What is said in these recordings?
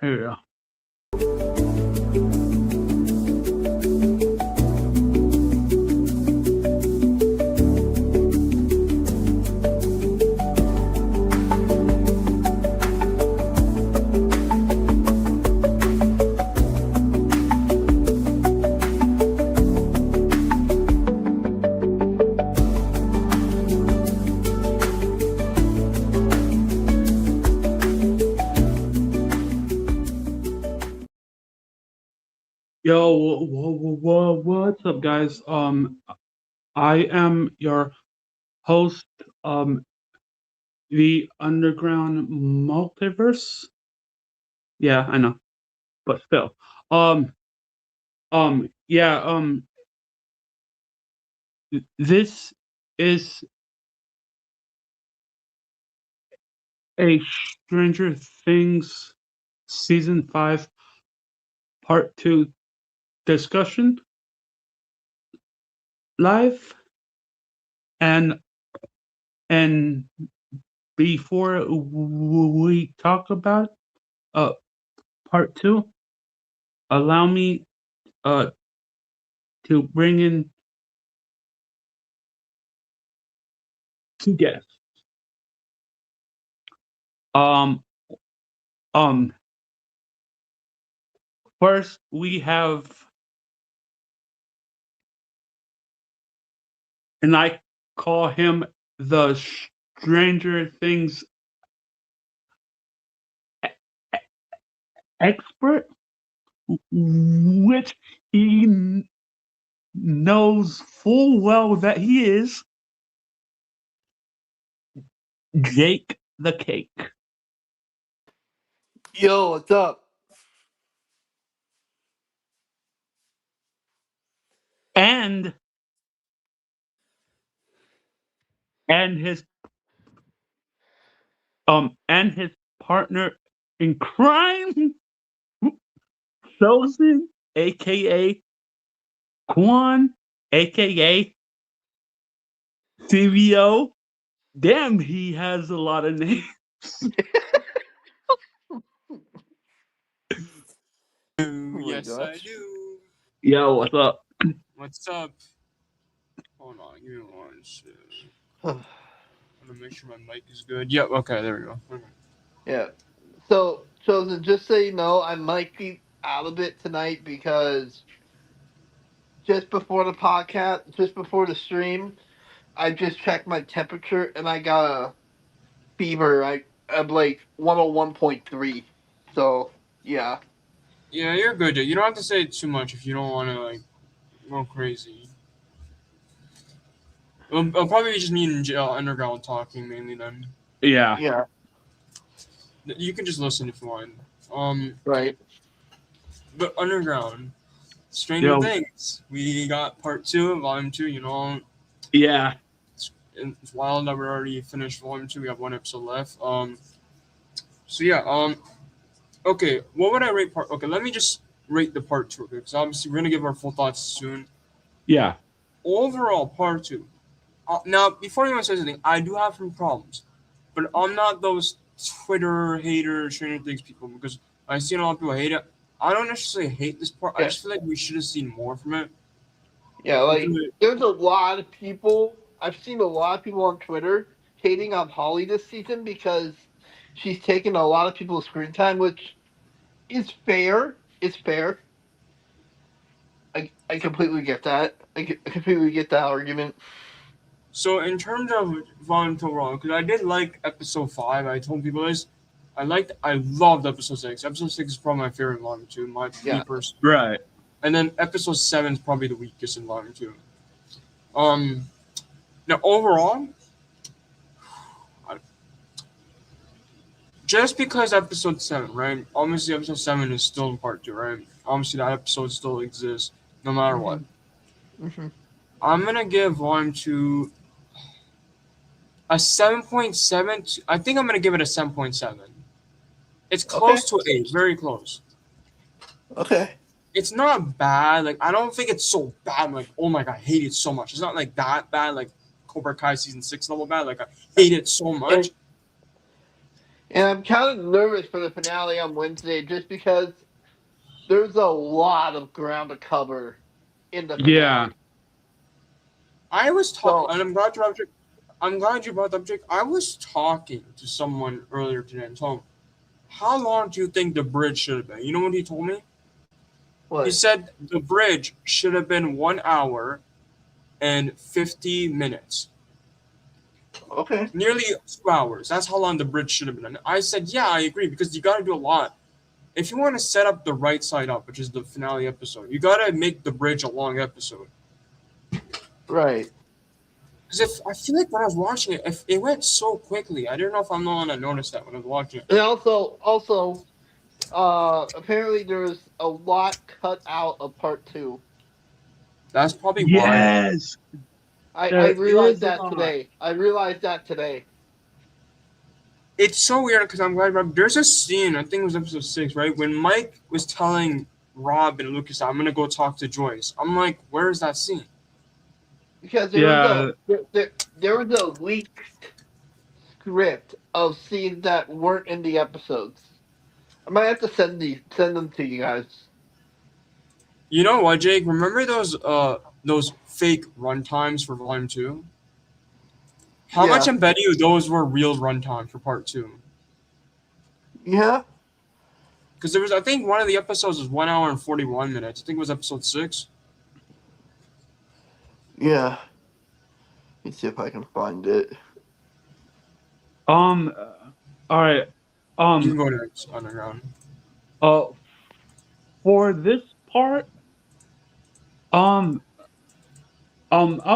Yeah. Yo, what's up, guys? I am your host, the Underground Multiverse. Yeah, I know, but still, yeah, this is a Stranger Things season 5 part 2 discussion live, and and before we talk about uh part 2, allow me uh to bring in two guests. Um, um, First we have, and I call him the Stranger Things expert, which he knows full well that he is Jake the Cake. Yo, what's up? And his partner in crime, Chosen, aka Quan, aka CVO. Damn, he has a lot of names. Yes, I gosh. do. Yo, what's up? What's up? Hold on, give me one second. I want to make sure my mic is good. Yep, okay, there we go. Okay. Yeah. So, Chosen, just so you know, I might be out of it tonight because just before the podcast, just before the stream, I just checked my temperature and I got a fever. I'm like 101.3. So, yeah. Yeah, you're good. You don't have to say too much if you don't want to like go crazy. It'll probably be just me and Underground talking mainly then. Yeah. Yeah. You can just listen if you want. Right. But Underground, Stranger Yo. Things. We got part 2, volume 2. You know, Yeah. it's wild that we're already finished volume 2. We have one episode left. So yeah. Okay, what would I rate part? Okay, let me just rate the part 2 because obviously we're gonna give our full thoughts soon. Yeah. Overall, part 2. Now, before anyone says anything, I do have some problems, but I'm not those Twitter hater Stranger Things people because I've seen a lot of people hate it. I don't necessarily hate this part. I Yeah. just feel like we should have seen more from it. Yeah, like, there's a lot of people, I've seen a lot of people on Twitter hating on Holly this season because she's taken a lot of people's screen time, which is fair. It's fair. I completely get that. I completely get that argument. So in terms of Volume 2 overall, because I did like episode 5, I told people this. I loved episode 6. Episode 6 is probably my favorite in Volume 2, me Yeah. personally. Right. And then episode 7 is probably the weakest in Volume 2. Now overall, just because episode 7, right? Obviously episode 7 is still in part 2, right? Obviously that episode still exists no matter what. Mm-hmm. I'm gonna give Volume 2 a 7.7. I think I'm gonna give it a 7.7. It's close to 8, very close. Okay. It's not bad. Like I don't think it's so bad. I'm like, oh my god, I hate it so much. It's not like that bad, like Cobra Kai season 6 level bad. Like I hate it so much. And I'm kind of nervous for the finale on Wednesday just because there's a lot of ground to cover in the Yeah. finale. I was talking, So, and I'm glad you brought up Jake. I was talking to someone earlier today and told him, how long do you think the bridge should have been? You know what he told me? He what? said the bridge should have been 1 hour and 50 minutes. Okay. Nearly 2 hours. That's how long the bridge should have been. And I said, yeah, I agree, because you got to do a lot. If you want to set up the right side up, which is the finale episode, you got to make the bridge a long episode. Right. Because I feel like when I was watching it, if it went so quickly. I don't know if I'm the one that noticed that when I was watching it. And also, apparently there was a lot cut out of part 2. That's probably why. Yes. I There realized is a that lot. today. I realized that today. It's so weird because I'm glad. There's a scene, I think it was episode 6, right? When Mike was telling Rob and Lucas, I'm going to go talk to Joyce. I'm like, where is that scene? Because Yeah. there was a leaked script of scenes that weren't in the episodes. I might have to send them to you guys. You know what, Jake? Remember those fake runtimes for Volume 2? How Yeah. much I bet you those were real runtimes for Part 2? Yeah. Because there was, I think one of the episodes was 1 hour and 41 minutes. I think it was episode 6. Yeah. Let me see if I can find it. All right. You can go to Underground. For this part, I'll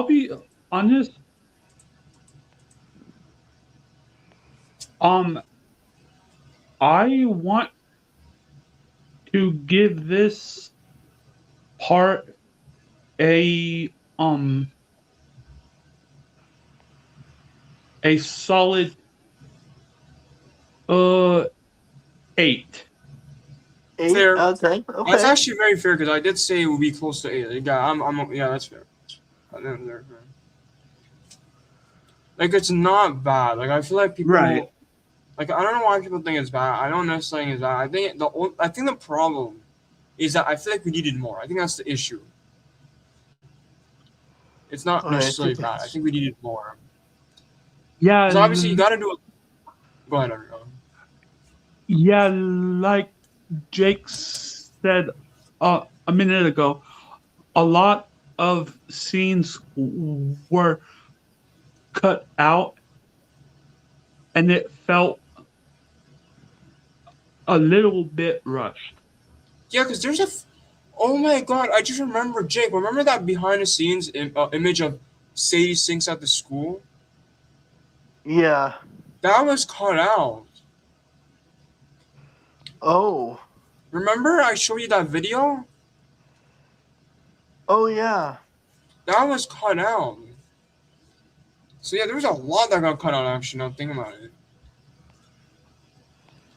be honest. I want to give this part a solid 8. 8? Fair. Okay. That's actually very fair because I did say it would be close to 8. Yeah, yeah, that's fair. Like, it's not bad. Like, I feel like people, Right. like, I don't know why people think it's bad. I don't necessarily think it's bad. I think the problem is that I feel like we needed more. I think that's the issue. It's not Alright, necessarily I think bad. I that's- think we needed more. Yeah. So obviously you got to do it. Go ahead, Underground. Yeah, like Jake said a minute ago, a lot of scenes were cut out, and it felt a little bit rushed. Yeah, because there's oh my god, I just remember, Jake. Remember that behind the scenes image of Sadie Sinks at the school? Yeah. That was cut out. Oh. Remember I showed you that video? Oh yeah. That was cut out. So yeah, there was a lot that got cut out actually, now think about it.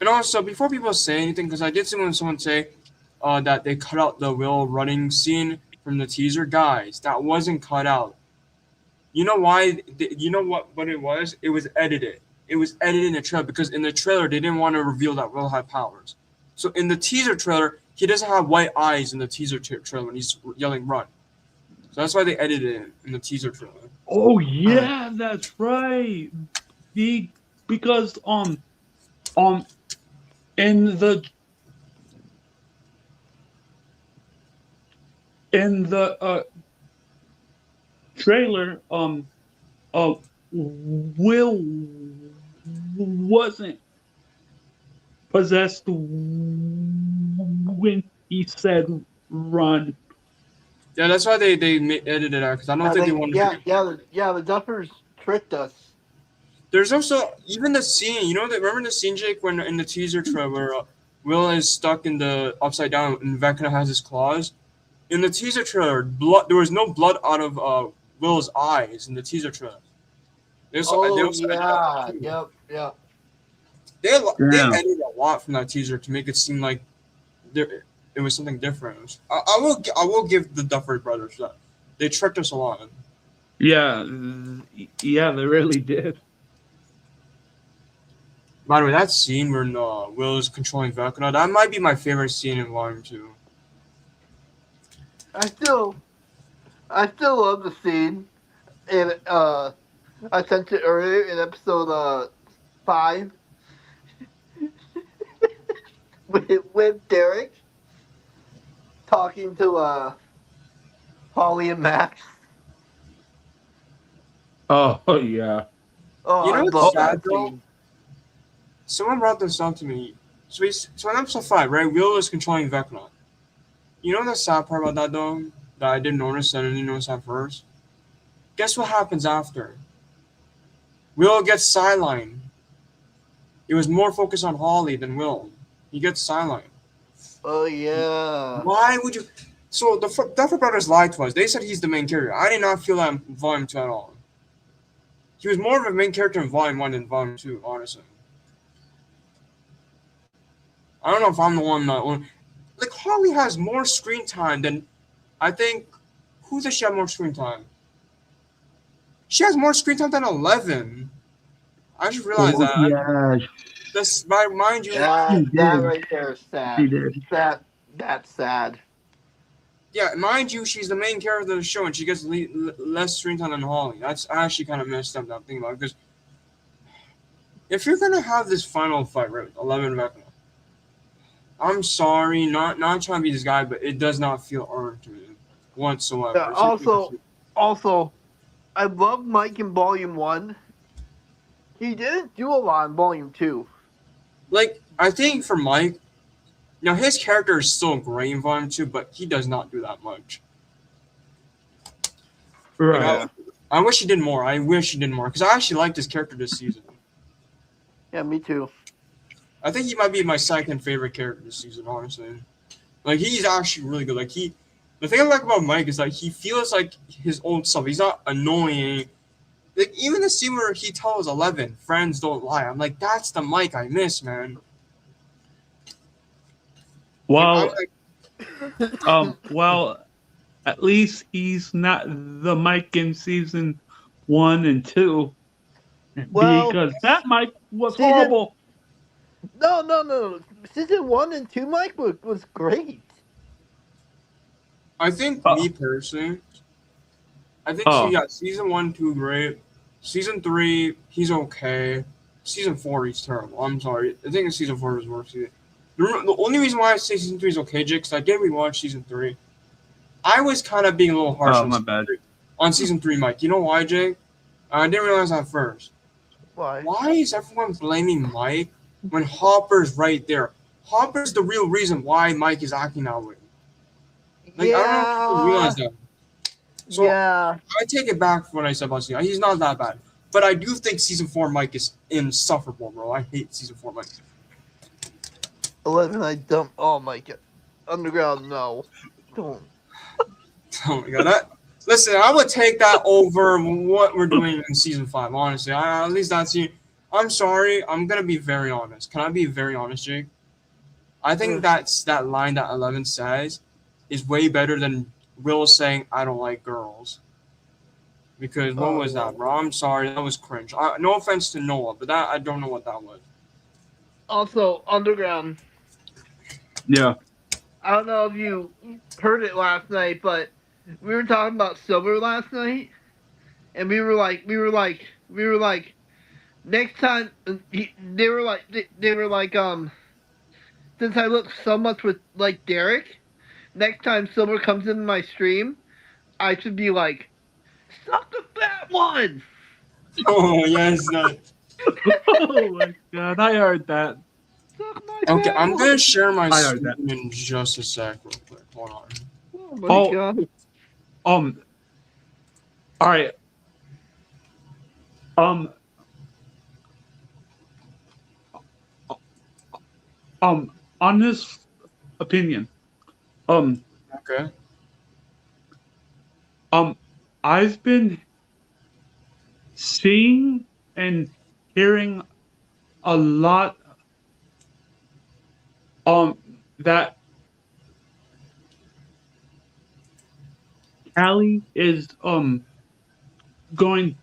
And also, before people say anything, because I did see someone say that they cut out the Will running scene from the teaser. Guys, that wasn't cut out. You know why? You know what it was? It was edited. It was edited in the trailer because in the trailer they didn't want to reveal that Will had powers. So in the teaser trailer, he doesn't have white eyes in the teaser trailer when he's yelling "run." So that's why they edited it in the teaser trailer. Oh yeah, that's right. Because in the trailer, Will wasn't possessed when he said run. Yeah, that's why they edited it out because I don't think they wanted to. The Duffers tricked us. There's also even the scene, remember the scene, Jake, when in the teaser trailer, Will is stuck in the upside down and Vecna has his claws? In the teaser trailer, there was no blood out of Will's eyes in the teaser trailer. They edited a lot from that teaser to make it seem like it was something different. I will give the Duffer Brothers that. They tricked us a lot. Yeah, they really did. By the way, that scene when Will is controlling Vecna, that might be my favorite scene in Volume 2. I still love the scene, and I sent it earlier in episode 5 with Derek talking to Holly and Max. Oh yeah. Oh, You know I what's love sad, that though? scene. Someone brought this up to me. So in episode 5, right, Will is controlling Vecna. You know the sad part about that, though, that I didn't notice and I didn't notice at first? Guess what happens after? Will gets sidelined. It was more focused on Holly than Will. He gets sidelined. Oh yeah. Why would you? So the Duffer Brothers lied to us. They said he's the main character. I did not feel that in Volume 2 at all. He was more of a main character in Volume 1 than Volume 2, honestly. I don't know if I'm the one that... Like, Holly has more screen time than... I think... Who does she have more screen time? She has more screen time than 11. I just realized that. Yeah, This, mind you... That She did. right there is sad. she did. That's sad. Yeah, mind you, she's the main character of the show, and she gets less screen time than Holly. That's actually kind of messed up, that thing about it, because if you're gonna have this final fight, right, 11 Vecna, I'm sorry, not trying to be this guy, but it does not feel earned to me whatsoever. Yeah, also, I love Mike in Volume 1. He didn't do a lot in Volume 2. like, I think for Mike, now his character is still great in Volume 2, but he does not do that much. Right. Like, I wish he did more. I wish he did more, because I actually liked his character this season. Yeah, me too. I think he might be my second favorite character this season, honestly. Like, he's actually really good. Like, the thing I like about Mike is, like, he feels like his own self. He's not annoying. Like, even the scene where he tells 11, friends don't lie. I'm like, that's the Mike I miss, man. Well, Like, I'm like, well, at least he's not the Mike in season 1 and 2, Well, because that Mike was season- horrible. No. Season 1 and 2, Mike, was great. I think, me personally, I think season 1, 2, great. Season 3, he's okay. Season 4, he's terrible. I'm sorry. I think season 4 was worse. The only reason why I say season 3 is okay, Jake, because I did rewatch season 3. I was kind of being a little harsh on season 3, Mike. You know why, Jake? I didn't realize that first. Why? Why is everyone blaming Mike when Hopper's right there? Hopper's the real reason why Mike is acting that way. Like, I don't know if people realize that. So, yeah. I take it back for what I said about season. He's not that bad. But I do think season 4 Mike is insufferable, bro. I hate season 4 Mike. 11, I don't. Oh my god. Underground, no. Don't. Oh my god. Listen, I would take that over what we're doing in season 5, honestly. At least that's you. I'm sorry. I'm going to be very honest. Can I be very honest, Jake? I think that line that 11 says is way better than Will saying, I don't like girls. Because what was that, bro? I'm sorry. That was cringe. No offense to Noah, but that I don't know what that was. Also, Underground. Yeah. I don't know if you heard it last night, but we were talking about Silver last night, and we were like, next time they were like, since I look so much like Derek, next time Silver comes into my stream, I should be like, suck the fat one. Oh, yes. No. Oh my god, I heard that. Suck my Okay, fat I'm one. going to share my I heard screen in just a sec real quick. Hold on. Oh my Oh. god. All right. Honest opinion. Okay. I've been seeing and hearing a lot that Callie is going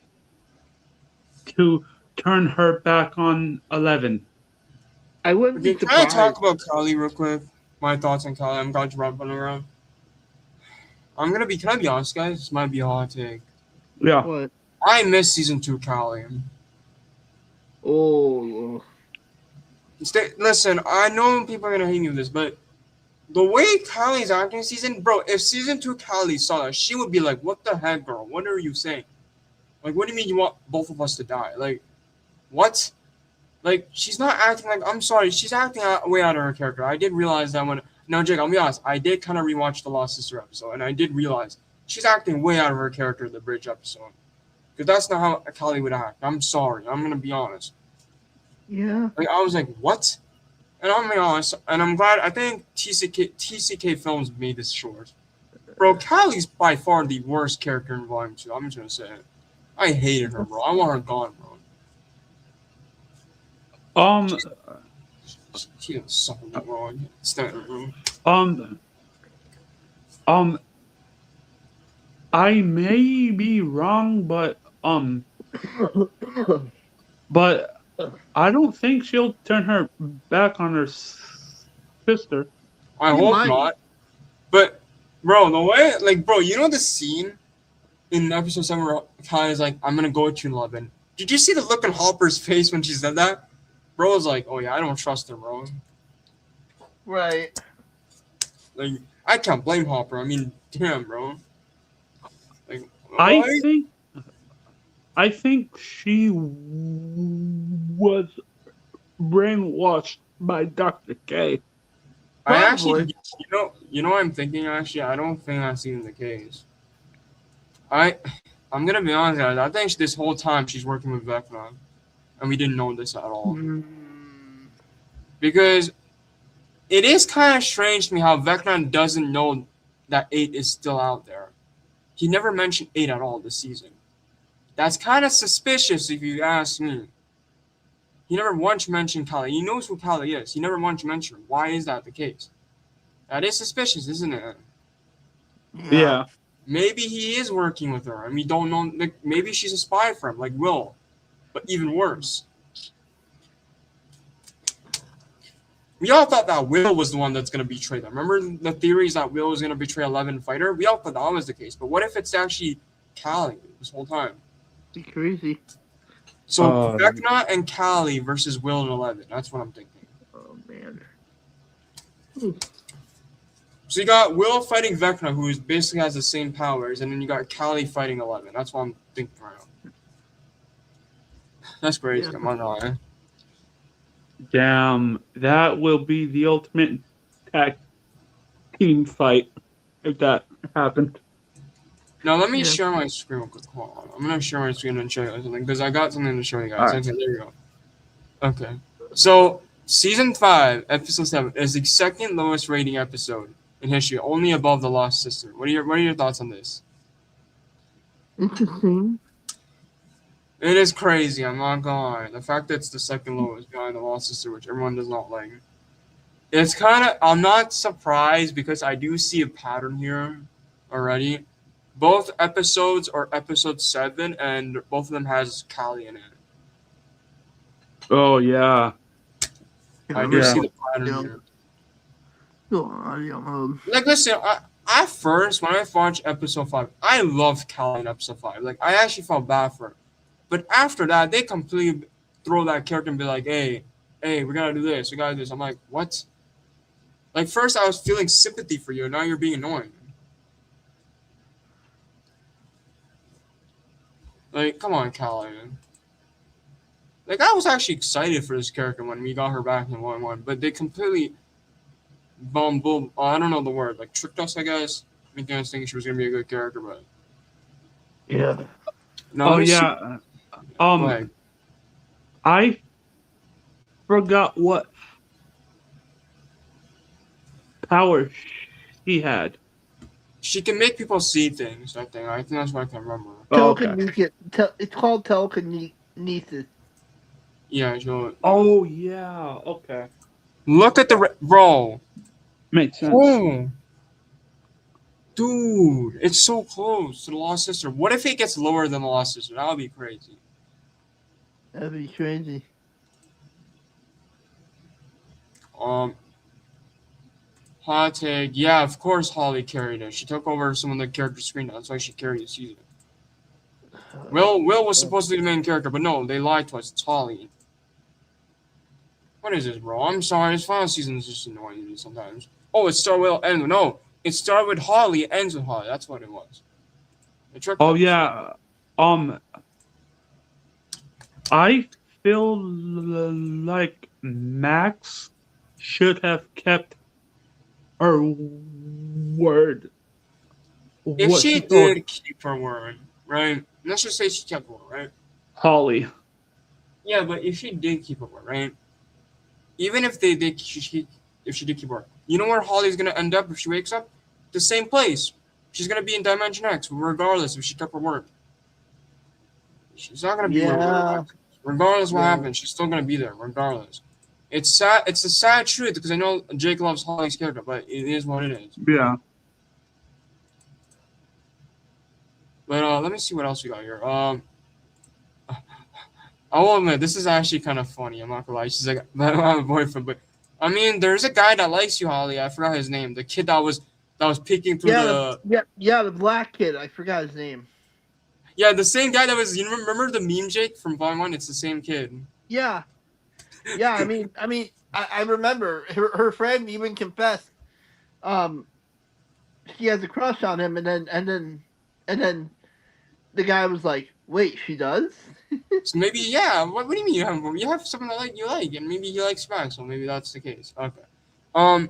to turn her back on 11. I wouldn't be Okay, can I talk surprised. about Kali real quick? My thoughts on Kali. I'm glad you brought it around. Can I be honest, guys? This might be a hot take. Yeah. What? I miss season 2 Kali. Oh, Listen, I know people are gonna hate me with this, but the way Kali's acting this season, bro, if season 2 Kali saw that, she would be like, "What the heck, girl? What are you saying? Like, what do you mean you want both of us to die? Like, what? Like, she's not acting like, I'm sorry, she's acting way out of her character. I did realize that when, now, Jake, I'll be honest, I did kind of rewatch the Lost Sister episode, and I did realize she's acting way out of her character in the Bridge episode. Because that's not how Kali would act. I'm sorry. I'm going to be honest. yeah. Like, I was like, what? And I'm going to be honest, and I'm glad, I think TCK Films made this short. Bro, Kali's by far the worst character in Volume 2. I'm just going to say it. I hated her, bro. I want her gone, bro. She didn't suck me, bro. Stand, bro. I may be wrong, but I don't think she'll turn her back on her sister. I She hope might. not. But, bro, the way, like, bro, you know the scene in episode 7 where Kali's like, I'm going to go with you, Lovin. Did you see the look on Hopper's face when she said that? Bro was like, oh yeah, I don't trust her, bro. Right. Like, I can't blame Hopper. I mean, damn, bro. Like, I think she was brainwashed by Dr. K. I actually, Probably. you know what I'm thinking, actually? I don't think that's even the case. I'm going to be honest, guys. I think this whole time she's working with Vecna. And we didn't know this at all. Because it is kind of strange to me how Vecna doesn't know that 8 is still out there. He never mentioned 8 at all this season. That's kind of suspicious if you ask me. He never once mentioned Kali. He knows who Kali is. He never once mentioned her. Why is that the case? That is suspicious, isn't it? Yeah. Maybe he is working with her, and we don't know. Like, maybe she's a spy for him, like Will. But even worse. We all thought that Will was the one that's going to betray them. Remember the theories that Will was going to betray 11 Fighter? We all thought that was the case. But what if it's actually Kali this whole time? Be crazy. So Vecna and Kali versus Will and 11. That's what I'm thinking. Oh, man. So you got Will fighting Vecna, who basically has the same powers, and then you got Kali fighting 11. That's what I'm thinking right now. That's crazy. Yeah. I'm not gonna lie. Damn, that will be the ultimate tag team fight if that happened. Now let me Yeah. share my screen real quick. Hold on. I'm gonna share my screen and show you guys something because I got something to show you guys. All right. Okay, there you go. Okay. So season 5, episode 7 is the second lowest rating episode in history, only above The Lost Sister. What are your thoughts on this? Interesting. It is crazy, I'm not gonna lie. The fact that it's the second lowest behind The Lost Sister, which everyone does not like. It's kind of, I'm not surprised because I do see a pattern here already. Both episodes are episode 7, and both of them has Kali in it. Oh yeah. I do Yeah. see the pattern Yeah. here. Like, Listen, at first, when I watched episode 5, I loved Kali in episode 5. Like, I actually felt bad for her. But after that, they completely throw that character and be like, hey, we gotta do this, we gotta do this. I'm like, what? Like, first I was feeling sympathy for you, and now you're being annoying. Like, come on, Kali, man. Like, I was actually excited for this character when we got her back in 1-1, but they completely I don't know the word, like, tricked us, I guess. Making us think she was gonna be a good character, but yeah. no. Oh yeah. Go ahead. I forgot what power she had. She can make people see things, I think. I think that's what I can remember. Oh, okay. Telekinesis. It's called telekinesis. Yeah, so Oh yeah. Okay. look at the bro. Makes sense. Oh. Dude, it's so close to the Lost Sister. What if it gets lower than the Lost Sister? That would be crazy. That'd be crazy. Hot take. Yeah, of course Holly carried it. She took over some of the character screen. That's why she carried the season. Will was supposed to be the main character, but no, they lied to us. It's Holly. What is this, bro? I'm sorry. This final season is just annoying me sometimes. Oh, it started with no. It started with Holly. It ends with Holly. That's what it was. Oh yeah. I feel like Max should have kept her word. If What she told did keep her word, right? Let's just say she kept her word, right? Holly. Yeah, but if she did keep her word, right? Even if they did, if she did keep her word, you know where Holly's gonna end up if she wakes up? The same place. She's gonna be in Dimension X, regardless if she kept her word. She's not gonna be where regardless what happens. She's still gonna be there, regardless. It's sad. It's a sad truth because I know Jake loves Holly's character, but it is what it is. Yeah. But let me see what else we got here. I will admit this is actually kind of funny. I'm not gonna lie. She's like, I don't have a boyfriend, but I mean, there's a guy that likes you, Holly. I forgot his name. The kid that was peeking through the black kid. I forgot his name. Yeah, the same guy that was. You remember the meme, Jake, from Volume 1? It's the same kid. Yeah. I mean, I remember her friend even confessed. She has a crush on him, and then the guy was like, "Wait, she does?" So maybe, yeah. What do you mean you have someone that you like, and maybe he likes back, so maybe that's the case. Okay.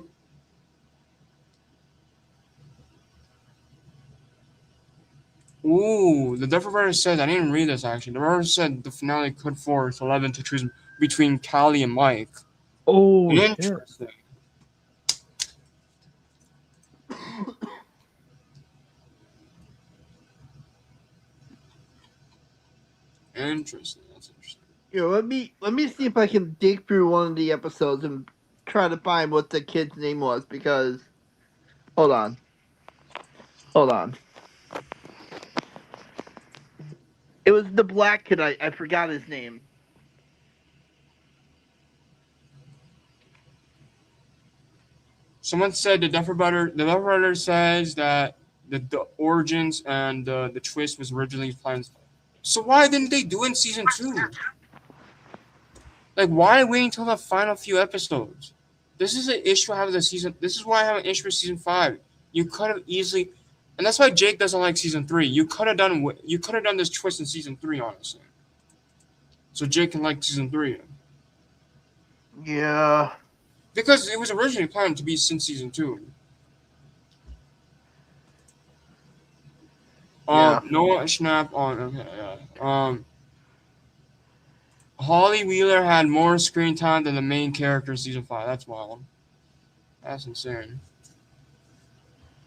Ooh, the Duffer Brothers said, I didn't read this actually. The Brothers said the finale could force 11 to choose between Callie and Mike. Oh, interesting. Interesting. That's interesting. Here, let me see if I can dig through one of the episodes and try to find what the kid's name was, because hold on. It was the black kid. I forgot his name. Someone said the Duffer Brothers says that the origins and the twist was originally planned. So why didn't they do it in season 2? Like, why wait until the final few episodes? This is an issue I have with the season. This is why I have an issue with season 5. You could have easily, and that's why Jake doesn't like season 3. You could have done this twist in season 3, honestly. So Jake can like season 3. Yeah. Because it was originally planned to be since season 2. Noah Schnapp on. Okay, yeah. Holly Wheeler had more screen time than the main character in season 5. That's wild. That's insane.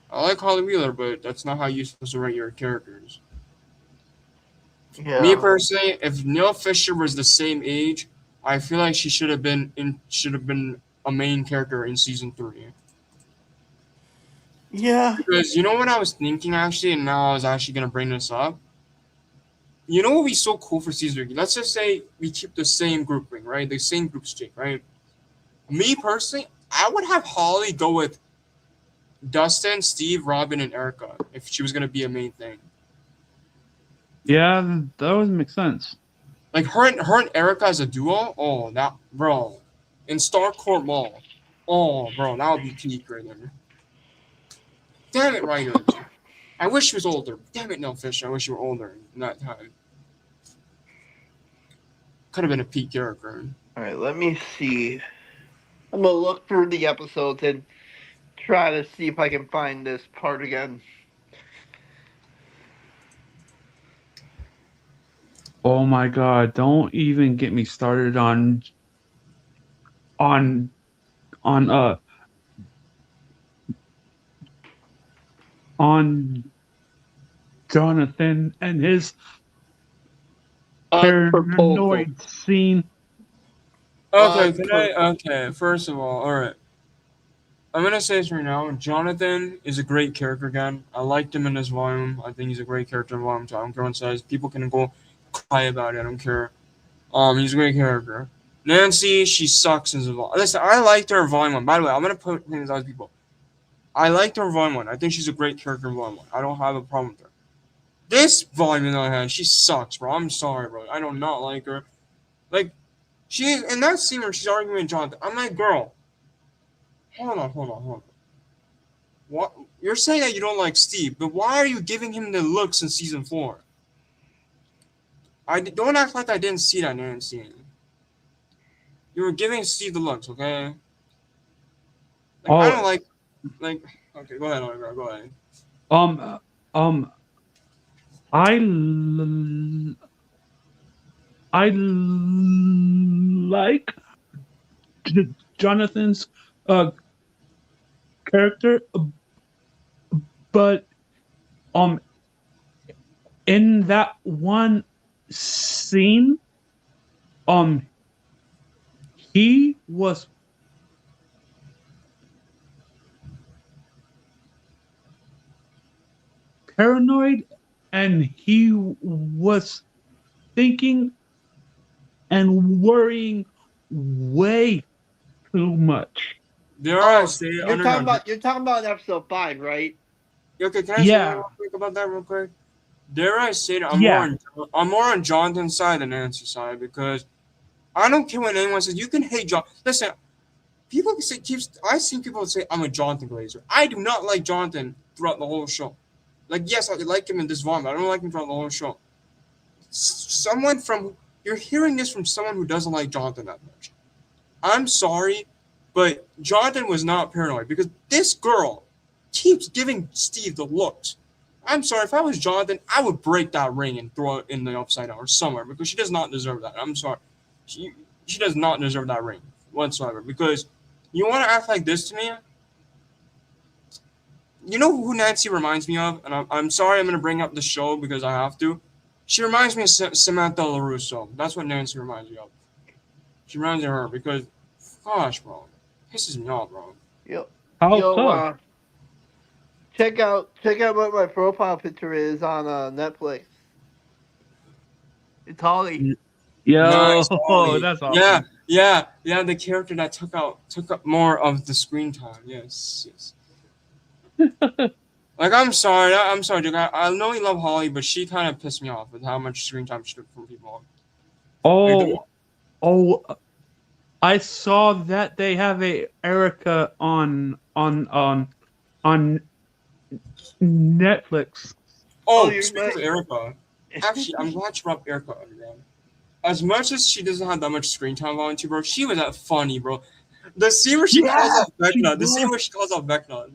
I like Holly Wheeler, but that's not how you're supposed to write your characters. Yeah. Me personally, if Neil Fisher was the same age, I feel like she should have been a main character in season 3. Yeah. Because you know what I was thinking actually, and now I was actually gonna bring this up. You know what would be so cool for season 3? Let's just say we keep the same grouping, right? The same group Jake, right? Me personally, I would have Holly go with Dustin, Steve, Robin, and Erica if she was gonna be a main thing. Yeah, that would make sense. Like her and Erica as a duo. Oh, that bro, in Starcourt Mall. Oh, bro, that would be peak right there. Damn it, writers. I wish she was older. Damn it, Neil Fisher. I wish you were older in that time. Could have been a peak character. All right, let me see. I'm gonna look through the episodes and try to see if I can find this part again. Oh my god, don't even get me started on Jonathan and his paranoid scene. Okay, first of all right. I'm gonna say this right now. Jonathan is a great character again. I liked him in this volume. I think he's a great character in volume 2. I don't care what it says. People can go cry about it. I don't care. He's a great character. Nancy, she sucks in Volume. Listen, I liked her in Volume 1. By the way, I'm gonna put things out to people. I liked her in Volume 1. I think she's a great character in Volume 1. I don't have a problem with her. This volume, on the other hand, she sucks, bro. I'm sorry, bro. I do not like her. Like, she in that scene where she's arguing with Jonathan, I'm like, girl, hold on. What? You're saying that you don't like Steve, but why are you giving him the looks in season 4? I don't act like I didn't see that in the scene. You were giving Steve the looks, okay? Like, I don't like. Okay, go ahead, Oliver. Go ahead. I like Jonathan's character, but in that one scene, he was paranoid, and he was thinking and worrying way too much. Dare I say, You're talking about episode 5, right? Okay, can I say something real quick about that real quick? Dare I say that I'm more on Jonathan's side than Nancy's side, because I don't care when anyone says you can hate John. Listen, people can say I've seen people say I'm a Jonathan Glazer. I do not like Jonathan throughout the whole show. Like, yes, I like him in this volume, but I don't like him throughout the whole show. You're hearing this from someone who doesn't like Jonathan that much. I'm sorry, but Jonathan was not paranoid, because this girl keeps giving Steve the looks. I'm sorry, if I was Jonathan, I would break that ring and throw it in the upside down or somewhere, because she does not deserve that. I'm sorry. She does not deserve that ring whatsoever, because you want to act like this to me? You know who Nancy reminds me of? And I'm sorry I'm going to bring up the show because I have to. She reminds me of Samantha LaRusso. That's what Nancy reminds me of. She reminds me of her because, gosh, bro, pisses me off, bro. Check out what my profile picture is on Netflix. It's Holly. Nice, Holly. That's awesome. Yeah. The character that took up more of the screen time. Yes. Like, I'm sorry, Duke. I know you love Holly, but she kind of pissed me off with how much screen time she took from people. I saw that they have a Erica on Netflix. Speaking of Erica, actually, I'm glad you brought Erica on, bro. As much as she doesn't have that much screen time on you, bro, she was that funny, bro. The scene where she calls out Vecna.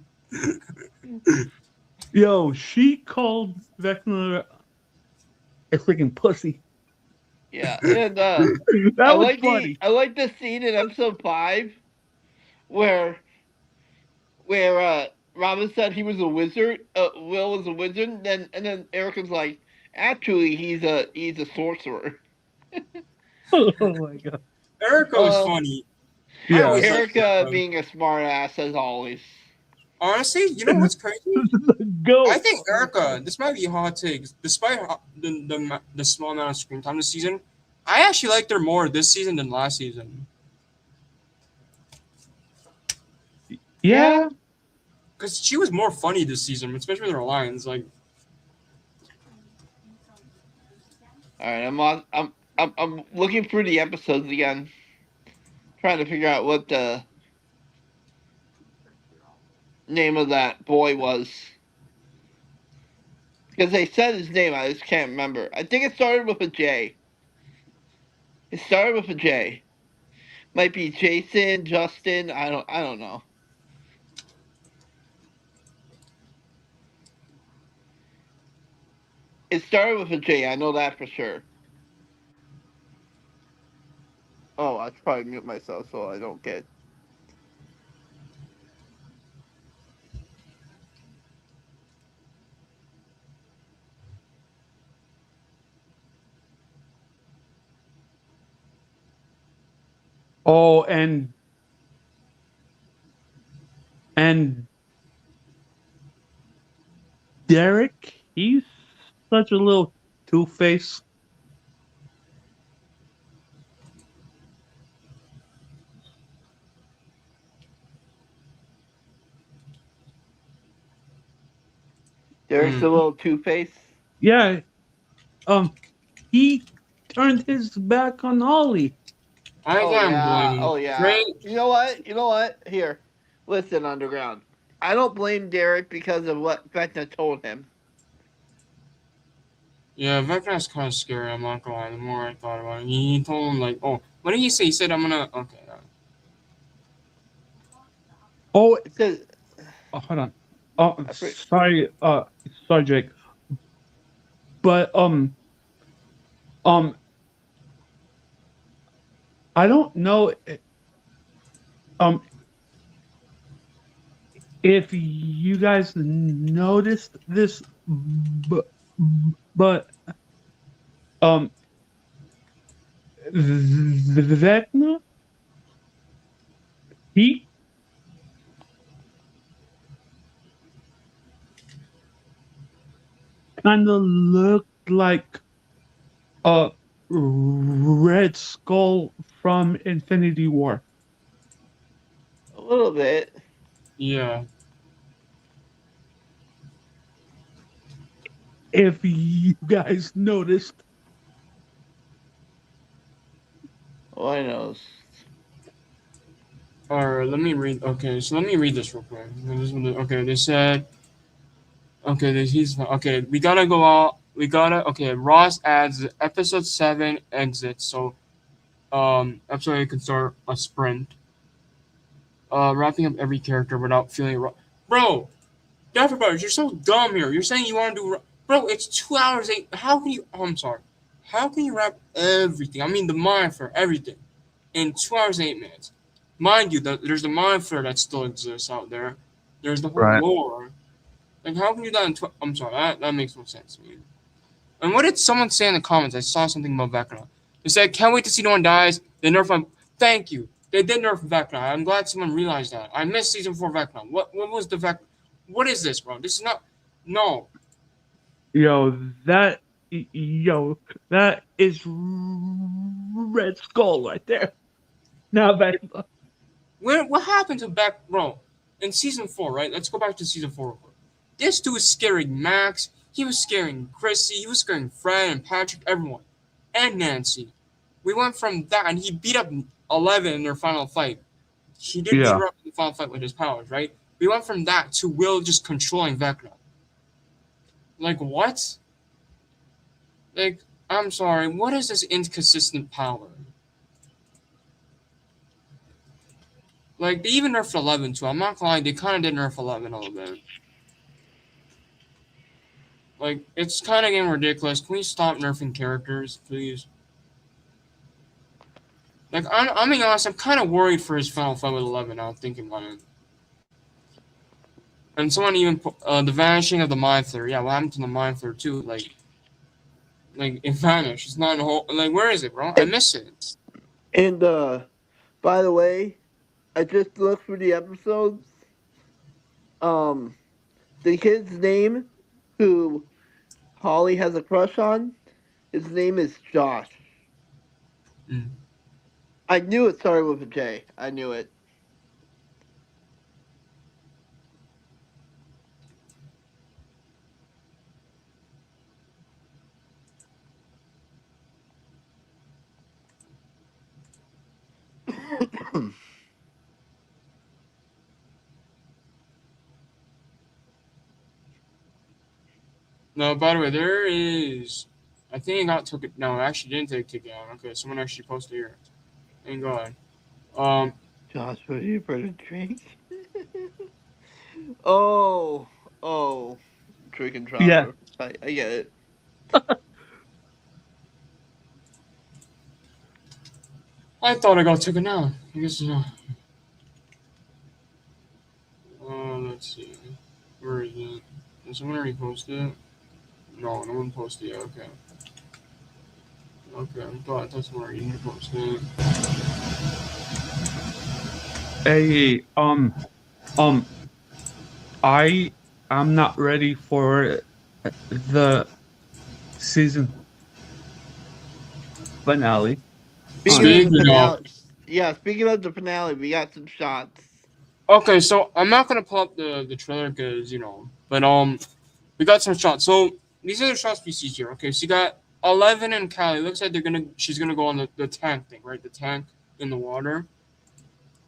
Yo, she called Vecna a freaking pussy. Yeah, and that was funny. I like the scene in episode 5 where Robin said he was a wizard. Will was a wizard. And then Erica's like, actually, he's a sorcerer. Oh my god. Erica was funny. Yeah, Erica being a smart ass as always. Honestly, you know what's crazy? I think Erica, this might be a hot take, despite the small amount of screen time this season, I actually liked her more this season than last season. Yeah. Because she was more funny this season, especially with her lines. Like, all right, I'm looking through the episodes again, trying to figure out what the name of that boy was, because they said his name, I just can't remember. I think it started with a J. Might be Jason, Justin. I don't know. It started with a J. I know that for sure. Oh, I should probably mute myself so I don't get. Oh, and Derek, he's such a little two-face. Derek's a little two-faced. Yeah. He turned his back on Ollie. I Oh can't yeah. blame him. Oh yeah. Drake, You know what? You know what? Here, listen, Underground. I don't blame Derek because of what Vecna told him. yeah, Vecna's kind of scary. I'm not gonna lie. The more I thought about it, he told him like, oh, what did he say? He said, "I'm gonna." Okay. Oh, It says, hold on. Oh, I pre- sorry. Sorry, Jake. But I don't know. If you guys noticed this, but Vecna, he kind of looked like a Red Skull from Infinity War. a little bit. Yeah. If you guys noticed, Oh, I know. Or let me read. Okay, so let me read this real quick. Okay, they said. Okay, he's okay. We gotta go out. We gotta. Okay, Ross adds episode 7 exits. So, episode 8 can start a sprint. Wrapping up every character without feeling bro. Everybody, you're so dumb here. You're saying you want to do, bro. It's 2 hours 8. How can you? Oh, I'm sorry. How can you wrap everything? I mean, the mind for everything in 2 hours 8 minutes. Mind you, there's the mind flare that still exists out there. There's the whole Right. lore. Like, how can you do that in I'm sorry, that makes no sense to me. And what did someone say in the comments? I saw something about Vecna. They said, can't wait to see no one dies. They nerf him. Thank you. They did nerf Vecna. I'm glad someone realized that. I missed season 4 Vecna. What was the Vecna? What is this, bro? This is not. No. yo, that is Red Skull right there. Now Vecna. What happened to bro? In season 4, right? Let's go back to season 4 real quick. This dude was scaring Max. He was scaring Chrissy. He was scaring Fred and Patrick, everyone. And Nancy. We went from that, and he beat up 11 in their final fight. He did beat her up in the final fight with his powers, right? We went from that to Will just controlling Vecna. Like, what? Like, I'm sorry. What is this inconsistent power? Like, they even nerfed 11 too. I'm not gonna lie, they kind of did nerf 11 a little bit. Like, it's kind of getting ridiculous. Can we stop nerfing characters, please? Like, I'm being honest, I'm kind of worried for his final fight with 11 now, thinking about it. And someone even put, the vanishing of the Mind Flare. Yeah, what happened to the Mind Flare too? Like, it vanished. It's not in a whole, like, where is it, bro? I miss it. And by the way, I just looked through the episodes. The kid's name, who Holly has a crush on, his name is Josh. Mm. I knew it started with a J. I knew it. No, by the way, there is. I think it got took it. No, it actually didn't take it down. Okay, someone actually posted here. Thank God. Josh, what are you for a drink? oh, drink and dropper. Yeah. I get it. I thought I got taken down. I guess no. Let's see. Where is it? Did someone already post it? No, no one posted it. Okay. Okay, I thought someone already posted it. Hey, I'm not ready for the season finale. Speaking of the Speaking finale, speaking of the finale, we got some shots. Okay, so I'm not gonna pull up the trailer because but We got some shots. So these are the shots we see here. Okay, so you got 11 and Callie. Looks like she's gonna go on the tank thing, right? The tank in the water.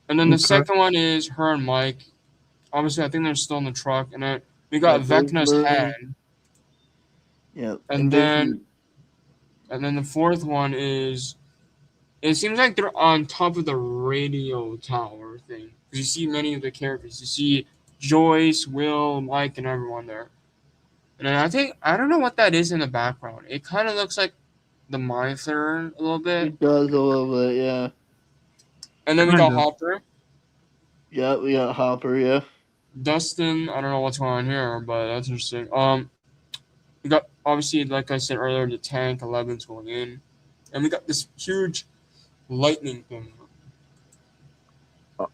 And then the Okay. second one is her and Mike. Obviously, I think they're still in the truck. And then we got Yeah, there's Vecna's Murray. head. Yeah, And there's then the fourth one is. It seems like they're on top of the radio tower thing. Because you see many of the characters. You see Joyce, Will, Mike, and everyone there. And then I don't know what that is in the background. It kind of looks like the Monitor a little bit. it does a little bit, yeah. And then we got Kinda. Hopper. Yeah, we got Hopper, yeah. Dustin, I don't know what's going on here, but that's interesting. We got, obviously, like I said earlier, the tank, 11's going in. And we got this huge lightning thing.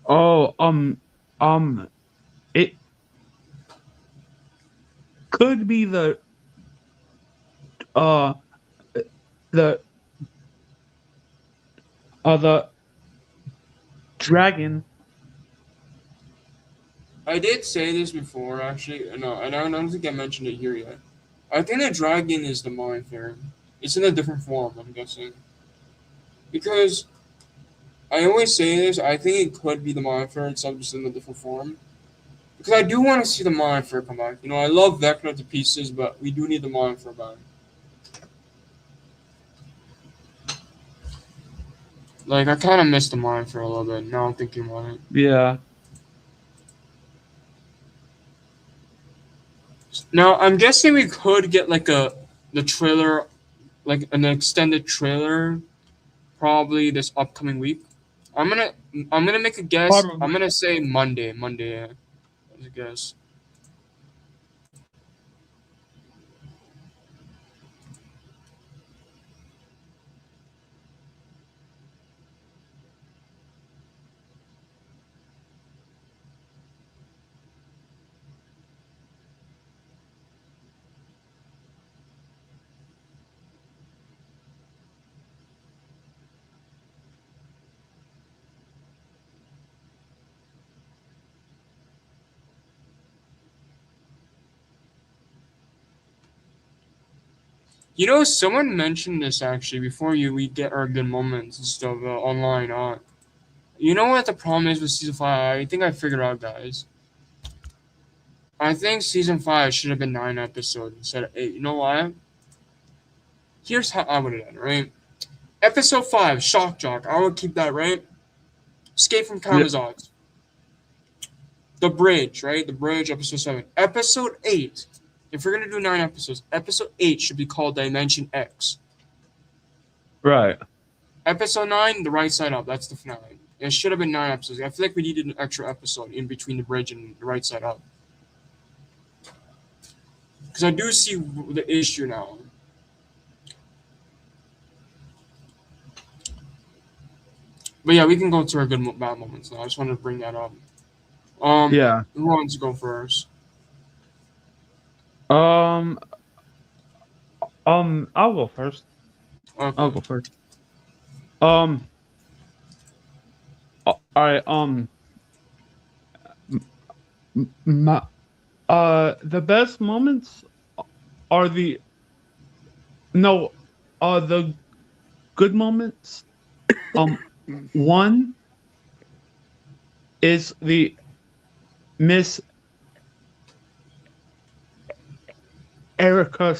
Oh, it could be the the dragon. I did say this before, actually. No, and I don't think I mentioned it here yet. I think the dragon is the Monitor. It's in a different form, I'm guessing. Because I always say this, I think it could be the Monitor, except just in a different form. Because I do want to see the Monitor come back. I love Vecna to pieces, but we do need the Monitor back. Like, I kind of miss the Monitor a little bit, now I'm thinking about it. Yeah. Now, I'm guessing we could get, like, the trailer, like, an extended trailer, probably this upcoming week. I'm gonna make a guess. Probably. I'm gonna say Monday, as a guess. Someone mentioned this actually before we get our good moments and stuff online. You know what the problem is with season 5? I think I figured out, guys. I think season 5 should have been 9 episodes instead of 8. You know why? Here's how I would have done, right? Episode 5, Shock Jock. I would keep that, right? Escape from Camazotz. The Bridge, right? The Bridge, episode 7. Episode 8. If we're going to do 9 episodes, episode 8 should be called Dimension X. Right. Episode 9, The Right Side Up. That's the finale. It should have been 9 episodes. I feel like we needed an extra episode in between The Bridge and The Right Side Up. Because I do see the issue now. But yeah, we can go to our good bad moments now. I just wanted to bring that up. Yeah. Who wants to go first? I'll go first. Okay. I'll go first. All right. The best moments are the good moments. One is the Miss Erica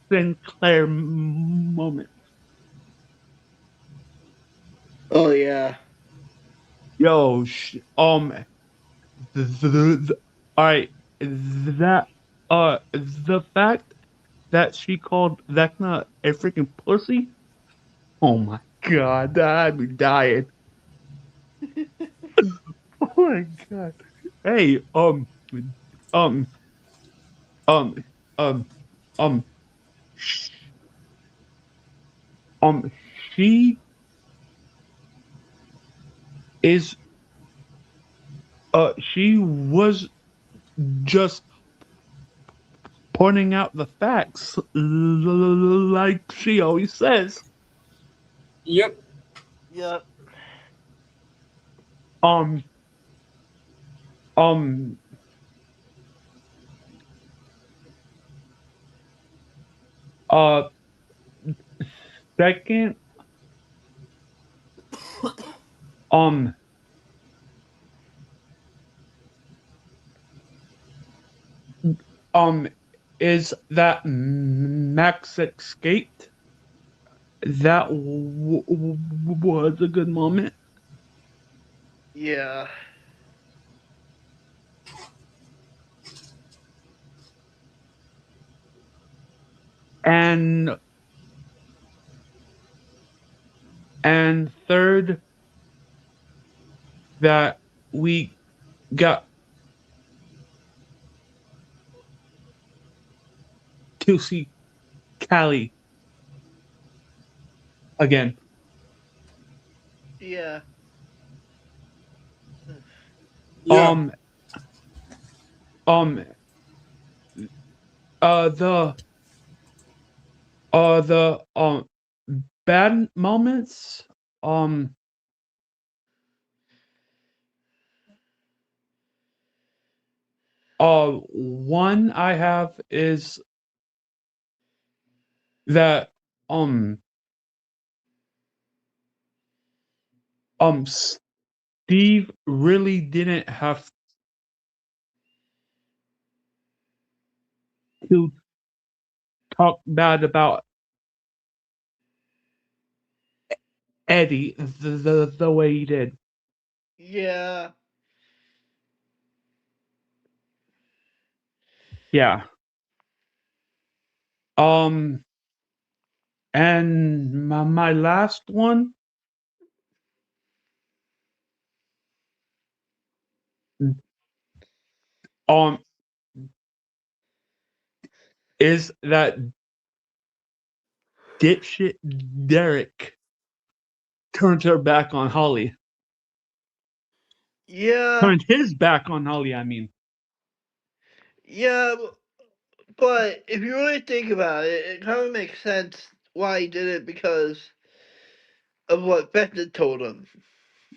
Sinclair moment. Oh yeah. Yo, all right, that the fact that she called Vecna a freaking pussy. Oh my god, I'd be dying. Oh my god. Hey, she is she was just pointing out the facts like she always says. Yep. Yep. Uh, second, um, um, is that Max escaped. That was a good moment. Yeah. And third, that we got to see Callie again. Yeah. Yeah. Um, um, uh, the the bad moments. Um, one I have is that um Steve really didn't have to talk bad about Eddie the way he did. Yeah. Yeah. Um, and my last one, um, is that dipshit Derek turned her back on Holly. Yeah. Turned his back on Holly, I mean. Yeah. But if you really think about it, it kind of makes sense why he did it because of what Becca told him.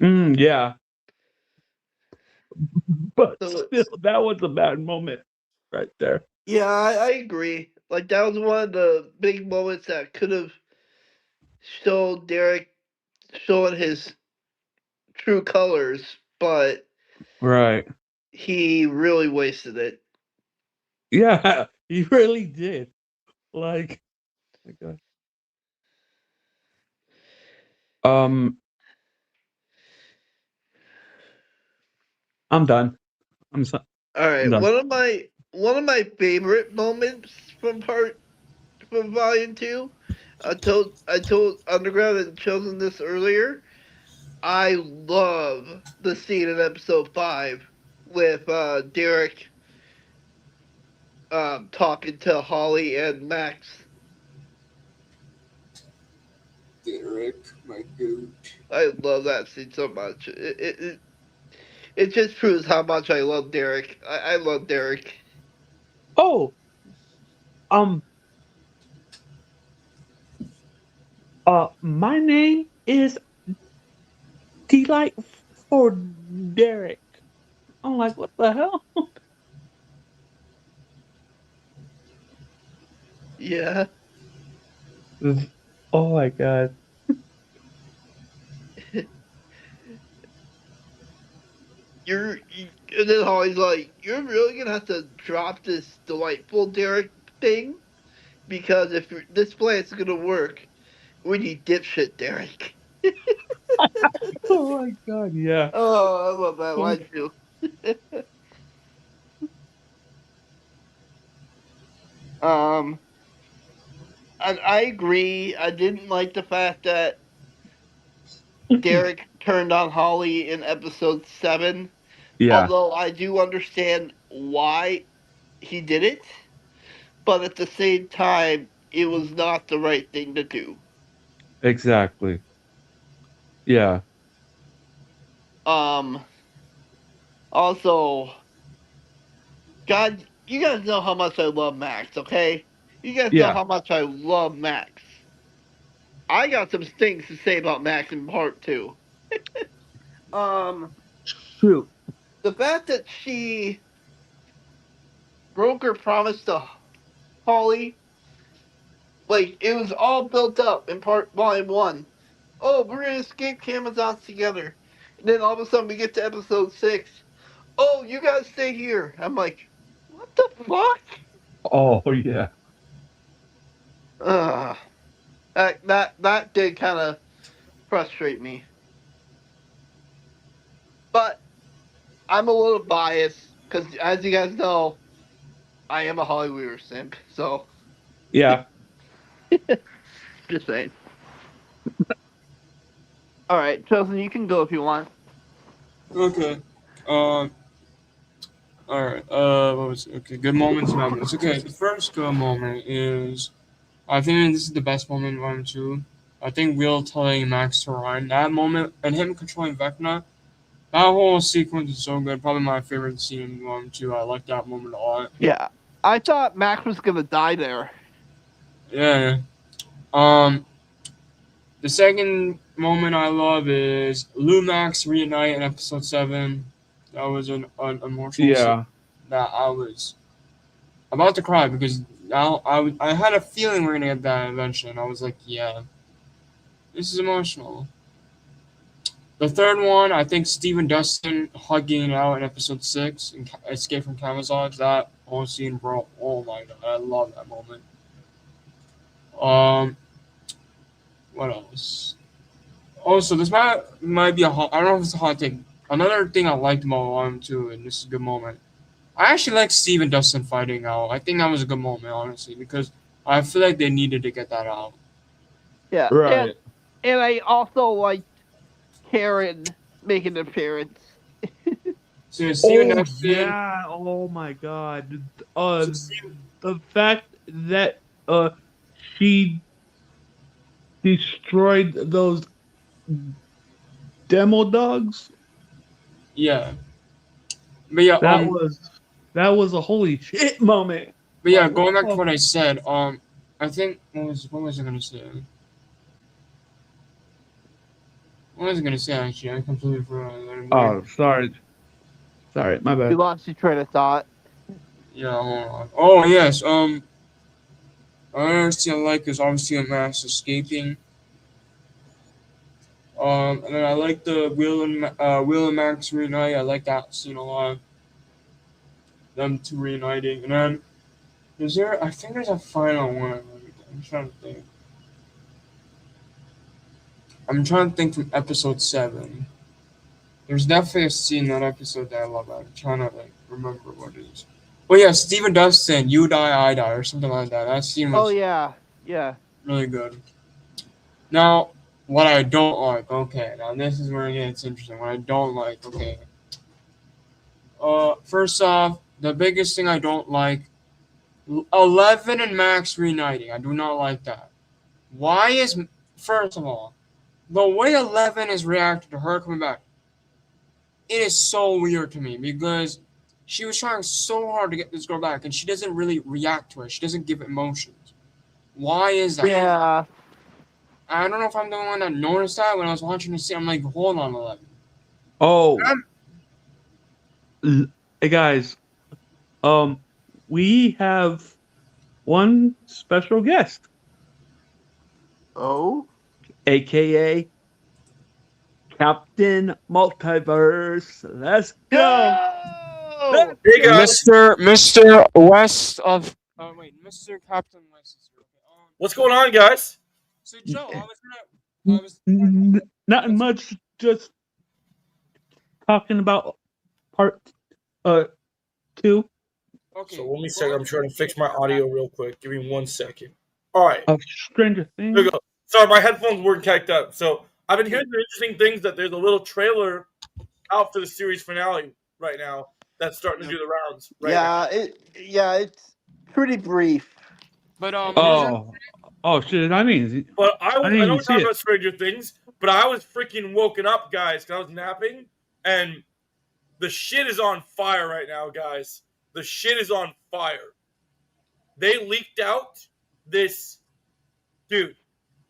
Yeah. But So still, that was a bad moment right there. yeah, I agree. Like that was one of the big moments that could have showed Derek showing his true colors, but Right. he really wasted it. Yeah, he really did. Like, okay. Um, I'm done. I'm so, All I'm right, done. one of my favorite moments from Volume Two. I told Underground and Chosen this earlier. I love the scene in episode 5 with Derek talking to Holly and Max. Derek, my goat. I love that scene so much. It just proves how much I love Derek. I love Derek. Oh, um, my name is Delight for Derek. I'm like, what the hell? Yeah. Oh my god. And then Holly's like, you're really gonna have to drop this delightful Derek thing because if this plan's gonna work, we need dipshit Derek. Oh my god, yeah. Oh, I love that Oh, line too. Um, I agree. I didn't like the fact that Derek turned on Holly in episode 7, yeah, although I do understand why he did it, but at the same time, it was not the right thing to do. exactly. Yeah, Um, Also, God, you guys know how much I love Max, okay? You guys know yeah. how much I love Max. I got some things to say about Max in part 2. Um, Shoot. the fact that she broke her promise to Holly Like, it was all built up in part volume 1. Oh, we're gonna escape Amazons together. And then all of a sudden we get to episode 6. Oh, you guys stay here. I'm like, what the fuck? Oh yeah. Ugh. That did kind of frustrate me. But I'm a little biased because, as you guys know, I am a Hollywood simp. So, Yeah. just saying. All right, Chelsea, you can go if you want. Okay. All right. What was it? Okay? Good moments, moments. Okay. The first good moment is, I think this is the best moment in Volume 2. I think Will telling Max to run. That moment and him controlling Vecna. That whole sequence is so good. Probably my favorite scene in Volume 2. I like that moment a lot. Yeah, I thought Max was gonna die there. Yeah. The second moment I love is Lumax reunite in episode 7. That was an emotional scene that I was about to cry because I had a feeling we're gonna get that eventually, and I was like, yeah, this is emotional. The third one, I think Steve and Dustin hugging it out in episode 6 and Escape from Camazodge. That whole scene, bro. Oh my god, I love that moment. What else? Also, this might be a hot. I don't know if it's a hot take. Another thing I liked about Volume 2, and this is a good moment. I actually like Steve and Dustin fighting out. I think that was a good moment, honestly, because I feel like they needed to get that out. Yeah, Right. and I also liked Karen making an appearance. So Steve and Oh Dustin. yeah. Oh my god. So Steve, The fact that she destroyed those demo dogs. yeah. But yeah, That was a holy shit moment. But yeah, Like, going back to what what I said, I think what was I gonna say? What was I gonna say actually? I completely forgot. Oh, sorry. Sorry, my You bad. lost your train of thought. Yeah, hold on. Oh yes, another scene I like is obviously a mass escaping. And then I like the Will and Max reunite. I like that scene a lot. Them two reuniting, and then is there? I think there's a final one. I'm trying to think. I'm trying to think from episode 7. There's definitely a scene in that episode that I love. I'm trying to remember what it is. Oh yeah, Steven Dustin, You Die, I Die, or something like that. That scene was yeah. really good. Now, what I don't like, okay, now this is where it gets interesting. What I don't like, okay. First off, the biggest thing I don't like, 11 and Max reuniting. I do not like that. Why is, first of all, the way 11 is reacting to her coming back, it is so weird to me because she was trying so hard to get this girl back and she doesn't really react to it. She doesn't give emotions. Why is that? Yeah. I don't know if I'm the one that noticed that when I was watching the scene. I'm like, hold on, 11. Oh, hey guys, we have one special guest, Oh? aka Captain Multiverse. Let's go. Go! Hey guys, Mr. West of. Oh wait, Mr. Captain West is here. Okay. what's going on, guys? So Joe, I was. Not much, just talking about part 2 Okay. So let me second. I'm trying to fix my audio real quick. Give me 1 second. All right, of Stranger Things. here we go. Sorry, my headphones weren't connected up. So I've been hearing some interesting things that there's a little trailer out for the series finale right now that's starting to do the rounds. Right now. It's pretty brief. But Oh shit! I mean, But I didn't know even we're see talking it. about Stranger Things, but I was freaking woken up, guys, because I was napping, and the shit is on fire right now, guys. The shit is on fire. They leaked out this dude.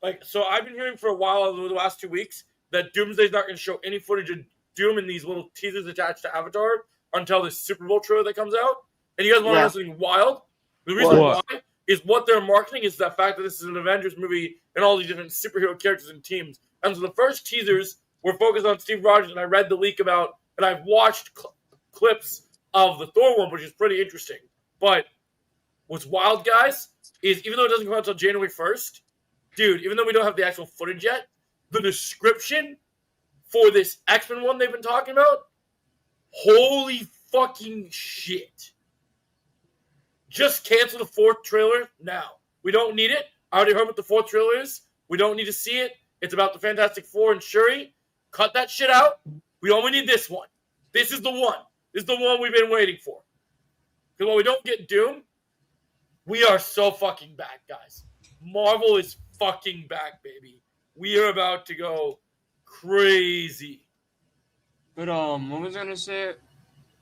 Like, so I've been hearing for a while over the last 2 weeks that Doomsday's not going to show any footage of Doom in these little teasers attached to Avatar until the Super Bowl trailer that comes out. And you guys want to know something wild? The reason What? why is what they're marketing is the fact that this is an Avengers movie and all these different superhero characters and teams. And so the first teasers were focused on Steve Rogers, and I read the leak about, and I've watched clips of the Thor one, which is pretty interesting. But what's wild, guys, is even though it doesn't come out until January 1st, dude, even though we don't have the actual footage yet, the description for this X-Men one they've been talking about, holy fucking shit. Just cancel the fourth trailer now. We don't need it. I already heard what the fourth trailer is. We don't need to see it. It's about the Fantastic Four and Shuri. Cut that shit out. We only need this one. This is the one. This is the one we've been waiting for. Because when we don't get Doom, we are so fucking back, guys. Marvel is fucking back, baby. We are about to go crazy. But what was I gonna say?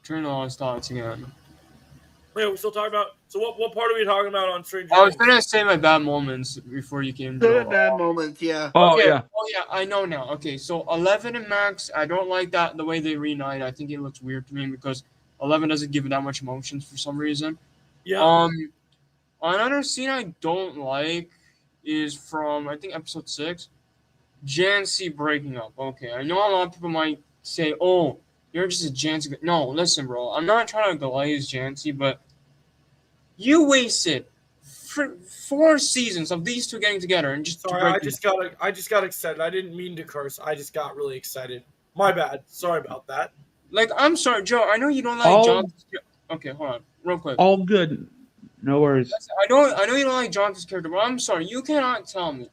Turn on thoughts again. Wait, we're still talking about. So what part are we talking about on Stranger I was Things? gonna say my bad moments before you came. There are to bad moments, yeah. Oh Okay, yeah. Oh yeah, I know now. Okay, so 11 and Max, I don't like that the way they reunite. I think it looks weird to me because 11 doesn't give it that much emotions for some reason. Yeah. Another scene I don't like is from I think episode 6, Jancy breaking up. Okay, I know a lot of people might say, "Oh, you're just a Jancy." No, listen, bro. I'm not trying to glaze Jancy, but you wasted 4 seasons of these two getting together and just Sorry, I just got excited. I didn't mean to curse. I just got really excited. My bad. Sorry about that. Like, I'm sorry, Joe. I know you don't like Oh. Jonathan's. Okay, hold on, real quick. All good. No worries. I know you don't like Jonathan's character, but I'm sorry. You cannot tell me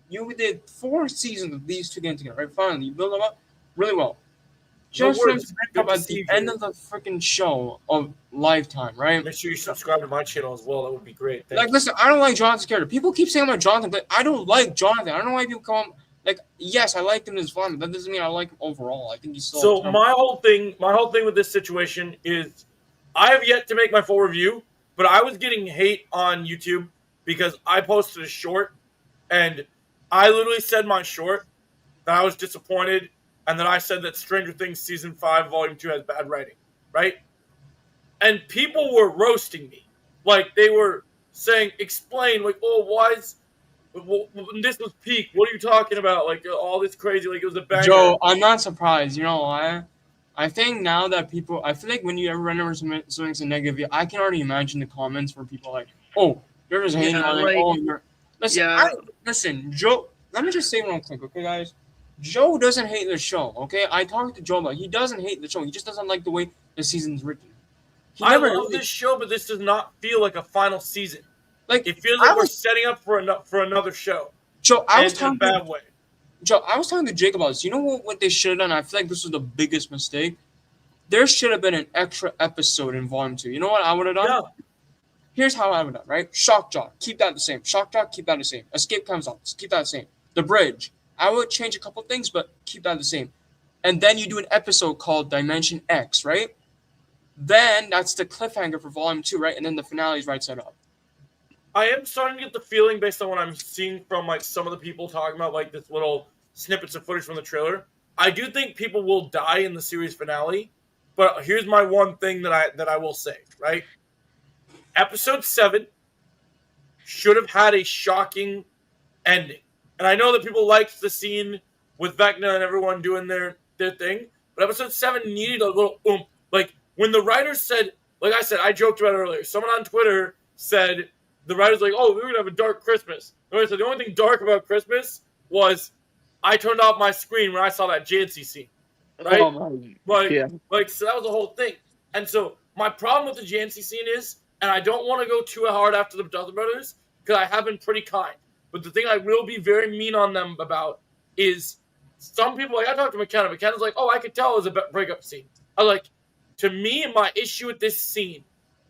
you did 4 seasons of these two getting together. Right? Finally, you build them up really well. Just for them worries. to break Good up to at see the you. end of the freaking show of Lifetime, right? Make sure you subscribe to my channel as well. That would be great. Thank Like, you. listen, I don't like Jonathan's character. People keep saying about Jonathan, but I don't like Jonathan. I don't know why people come like, yes, I like him as fun, but that doesn't mean I like him overall. I think he's still. So my whole thing with this situation is, I have yet to make my full review, but I was getting hate on YouTube because I posted a short, and I literally said my short that I was disappointed, and then I said that Stranger Things Season 5, Volume 2 has bad writing, right? And people were roasting me. Like, they were saying, explain, like, oh, why is... Well, this was peak. What are you talking about? Like, all this crazy, like, it was a banger. Joe, I'm not surprised. You know why? I think now that people, I feel like when you ever run over something negative, I can already imagine the comments where people are like, "Oh, you're just hating on it." Oh, you're listen. Yeah. Listen, Joe. Let me just say real quick, okay, guys. Joe doesn't hate the show. Okay, I talked to Joe about it. He doesn't hate the show. He just doesn't like the way the season's written. He I never love really- this show, but this does not feel like a final season. like. It feels I like we're was setting up for another show. Joe. I was in a talking. bad way. Joe, I was talking to Jake about this. You know what they should have done? I feel like this was the biggest mistake. There should have been an extra episode in Volume 2. You know what I would have done? Yeah. Here's how I would have done, right? Shock Jock, keep that the same. Shock Jock, keep that the same. Escape comes on, keep that the same. The Bridge, I would change a couple things, but keep that the same. And then you do an episode called Dimension X, right? Then that's the cliffhanger for Volume 2, right? And then the finale is right side up. I am starting to get the feeling, based on what I'm seeing from like some of the people talking about like this little snippets of footage from the trailer, I do think people will die in the series finale. But here's my one thing that I will say, right? Episode 7 should have had a shocking ending. And I know that people liked the scene with Vecna and everyone doing their thing, but episode 7 needed a little oomph. Like, when the writers said, like I said, I joked about it earlier, someone on Twitter said, the writers like, oh, we're going to have a dark Christmas. And I said, the only thing dark about Christmas was I turned off my screen when I saw that Jancy scene. Right? Oh my, Like, yeah. like, so that was the whole thing. And so my problem with the Jancy scene is, and I don't want to go too hard after the Dutton brothers, because I have been pretty kind. But the thing I will be very mean on them about is some people, like I talked to McKenna. McKenna's like, oh, I could tell it was a breakup scene. I was like, to me, my issue with this scene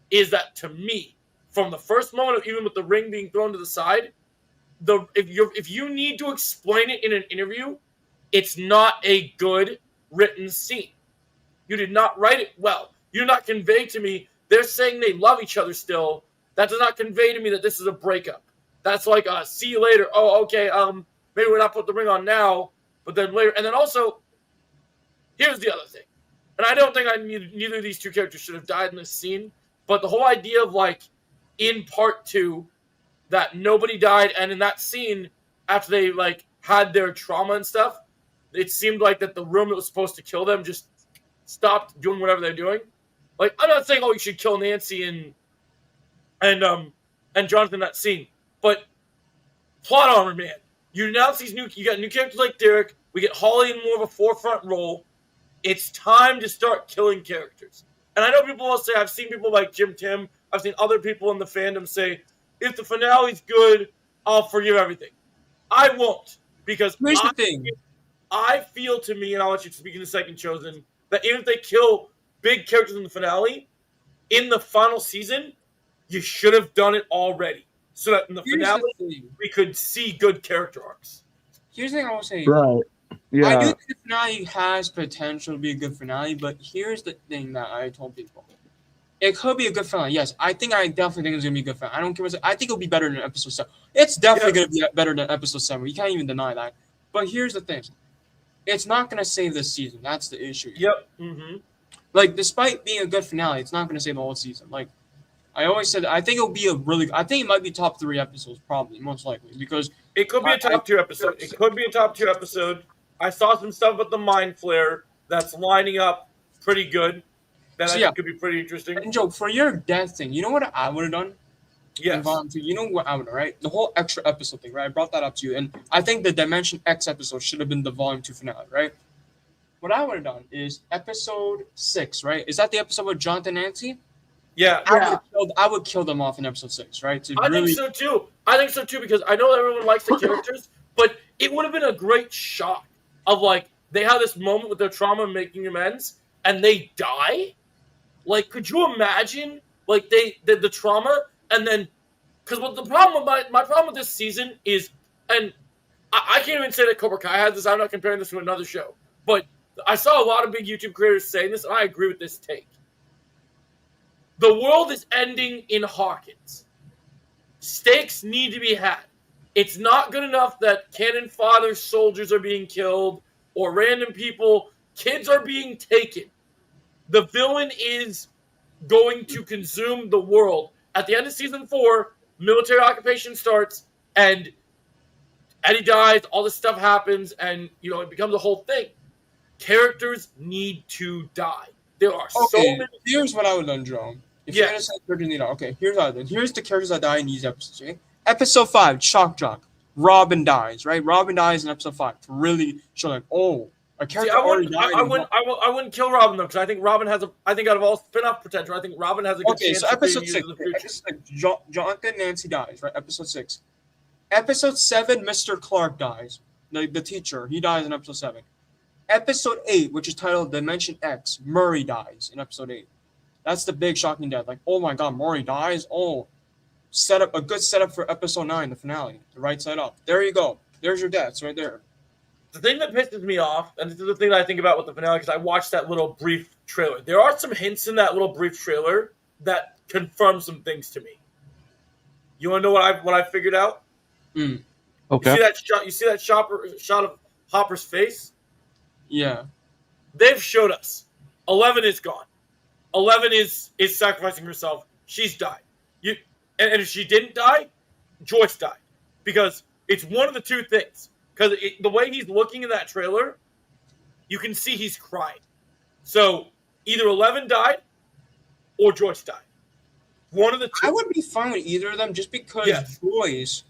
is that, to me, from the first moment of even with the ring being thrown to the side, if you need to explain it in an interview, it's not a good written scene. You did not write it well. You did not convey to me, they're saying they love each other still. That does not convey to me that this is a breakup. That's like, see you later. Oh, okay, maybe we're not putting the ring on now, but then later. And then also, here's the other thing. And I don't think neither of these two characters should have died in this scene, but the whole idea of, like, in part 2, that nobody died, and in that scene, after they like had their trauma and stuff, it seemed like that the room that was supposed to kill them just stopped doing whatever they're doing. Like, I'm not saying, oh, you should kill Nancy and Jonathan in that scene, but plot armor, man. You announce these you got new characters like Derek. We get Holly in more of a forefront role. It's time to start killing characters. And I know people will say, I've seen people like Jim Tim, I've seen other people in the fandom say, if the finale's good, I'll forgive everything. I won't, because Here's the thing. I feel to me, and I'll let you speak in a second, Chosen, that even if they kill big characters in the finale, in the final season, you should have done it already. So that in the finale, we could see good character arcs. Here's the thing I will say. Right. Yeah. I do think the finale has potential to be a good finale, but here's the thing that I told people. It could be a good finale. Yes, I definitely think it's going to be a good finale. I don't care what I think it'll be better than episode 7. It's definitely going to be better than episode 7. You can't even deny that. But here's the thing. It's not going to save this season. That's the issue. Yep. Mm-hmm. Like, despite being a good finale, it's not going to save the whole season. Like, I always said, I think it'll be I think it might be top 3 episodes, probably, most likely, because it could be a top 2 episode. It could be a top 2 episode. I saw some stuff with the Mind Flare that's lining up pretty good. That I think could be pretty interesting. And Joe, for your death thing, you know what I would have done? Yes. You know what I would have, right? The whole extra episode thing, right? I brought that up to you. And I think the Dimension X episode should have been the Volume 2 finale, right? What I would have done is episode 6, right? Is that the episode with Jonathan and Nancy? Yeah. I would kill them off in episode 6, right? I think so too, because I know everyone likes the characters, but it would have been a great shot of, like, they have this moment with their trauma making amends, and they die. Like, could you imagine, like, the trauma, and then, because what the problem with my problem with this season is, and I can't even say that Cobra Kai has this, I'm not comparing this to another show, but I saw a lot of big YouTube creators saying this, and I agree with this take. The world is ending in Hawkins. Stakes need to be had. It's not good enough that cannon fodder soldiers are being killed, or random people, kids are being taken. The villain is going to consume the world. At the end of season 4, military occupation starts, and Eddie dies, all this stuff happens, and, you know, it becomes a whole thing. Characters need to die. There are so many. Here's what I would have done, Jerome. If you're going to say characters need to die, okay, here's what I would have done. Here's the characters that die in these episodes, okay? Episode 5, Shock Jock. Robin dies, right? Robin dies in episode 5 to really show, like, oh, a character already died. I wouldn't kill Robin, though, because I think Robin has I think out of all spin-off potential, I think Robin has a good chance so episode 6, Jonathan Nancy dies, right? Episode 6. Episode 7, Mr. Clark dies. The teacher, he dies in episode 7. Episode 8, which is titled Dimension X, Murray dies in episode 8. That's the big shocking death. Like, oh my god, Murray dies? Oh, a good setup for episode 9, the finale. The right side up. There you go. There's your deaths right there. The thing that pisses me off, and this is the thing that I think about with the finale, because I watched that little brief trailer. There are some hints in that little brief trailer that confirm some things to me. You want to know what I figured out? Mm. Okay. You see that shot of Hopper's face? Yeah. They've showed us. 11 is gone. 11 is sacrificing herself. She's died. And if she didn't die, Joyce died. Because it's one of the two things. Because the way he's looking in that trailer, you can see he's crying. So either 11 died or Joyce died. One of the two. I would be fine with either of them just because Joyce,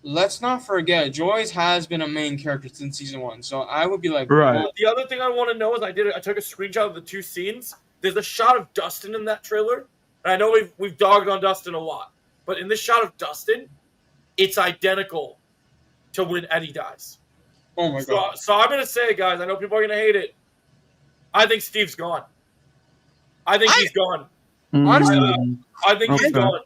let's not forget, Joyce has been a main character since season 1. So I would be like, right. Well, the other thing I want to know is I took a screenshot of the two scenes. There's a shot of Dustin in that trailer. And I know we've dogged on Dustin a lot. But in this shot of Dustin, it's identical to when Eddie dies. Oh my god. So I'm going to say, guys, I know people are going to hate it. I think Steve's gone. I think he's gone. Honestly, I think he's gone.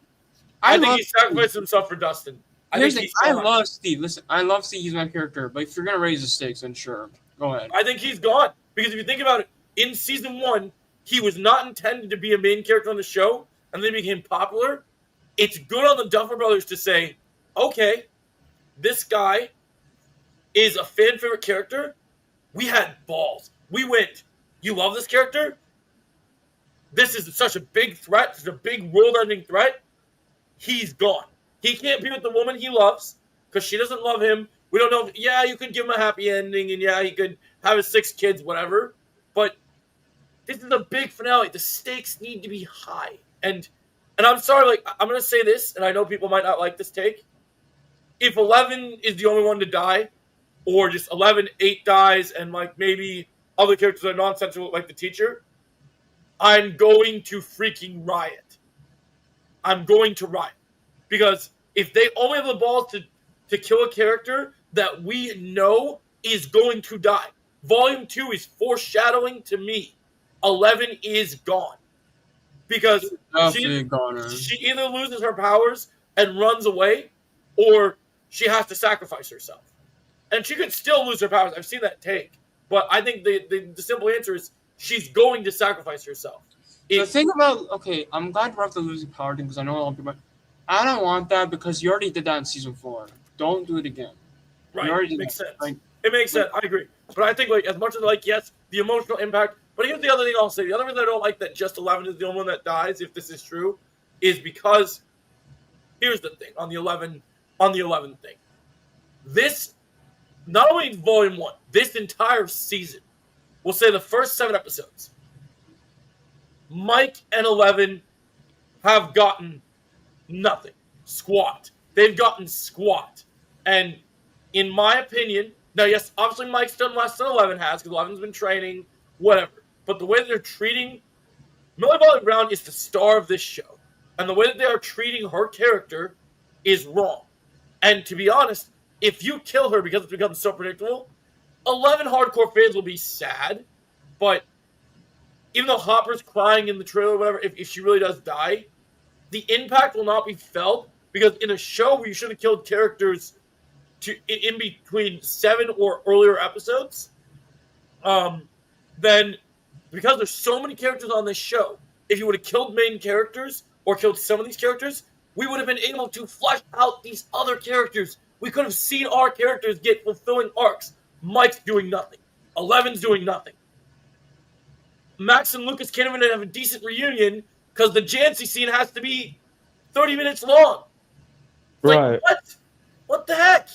I think he sacrificed himself for Dustin. I love Steve. Listen, I love Steve. He's my character. But if you're going to raise the stakes, then sure. Go ahead. I think he's gone. Because if you think about it, in season 1, he was not intended to be a main character on the show, and then became popular. It's good on the Duffer Brothers to say, okay, this guy is a fan favorite character. We had balls. We went, you love this character? This is such a big threat. It's a big world-ending threat. He's gone. He can't be with the woman he loves because she doesn't love him. We don't know. Yeah, you could give him a happy ending, and yeah, he could have his 6 kids, whatever. But this is a big finale. The stakes need to be high. And I'm sorry, like, I'm going to say this, and I know people might not like this take. If 11 is the only one to die, or just 11, 8 dies, and, like, maybe other characters are nonsensical, like the teacher, I'm going to freaking riot. I'm going to riot. Because if they only have the balls to kill a character that we know is going to die, Volume 2 is foreshadowing to me 11 is gone. Because she either loses her powers and runs away, or she has to sacrifice herself. And she could still lose her powers. I've seen that take. But I think the simple answer is she's going to sacrifice herself. The thing about, okay, I'm glad we're up to losing power thing because I know a lot of people. I don't want that because you already did that in season 4. Don't do it again. Right, it makes sense. It makes sense. I agree. But I think, like, as much as, like, yes, the emotional impact. But here's the other thing I'll say. The other reason I don't like that just 11 is the only one that dies, if this is true, is because here's the thing on the 11 thing. This, not only Volume 1, this entire season, we'll say the first 7 episodes, Mike and 11 have gotten nothing. Squat. They've gotten squat. And in my opinion, now, yes, obviously Mike's done less than 11 has, because 11's been training, whatever. But the way that they're treating Millie Bobby Brown is the star of this show. And the way that they are treating her character is wrong. And to be honest, if you kill her because it's become so predictable, 11 hardcore fans will be sad. But even though Hopper's crying in the trailer or whatever, if she really does die, the impact will not be felt, because in a show where you should have killed characters in between 7 or earlier episodes, then because there's so many characters on this show, if you would have killed main characters or killed some of these characters, we would have been able to flesh out these other characters. We could have seen our characters get fulfilling arcs. Mike's doing nothing. 11's doing nothing. Max and Lucas can't even have a decent reunion because the Jancy scene has to be 30 minutes long. Right. Like, what the heck?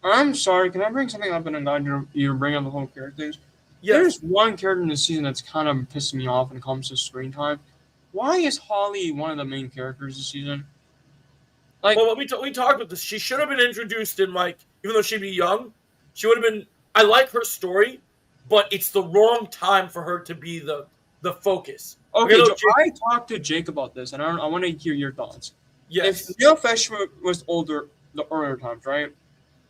I'm sorry, can I bring something up, and I'm glad you're bringing up the whole character things? Yes. There's one character in this season that's kind of pissing me off when it comes to screen time. Why is Holly one of the main characters this season? Like, well, we talked about this. She should have been introduced in, like, even though she'd be young, she would have been. I like her story, but it's the wrong time for her to be the focus. Okay, so I talked to Jake about this, and I want to hear your thoughts. Yes. If Neil Feshman was older the earlier times, right?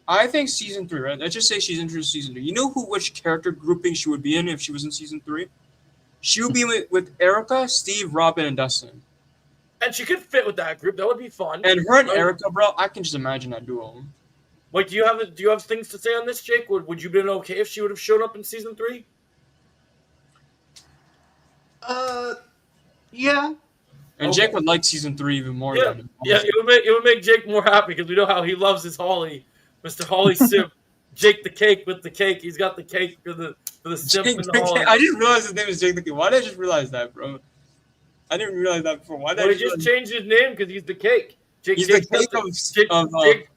I think season 3, right? Let's just say she's introduced season 3. You know which character grouping she would be in if she was in season 3? She would be with Erica, Steve, Robin, and Dustin. And she could fit with that group. That would be fun. And her and Erica, bro, I can just imagine that duo. Like, do you have things to say on this, Jake? Would you have been okay if she would have showed up in season 3? Yeah. And Jake would like season 3 even more. Yeah, it would make Jake more happy because we know how he loves his Holly, Mr. Holly Simp. Jake the Cake with the cake. He's got the cake for the simp and the Holly. I didn't realize his name was Jake the Cake. Why did I just realize that, bro? I didn't realize that before. Why did he just changed his name because he's the cake. He's the cake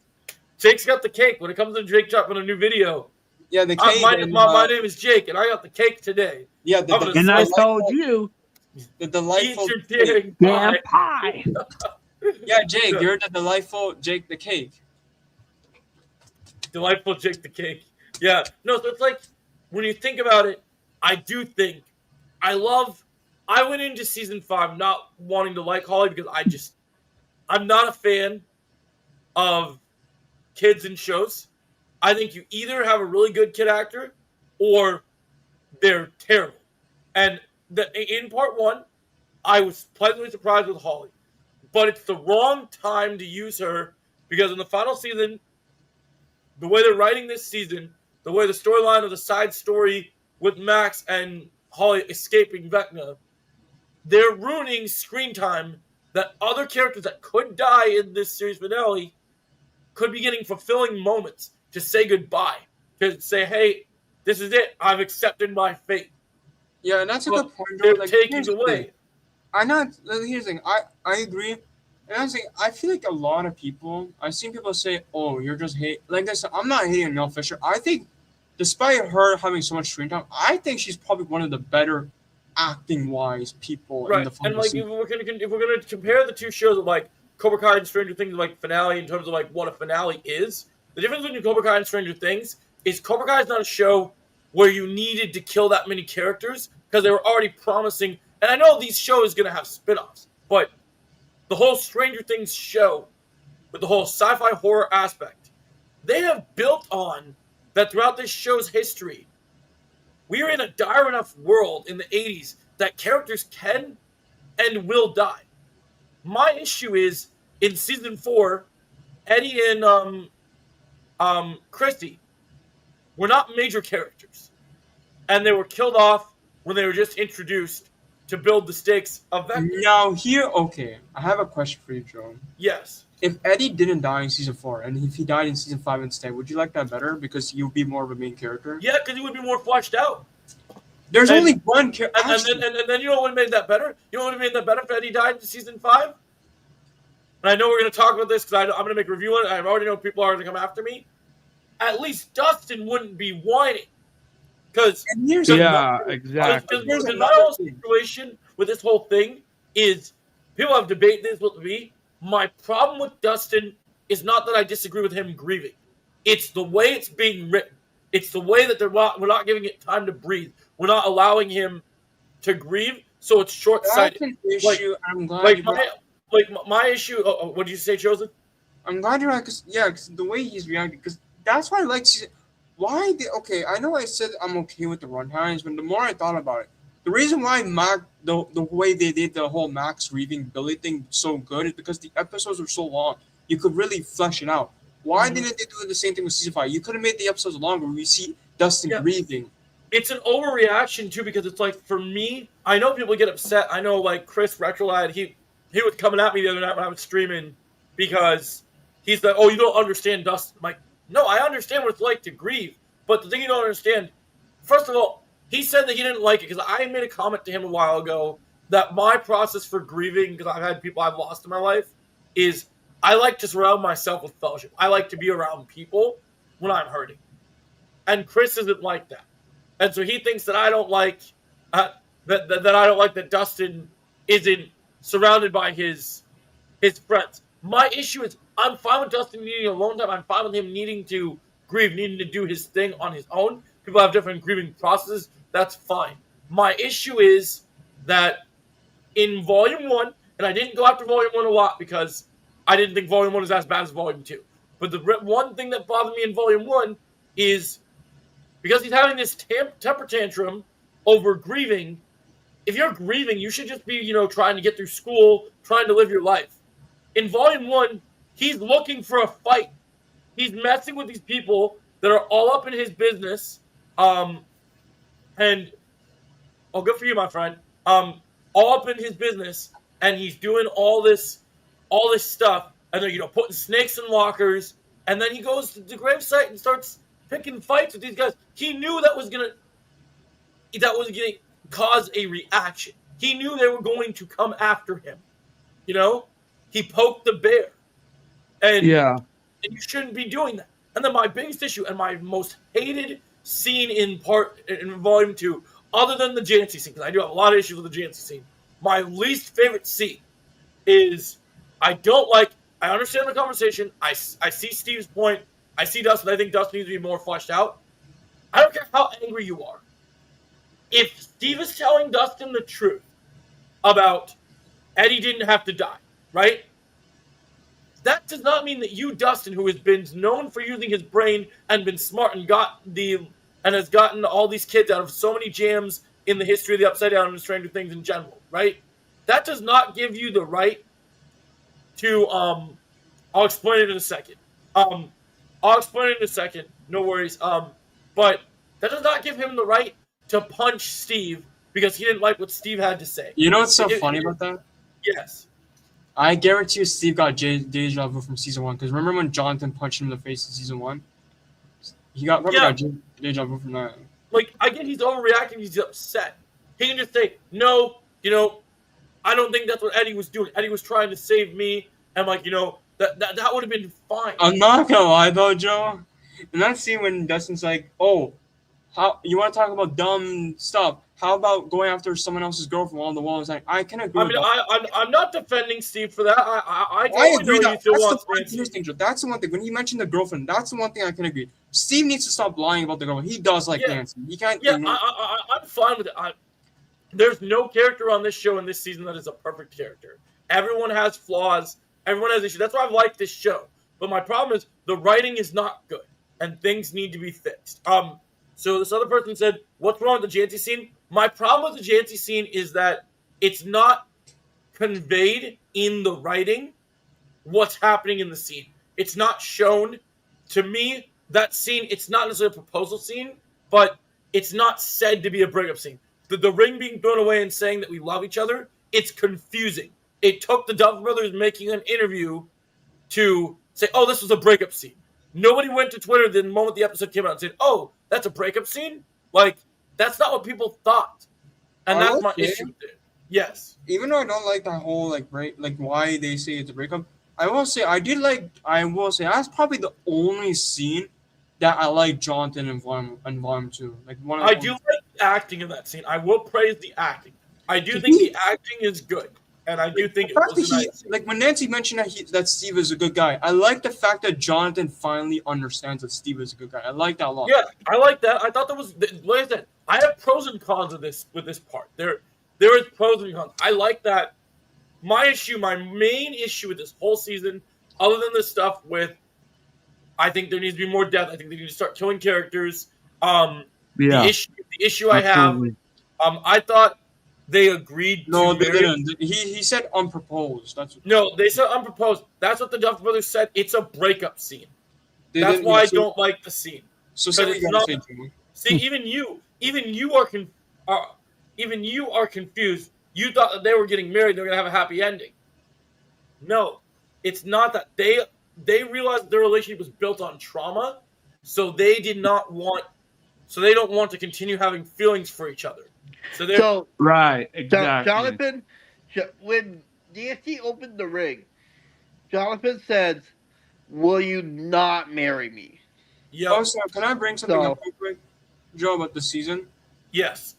Jake's got the cake. When it comes to Jake dropping a new video, yeah, the cake. My name is Jake, and I got the cake today. Yeah, and I told you. The delightful damn pie. Yeah, Jake, you're the delightful Jake the Cake. Delightful Jake the Cake. Yeah. No, so it's like, when you think about it, I do think, I went into season 5 not wanting to like Holly because I'm not a fan of kids in shows. I think you either have a really good kid actor or they're terrible. And in part 1, I was pleasantly surprised with Holly. But it's the wrong time to use her because in the final season, the way they're writing this season, the way the storyline of the side story with Max and Holly escaping Vecna, they're ruining screen time that other characters that could die in this series finale could be getting fulfilling moments to say goodbye, to say, hey, this is it. I've accepted my fate. Yeah, and that's a good point. They're taking away. Here's the thing. I agree, And honestly, I feel like a lot of people, I've seen people say, "Oh, you're just hate." Like this, I'm not hating Mel Fisher. I think, despite her having so much screen time, I think she's probably one of the better acting-wise people in Right, the and final like season. if we're gonna compare the two shows of like Cobra Kai and Stranger Things, like finale in terms of like what a finale is, the difference between Cobra Kai and Stranger Things is Cobra Kai is not a show where you needed to kill that many characters because they were already promising. And I know these shows gonna have spin-offs, but the whole Stranger Things show with the whole sci-fi horror aspect, they have built on that throughout this show's history. We are in a dire enough world in the 80s that characters can and will die. My issue is in season 4, Eddie and Christy were not major characters, and they were killed off when they were just introduced to build the stakes of Vecna. Now here, okay, I have a question for you, Joe. Yes. If Eddie didn't die in season 4, and if he died in season 5 instead, would you like that better because you'd be more of a main character? Yeah, because he would be more fleshed out. There's And- only one character. And then you know what would have made that better? You know what would have made that better if Eddie died in season 5? And I know we're going to talk about this because I'm going to make a review on it. I already know people are going to come after me. At least Dustin wouldn't be whining. Because And here's Yeah, another- exactly. Here's my another whole thing. situation with this whole thing is people have debated this with me. My problem with Dustin is not that I disagree with him grieving. It's the way it's being written. It's the way that we're not giving it time to breathe. We're not allowing him to grieve, so it's short-sighted. That's an Like- issue. I'm glad Like you brought- my issue. What did you say, Joseph? I'm glad you're right, because the way he's reacting, because that's why I like season. Why did okay? I know I said I'm okay with the runtimes, but the more I thought about it, the reason why the way they did the whole Max grieving Billy thing so good is because the episodes were so long. You could really flesh it out. Why Mhm. didn't they do the same thing with season 5? You could have made the episodes longer. We see Dustin Yeah. grieving. It's an overreaction too, because it's like for me, I know people get upset. I know like Chris Retrolad, he was coming at me the other night when I was streaming because he's like, "Oh, you don't understand Dustin." I'm like, no, I understand what it's like to grieve, but the thing you don't understand, first of all, he said that he didn't like it because I made a comment to him a while ago that my process for grieving, because I've had people I've lost in my life, is I like to surround myself with fellowship. I like to be around people when I'm hurting, and Chris isn't like that. And so he thinks that I don't like that I don't like that Dustin isn't surrounded by his friends. My issue is I'm fine with Dustin needing alone time. I'm fine with him needing to grieve, needing to do his thing on his own. People have different grieving processes. That's fine. My issue is that in Volume 1, and I didn't go after Volume 1 a lot because I didn't think Volume 1 was as bad as Volume 2. But the one thing that bothered me in Volume 1 is because he's having this temper tantrum over grieving. If you're grieving, you should just be, trying to get through school, trying to live your life. In Volume 1, he's looking for a fight. He's messing with these people that are all up in his business. And good for you, my friend. All up in his business, and he's doing all this stuff, and they're putting snakes in lockers, and then he goes to the gravesite and starts picking fights with these guys. He knew that was gonna cause a reaction. He knew they were going to come after him. He poked the bear, and Yeah. and you shouldn't be doing that. And then my biggest issue and my most hated scene in Volume 2, other than the Jancy scene, because I do have a lot of issues with the Jancy scene. My least favorite scene is I understand the conversation. I see Steve's point. I see Dustin. I think Dustin needs to be more fleshed out. I don't care how angry you are. If Steve is telling Dustin the truth about Eddie didn't have to die, right? That does not mean that you, Dustin, who has been known for using his brain and been smart and has gotten all these kids out of so many jams in the history of the Upside Down and Stranger Things in general, right? That does not give you the right to I'll explain it in a second. No worries. But that does not give him the right to punch Steve because he didn't like what Steve had to say. You know what's so funny about that? Yes. I guarantee you Steve got deja vu from season 1. Because remember when Jonathan punched him in the face in season 1? He got deja vu from that. Like, I get he's overreacting. He's upset. He can just say, no, I don't think that's what Eddie was doing. Eddie was trying to save me. and like that would have been fine. I'm not gonna lie though, Joe. And that scene when Dustin's like, "Oh, how you want to talk about dumb stuff? How about going after someone else's girlfriend on the wall?" It's like I can agree. I mean, with that. I'm not defending Steve for that. I I totally agree know that you still that's the want one Nancy. thing, Joe. That's the one thing. When he mentioned the girlfriend, that's the one thing I can agree. Steve needs to stop lying about the girlfriend. He does like Yeah. Nancy. He can't. Yeah, ignore- I'm fine with it. There's no character on this show in this season that is a perfect character. Everyone has flaws. Everyone has issues. That's why I've liked this show. But my problem is the writing is not good, and things need to be fixed. So this other person said, "What's wrong with the Jancy scene?" My problem with the Jancy scene is that it's not conveyed in the writing what's happening in the scene. It's not shown. To me, that scene, it's not necessarily a proposal scene, but it's not said to be a breakup scene. The ring being thrown away and saying that we love each other, it's confusing. It took the Duffer Brothers making an interview to say, oh, this was a breakup scene. Nobody went to Twitter the moment the episode came out and said, oh, that's a breakup scene? Like, that's not what people thought. And that's my issue with it. Yes. Even though I don't like that whole like break, like why they say it's a breakup, I will say that's probably the only scene that I like Jonathan and Vaughn too. Like one of I do like the acting in that scene. I will praise the acting. I do think the acting is good. And I do think it was a nice scene. Like when Nancy mentioned that Steve is a good guy, I like the fact that Jonathan finally understands that Steve is a good guy. I like that a lot. Yeah, I like that. I thought that was, like I said, I have pros and cons of this with this part. There is pros and cons. I like that. My main issue with this whole season, other than the stuff with, I think there needs to be more depth. I think they need to start killing characters. The issue I have, I thought they agreed. No, they didn't. He said unproposed. No, they said unproposed. That's what the Duffer Brothers said. It's a breakup scene. That's why I don't like the scene. So say what you gotta say, Jimmy. See, even you are confused. You thought that they were getting married, they're gonna have a happy ending. No, it's not that. They realized their relationship was built on trauma, so they don't want to continue having feelings for each other. So right, exactly. Jonathan, when Nancy opened the ring, Jonathan says, "Will you not marry me?" Yeah. Also, can I bring something up real quick, Joe, about the season? Yes.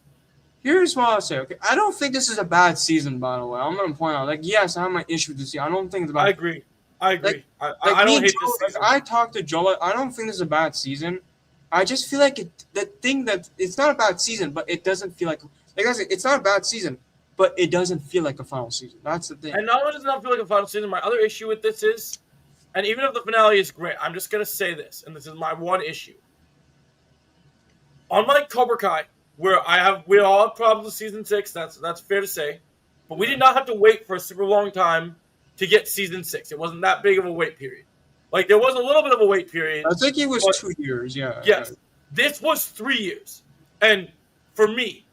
Here's what I'll say. Okay, I don't think this is a bad season. By the way, I'm gonna point out, like, yes, I have my issue with this season. I don't think it's bad. I agree. Like, I don't hate this season. I talked to Joe. I don't think this is a bad season. I just feel like it's not a bad season, but it doesn't feel like I said, it's not a bad season, but it doesn't feel like a final season. That's the thing. And not only does it not feel like a final season, my other issue with this is, and even if the finale is great, I'm just gonna say this, and this is my one issue. Unlike Cobra Kai, where we all have problems with season 6, that's fair to say, but we did not have to wait for a super long time to get season 6. It wasn't that big of a wait period. Like, there was a little bit of a wait period. I think it was 2 years, yeah. Yes. This was 3 years. And for me,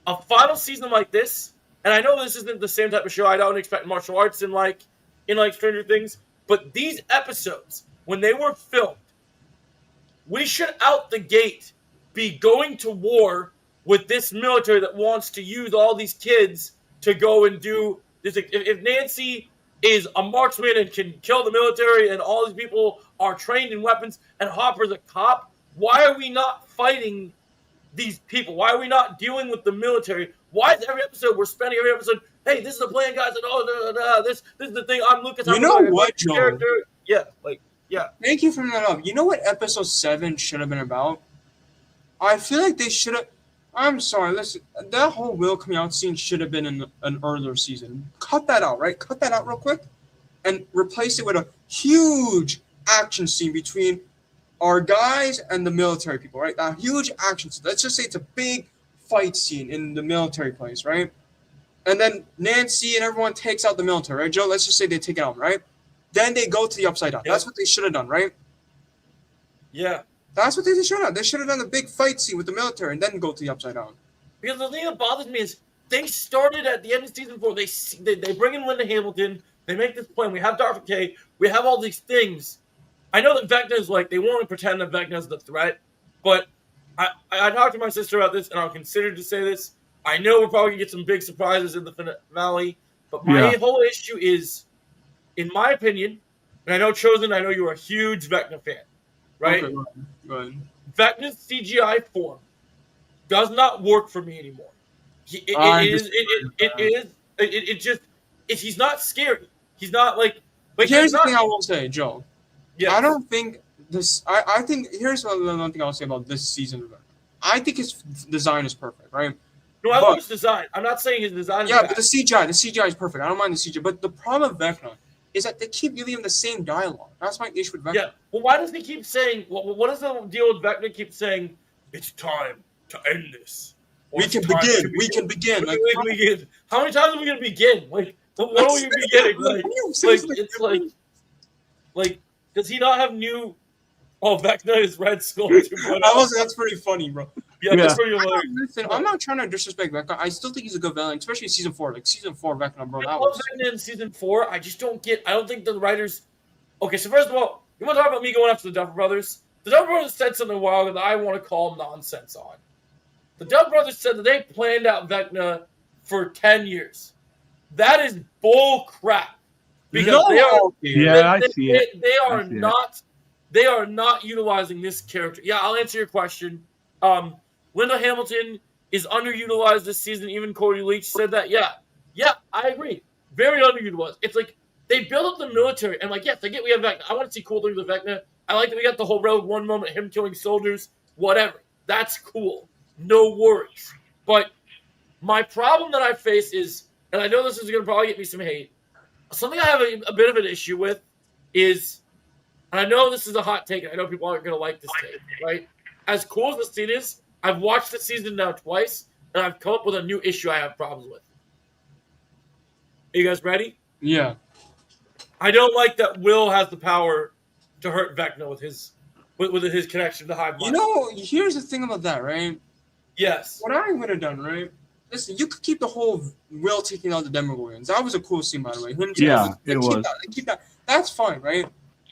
a final season like this, and I know this isn't the same type of show. I don't expect martial arts in Stranger Things, but these episodes, when they were filmed, we should out the gate be going to war with this military that wants to use all these kids to go and do this. If Nancy is a marksman and can kill the military and all these people are trained in weapons and Hopper's a cop, why are we not fighting these people? Why are we not dealing with the military? Why is we're spending every episode, hey, this is the plan, guys, and this is the thing, I'm Lucas. You know what, Joe? Character. Yeah. Thank you for bringing that up. You know what episode 7 should have been about? I feel like they should have. I'm sorry, listen. That whole Will coming out scene should have been in an earlier season. Cut that out, right? Cut that out real quick, and replace it with a huge action scene between our guys and the military people, right? That huge action scene. Let's just say it's a big fight scene in the military place, right? And then Nancy and everyone takes out the military, right, Joe? Let's just say they take it out, right? Then they go to the Upside Down. Yep. That's what they should have done, right? Yeah. That's what they should have done. They should have done a big fight scene with the military and then go to the Upside Down. Because the thing that bothers me is they started at the end of season 4. They bring in Linda Hamilton. They make this plan. We have Darth K. We have all these things. I know that Vecna is they want to pretend that Vecna is the threat, but I talked to my sister about this, and I'll consider to say this. I know we're probably going to get some big surprises in the finale, but my whole issue is in my opinion, and I know Chosen, I know you're a huge Vecna fan, right? Okay, go ahead. Vecna's CGI form does not work for me anymore. He's not scary. He's not like Here's the not, thing I will say, Joe. yes. I don't think this. I think here's one thing I'll say about this season of Vecna. I think his design is perfect, right? No, I but- love his design. I'm not saying his design is Yeah, bad. but the CGI is perfect. I don't mind the CGI. But the problem with Vecna is that they keep giving him the same dialogue. That's my issue with Vecna. Yeah. Well, why does he keep saying? What is the deal with Vecna? Keep saying it's time to end this. Or We it's can time to begin. We can begin. Like, begin. How many times are we gonna begin? Like, what are we beginning? Like, like, does he not have new? Oh, Vecna is Red Skull 2.0. That's pretty funny, bro. Yeah, that's Yeah. pretty hilarious. Listen, I'm not trying to disrespect Vecna. I still think he's a good villain, especially season 4. Like season 4 Vecna, bro. I That love was Vecna in season 4. I just don't get. I don't think the writers. Okay, so first of all, you want to talk about me going after the Duffer Brothers? The Duffer Brothers said something a while ago that I want to call nonsense on. The Duffer Brothers said that they planned out Vecna for 10 years. That is bull crap. Because they are. Yeah, I see it. They are I see it. not. They are not utilizing this character. Yeah, I'll answer your question. Linda Hamilton is underutilized this season. Even Cody Leach said that. Yeah, I agree. Very underutilized. It's like they build up the military, and like, yes, I get we have Vecna. I want to see cool things with Vecna. I like that we got the whole Rogue One moment, him killing soldiers, whatever. That's cool. No worries. But my problem that I face is, and I know this is going to probably get me some hate, something I have a bit of an issue with is, and I know this is a hot take, and I know people aren't going to like this take, right? As cool as the scene is, I've watched the season now twice, and I've come up with a new issue I have problems with. Are you guys ready? Yeah. I don't like that Will has the power to hurt Vecna with his connection to Hive Mind. You know, here's the thing about that, right? Yes. What I would have done, right? Listen, you could keep the whole Will taking out the Demogorgons. That was a cool scene, by the way. Yeah, it was. Keep that. That's fine, right?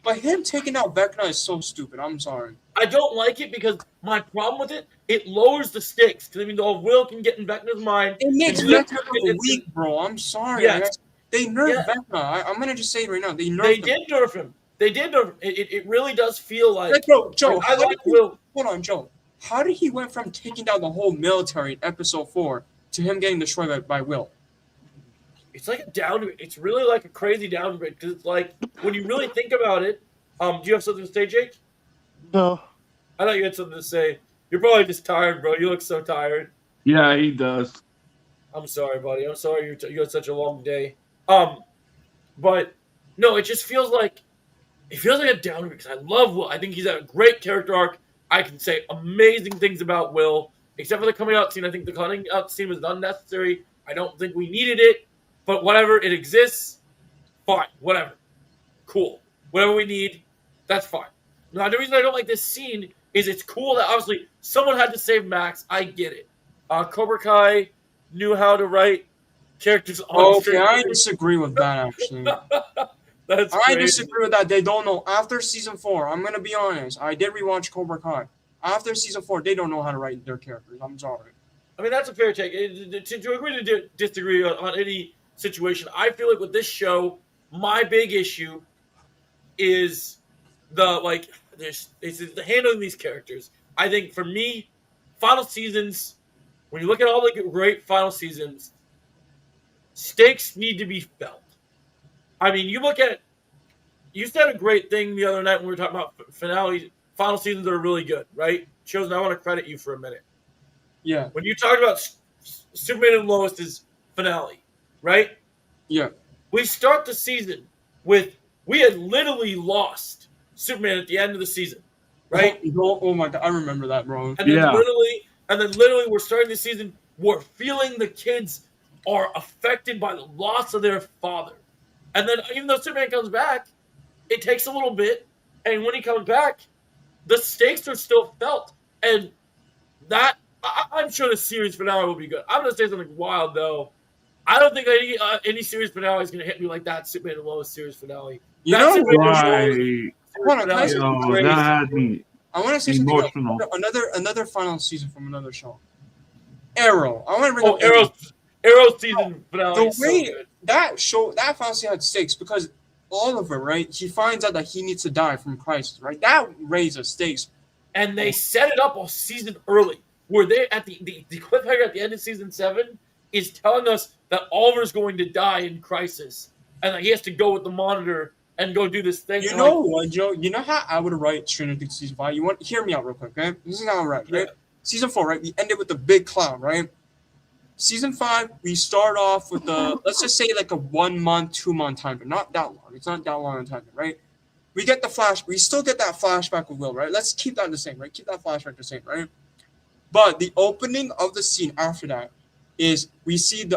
But him taking out Vecna is so stupid. I'm sorry. I don't like it because my problem with it lowers the stakes. Because I mean, though Will can get in Vecna's mind. It makes and Vecna Vecna look gets weak, bro. I'm sorry. Yes. They nerfed Yeah. Vecna. I'm gonna just say it right now. They nerfed They him. did nerf him. They did nerf him. It really does feel like. Like, bro, Joe, I like Will. hold on, Joe. How did he went from taking down the whole military in episode 4 to him getting destroyed by Will? It's like a downgrade. It's really like a crazy downgrade because it's like when you really think about it. Do you have something to say, Jake? No. I thought you had something to say. You're probably just tired, bro. You look so tired. Yeah, he does. I'm sorry, buddy. I'm sorry you had such a long day. But no, it just feels like a downgrade because I love Will. I think he's had a great character arc. I can say amazing things about Will, except for the coming out scene. I think the coming out scene was unnecessary. I don't think we needed it, but whatever, it exists. Fine, whatever, cool. Whatever we need, that's fine. Now, the reason I don't like this scene is it's cool that obviously someone had to save Max. I get it. Cobra Kai knew how to write characters on Okay, screen. I disagree with that, actually. That's I crazy. disagree with that. They don't know. After season 4, I'm going to be honest. I did rewatch Cobra Kai. After season 4, they don't know how to write their characters. I'm sorry. I mean, that's a fair take. To agree to disagree on any situation, I feel like with this show, my big issue is it's the handling these characters. I think for me, final seasons, when you look at all the great final seasons, stakes need to be felt. I mean, you look at, you said a great thing the other night when we were talking about finales, final seasons that are really good, right? Chosen, I want to credit you for a minute. Yeah. When you talked about Superman and Lois's finale, right? Yeah. We start the season with, we had literally lost Superman at the end of the season, right? Oh my God. I remember that, bro. And then Yeah. literally we're starting the season, we're feeling the kids are affected by the loss of their father. And then even though Superman comes back, it takes a little bit. And when he comes back, the stakes are still felt. And that, I'm sure the series finale will be good. I'm going to say something wild, though. I don't think any series finale is going to hit me like that Superman and Lois series finale. You That's know, a really Right. Hold on, can I finale. say Yo, something crazy? that had me I want to say something else. emotional. Another final season from another show. Arrow. I want to bring Oh, up Arrow's season finale The is so way good. that final season had stakes because Oliver, right? He finds out that he needs to die from Crisis, right? That raises stakes. And they set it up a season early, where they at the cliffhanger at the end of season 7 is telling us that Oliver's going to die in Crisis, and that he has to go with the Monitor and go do this thing. You And, know like, what, Joe? You know how I would write Stranger Things season 5? You want hear me out real quick, okay? This is how I write, right? Yeah. Season 4, right? We ended with the big clown, right? Season 5, we start off with the let's just say like a 1 month, 2 month time, but not that long. It's not that long a time, right? We get the flash. We still get that flashback with Will, right? Let's keep that the same, right? Keep that flashback the same, right? But the opening of the scene after that is we see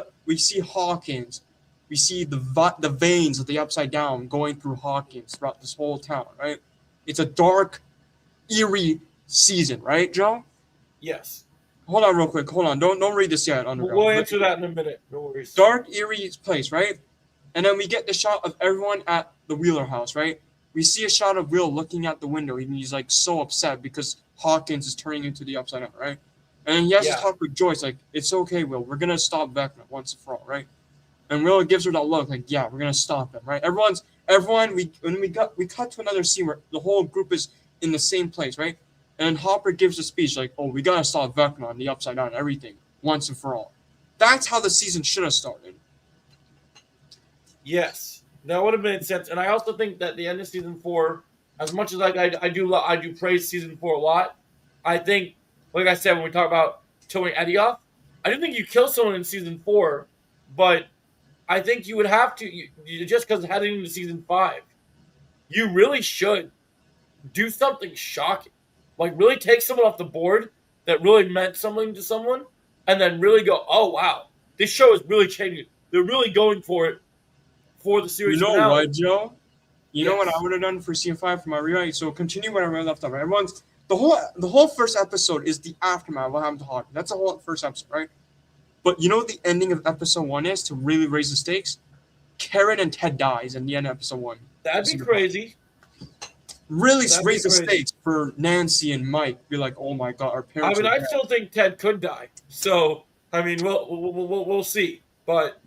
Hawkins, we see the veins of the Upside Down going through Hawkins throughout this whole town, right? It's a dark, eerie season, right, Joe? yes, Hold on, real quick. Hold on. Don't read this yet. Underground. we'll answer that in a minute. No worries. Dark, eerie place, right? And then we get the shot of everyone at the Wheeler house, right? We see a shot of Will looking out the window, and he's like so upset because Hawkins is turning into the Upside Down, right? And then he has Yeah. to talk with Joyce, like, it's okay, Will. We're gonna stop Vecna once and for all, right? And Will gives her that look, like, yeah, we're gonna stop him, right? We cut to another scene where the whole group is in the same place, right? And then Hopper gives a speech like, oh, we gotta stop Vecna and the Upside Down and everything once and for all. That's how the season should have started. Yes, that would have made sense. And I also think that the end of season 4, as much as like I do praise season 4 a lot, I think, like I said when we talk about killing Eddie off, I didn't think you kill someone in season 4, but I think you would have to you just because heading into season 5, you really should do something shocking, like really take someone off the board that really meant something to someone, and then really go, oh wow, this show is really changing. They're really going for it for the series. You know finale. what, Joe? You know what Yes. I would have done for season 5 for my rewrite? So continue where I left off. Right? Everyone's the whole first episode is the aftermath of what happened to Hawkins. That's the whole first episode, right? But you know what the ending of episode 1 is to really raise the stakes? Karen and Ted dies in the end of episode 1. That'd be crazy. Really That'd raise be the crazy. stakes for Nancy and Mike. Be like, oh my god, our I parents. mean, are I dead. still think Ted could die. So, I mean, we'll see. But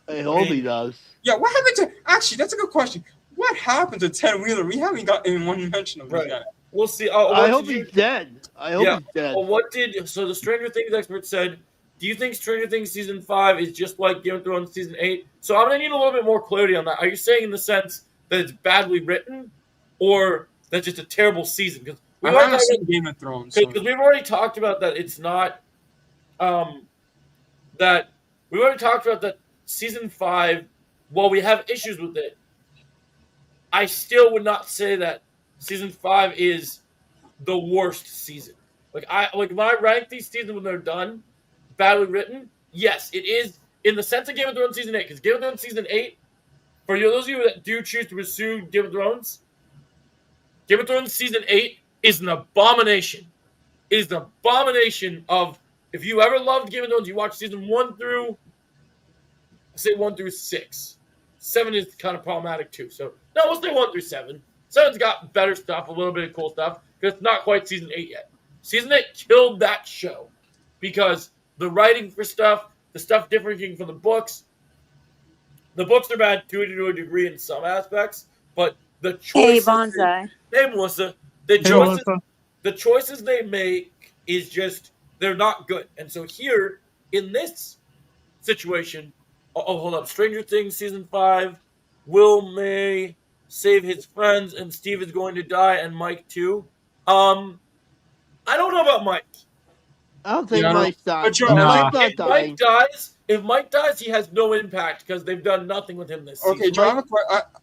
I hope he does. Yeah, what happened to? Actually, that's a good question. What happened to Ted Wheeler? We haven't got even one mention of Right. it yet. we'll see. Oh, I what hope did you- he's dead. I hope Yeah. he's dead. Well, so the Stranger Things expert said, do you think Stranger Things season 5 is just like Game of Thrones season 8? So I'm gonna need a little bit more clarity on that. Are you saying in the sense that it's badly written, or that's just a terrible season? Because I haven't seen Game of Thrones. So. we've already talked about that it's not that we've already talked about that season 5, while we have issues with it, I still would not say that season 5 is the worst season. Like when I rank these seasons when they're done, badly written, yes, it is in the sense of Game of Thrones season 8, because Game of Thrones season 8, for those of you that do choose to pursue Game of Thrones season 8 is an abomination. It is an abomination of, if you ever loved Game of Thrones, you watch season 1 through 6. 7 is kind of problematic too. So no, we'll say 1 through 7. 7's got better stuff, a little bit of cool stuff, because it's not quite season 8 yet. Season 8 killed that show because the writing for stuff, the stuff differing from the books. The books are bad to a degree in some aspects, but the Hey, choices. Bonsai. Hey, Melissa. The choices they make is just, they're not good. And so here, in this situation, hold up. Stranger Things season 5, Will may save his friends, and Steve is going to die, and Mike too. I don't know about Mike. I don't think Yeah, I don't- Mike's dying. but you're- No, Nah. Mike's not If dying. Mike dies, he has no impact because they've done nothing with him this Okay, season. Joe, I have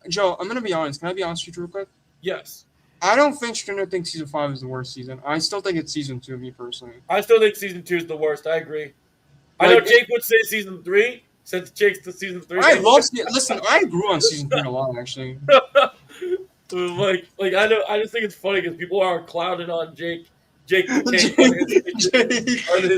a Joe, I'm gonna be honest. Can I be honest with you real quick? Yes. I don't think Stranger Things season 5 is the worst season. I still think it's season 2, me personally. I still think season 2 is the worst. I agree. I know Like- Jake would say season 3, since Jake's the season 3. I love. Listen, I grew on season 3 a lot, actually. like I know. I just think it's funny because people are clowning on Jake Jake- on his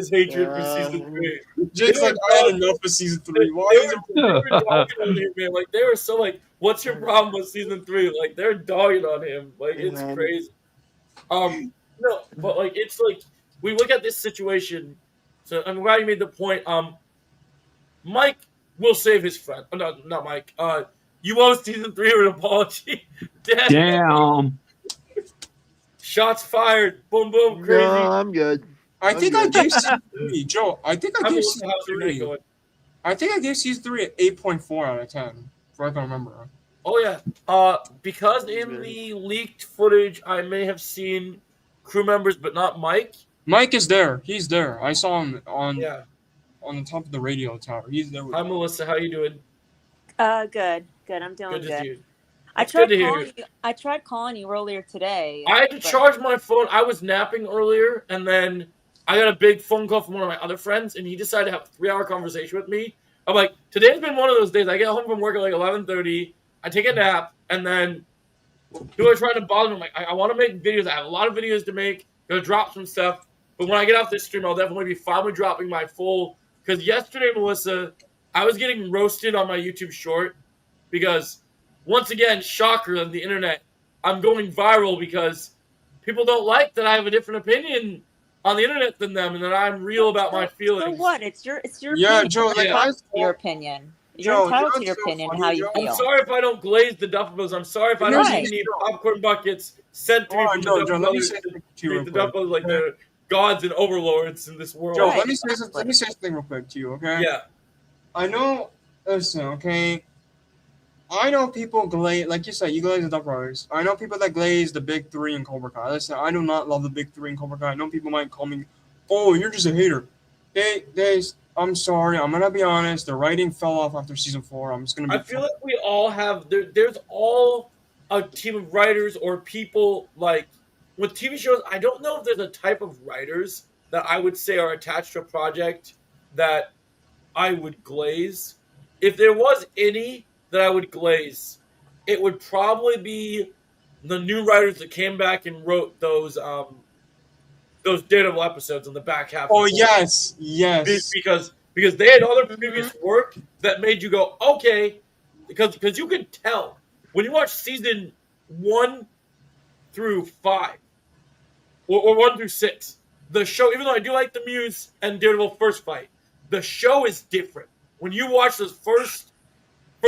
hatred for season 3. Jake's like, I had enough of season 3. Why is it? They were dogging on him, man. Like they were so like, "What's your problem with season 3?" Like they're dogging on him. Like it's Man. crazy. No, but like it's like we look at this situation. So I'm glad you made the point. Mike will save his friend. No, not Mike. You owe season 3 an apology. Damn. Shots fired. Boom, boom, crazy. No, I'm good. I think I good. gave season 3, Joe. I think I I'm gave also season how's your night 3. going? I think I gave season 3 an 8.4 out of 10. If I can remember. Oh yeah. Because in the leaked footage, I may have seen crew members, but not Mike. Mike is there. He's there. I saw him on Yeah. on the top of the radio tower. He's there. With Hi, me. Melissa. How you doing? Good. I'm doing Good to good. see you. I It's tried good to hear. calling you. I tried calling you earlier today. I had to but- charge my phone. I was napping earlier, and then I got a big phone call from one of my other friends, and he decided to have a 3-hour conversation with me. I'm like, today's been one of those days. I get home from work at like 11:30. I take a nap, and then people are trying to bother me. I'm like, I want to make videos. I have a lot of videos to make. Gonna drop some stuff. But when I get off this stream, I'll definitely be finally dropping my full. Because yesterday, Melissa, I was getting roasted on my YouTube short because, once again, shocker on the internet, I'm going viral because people don't like that I have a different opinion on the internet than them, and that I'm real about my feelings. So what? It's your Yeah, opinion. Joe. Like Yeah. I Your opinion. You're Joe, entitled you to know your what's so opinion and funny, how you Joe? feel. I'm sorry if I don't glaze the Duff Brothers. I'm sorry if I don't Right. need popcorn buckets sent to me Hold from on, the Joe. Duff Joe, let me Brothers say to something to you treat real the quick. Duff Brothers like they're gods and overlords in this world. Joe, Right. let me say something real quick to you, okay? Yeah. I know. Listen, okay. I know people glaze, like you said, you glaze the Duff Brothers. I know people that glaze the big 3 in Cobra Kai. Listen, I do not love the big 3 in Cobra Kai. I know people might call me, "Oh, you're just a hater." I'm sorry. I'm gonna be honest. The writing fell off after season 4. I'm just gonna be. I feel like we all have there's all a team of writers or people like with TV shows. I don't know if there's a type of writers that I would say are attached to a project that I would glaze. If there was any that I would glaze, it would probably be the new writers that came back and wrote those Daredevil episodes in the back half. Oh of the yes. because they had other previous work that made you go, okay, because you can tell when you watch season 1 through 5 or 1 through 6, the show, even though I do like the Muse and Daredevil first fight, the show is different. When you watch those first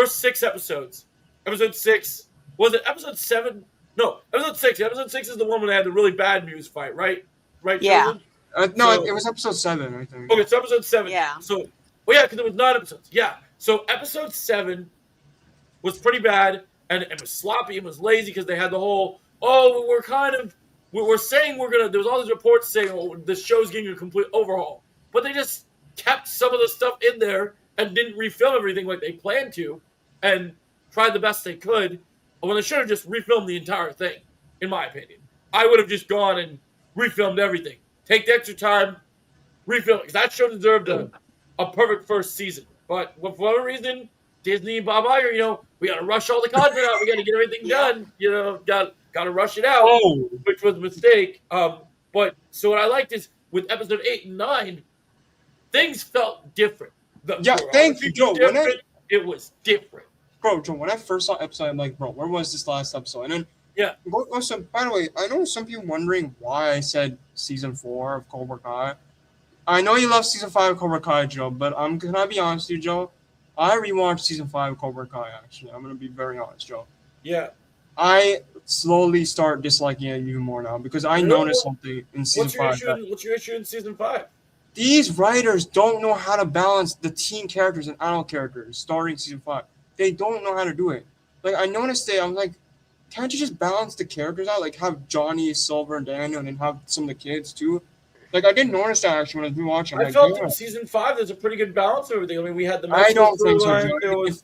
6 episodes, episode 6, was it episode 7? No, episode 6. Episode 6 is the one when they had the really bad Muse fight, right? Right, Yeah. Chosen? No, So- it was episode 7, I think. Okay, it's episode 7. Yeah. So, well, yeah, because it was 9 episodes. Yeah. So episode 7 was pretty bad, and it was sloppy. It was lazy because they had the whole, we're saying there was all these reports saying, oh, the show's getting a complete overhaul. But they just kept some of the stuff in there and didn't refilm everything like they planned to and tried the best they could when they should have just refilmed the entire thing, in my opinion. I would have just gone and refilmed everything. Take the extra time, refilm it, because that show deserved a perfect first season. But for whatever reason, Disney and Bob Iger, we got to rush all the content out. We got to get everything done. Got to rush it out, Oh, which was a mistake. But so what I liked is with episode 8 and 9, things felt different. Yeah, thank you, Joe. It was different. bro, Joe, when I first saw episode, I'm like, bro, where was this last episode? And then, Yeah. Also, by the way, I know some people wondering why I said season 4 of Cobra Kai. I know you love season 5 of Cobra Kai, Joe, but can I be honest with you, Joe? I rewatched season 5 of Cobra Kai, actually. I'm going to be very honest, Joe. Yeah. I slowly start disliking it even more now because I Really? noticed something in season 5. What's your issue in season 5? These writers don't know how to balance the teen characters and adult characters starting season 5. They don't know how to do it. Like, I noticed it. I'm like, can't you just balance the characters out? Like, have Johnny, Silver, and Daniel, and then have some of the kids, too? Like, I didn't notice that, actually, when I was rewatching. I'm I like, felt yeah. in season 5 there's a pretty good balance of everything. I mean, we had the I don't Mexican think so, storyline, Joe. there was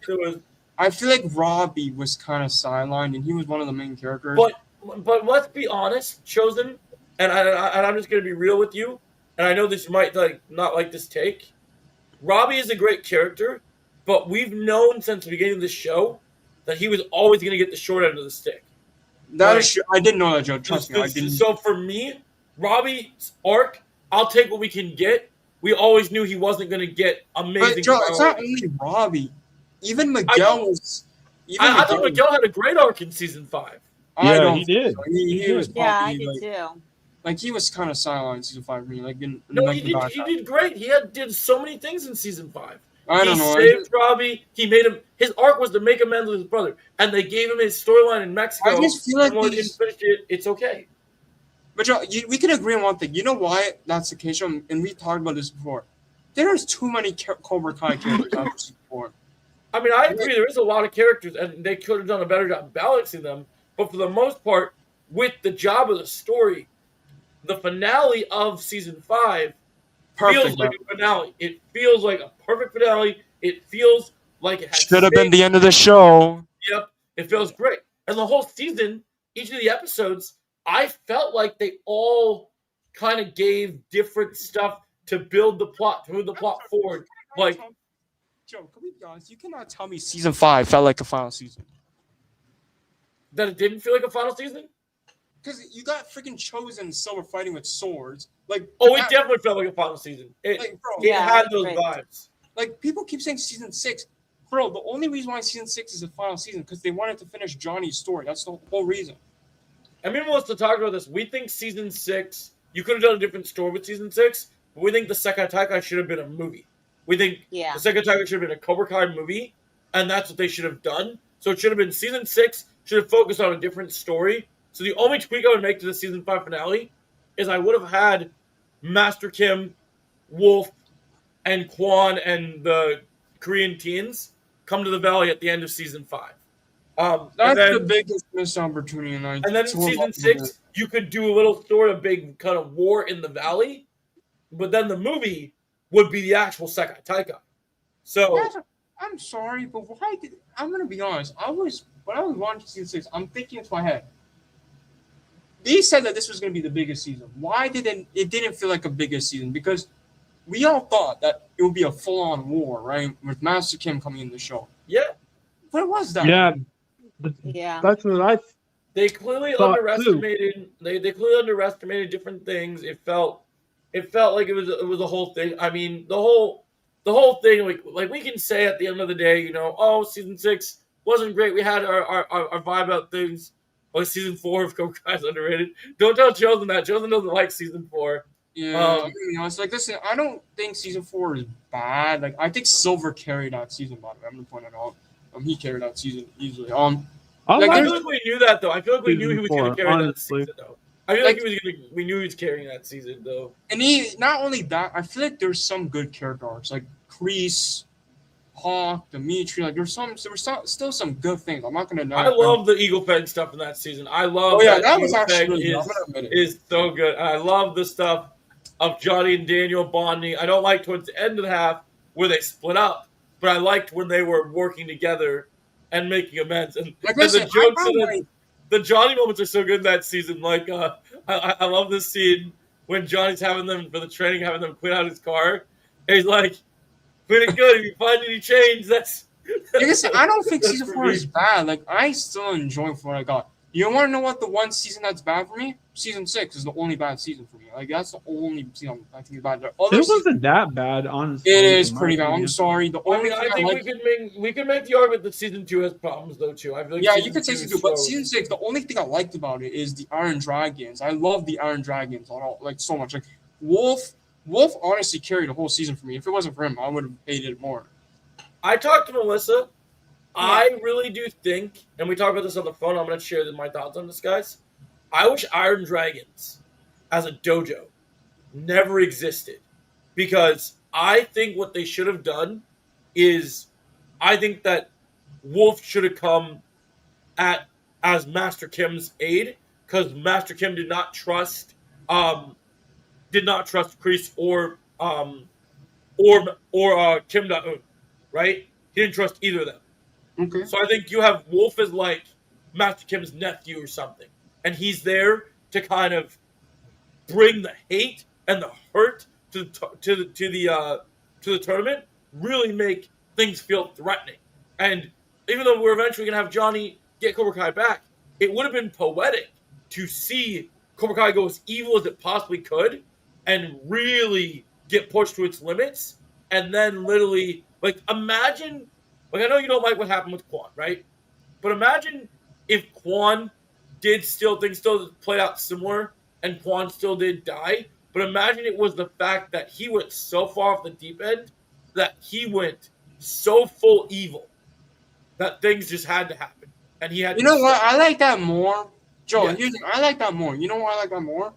I feel like Robbie was kind of sidelined, and he was one of the main characters. But let's be honest, Chosen, and I'm just going to be real with you, and I know this might not like this take. Robbie is a great character, but we've known since the beginning of the show that he was always going to get the short end of the stick. That is true. I didn't know that, Joe. Trust me, I So- didn't. So for me, Robbie's arc, I'll take what we can get. We always knew he wasn't going to get amazing. But Joe, it's power. not only Robbie. Even Miguel was. Even I thought Miguel had a great arc in season 5. I Yeah, don't he think did. so. He was Yeah, I probably, did like, too. like he was kind of sidelined in season 5 for me. Like in No, like he the back did. He half. did great. He did so many things in season 5. I don't He know. saved Robbie. He made him. His arc was to make amends with his brother, and they gave him his storyline in Mexico. I just feel like and when he these- didn't finish it, it's okay. But Joe, we can agree on one thing. You know why that's the case, Joe? And we talked about this before. There's too many Cobra Kai characters out there before. I mean, I agree. There is a lot of characters, and they could have done a better job balancing them. But for the most part, with the job of the story, the finale of season 5 feels Perfect. like a finale. It feels like a perfect finale. It feels like it had Should have been stakes. the end of the show. Yep, it feels great. And the whole season, each of the episodes, I felt like they all kind of gave different stuff to build the plot, to move the plot forward. Like, Joe, can we be honest? You cannot tell me season 5 felt like a final season. that it didn't feel like a final season? Because you got freaking Chosen Silver fighting with swords. Like, Oh, it that- definitely felt like a final season. It Like, bro, Yeah, had those right. vibes. like people keep saying season 6. Bro, the only reason why season 6 is the final season because they wanted to finish Johnny's story. That's the whole reason. I mean, Melissa talked about this. We think season 6, you could have done a different story with season 6, but we think the Sekai Taikai should have been a movie. We think Yeah. the Sekai Taikai should have been a Cobra Kai movie, and that's what they should have done. So it should have been season 6, should have focused on a different story. So the only tweak I would make to the season 5 finale is I would have had Master Kim, Wolf, and Quan and the Korean teens come to the valley at the end of season 5. That's and then, the biggest missed opportunity. And and then in season 6, you could do a little story of big kind of war in the valley, but then the movie would be the actual Sekai Taikai. So I'm sorry, but why did I'm gonna be honest? When I was watching season 6, I'm thinking into my head. They said that this was gonna be the biggest season. Why didn't it didn't feel like a biggest season? Because we all thought that it would be a full-on war, right? With Master Kim coming in the show. yeah, What was that? Yeah, Yeah. that's what I. they clearly Thought underestimated. They clearly underestimated different things. It felt like it was a whole thing. I mean, the whole thing. Like we can say at the end of the day, oh, season 6 wasn't great. We had our vibe about things. Like season 4 of Cobra Kai is underrated. Don't tell Chosen that. Chosen doesn't like season 4. Yeah, I'm gonna be honest. Like, listen, I don't think season 4 is bad. Like, I think Silver carried that season. By the way, I'm gonna point it out. He carried that season easily. I Like, I like feel like we knew that though. I feel like we knew he was going to Season carry 4, that honestly. season though. I feel like we knew he was carrying that season though. And not only that, I feel like there's some good character arcs, like Kreese, Hawk, Dimitri. Like, there was still some good things. I'm not gonna deny. I love the Eagle Fang stuff in that season. I love. Oh yeah, that was Eagle actually Fang really good. I'm gonna admit it. is so good. And I love the stuff of Johnny and Daniel bonding. I don't like towards the end of the half where they split up, but I liked when they were working together and making amends. And, Like, and listen, the jokes, I the Johnny moments are so good in that season. Like, I love this scene when Johnny's having them for the training, having them clean out his car. And he's like, "Pretty good. If you find any change, that's." Like I said, I don't think That's season for 4 me. is bad. Like, I still enjoy what I got. You want to know what the one season that's bad for me? Season 6 is the only bad season for me. Like, that's the only season I think is bad. The other It seasons- wasn't that bad, honestly. It is in my pretty bad. I'm opinion. sorry. The I only mean, thing I think like, we could make the argument that season 2 has problems though too. I feel like yeah, you could say 2 season 2, but shows- season 6, the only thing I liked about it is the Iron Dragons. I love the Iron Dragons like so much. Like Wolf honestly carried the whole season for me. If it wasn't for him, I would have hated it more. I talked to Melissa. I really do think, and we talked about this on the phone. I'm going to share my thoughts on this, guys. I wish Iron Dragons, as a dojo, never existed, because I think what they should have done is, I think that Wolf should have come as Master Kim's aide, because Master Kim did not trust Kreese or Kim Da-un, right? He didn't trust either of them. Okay. So I think you have Wolf as like Master Kim's nephew or something, and he's there to kind of bring the hate and the hurt to the tournament, really make things feel threatening. And even though we're eventually gonna have Johnny get Cobra Kai back, it would have been poetic to see Cobra Kai go as evil as it possibly could and really get pushed to its limits, and then literally, like, imagine. Like, I know you don't like what happened with Quan, right? But imagine if Quan things still played out similar and Quan still did die. But imagine it was the fact that he went so far off the deep end that he went so full evil that things just had to happen, and he had. You to know what? step. I like that more, Joe. Yeah. Here's the thing. I like that more. You know why I like that more?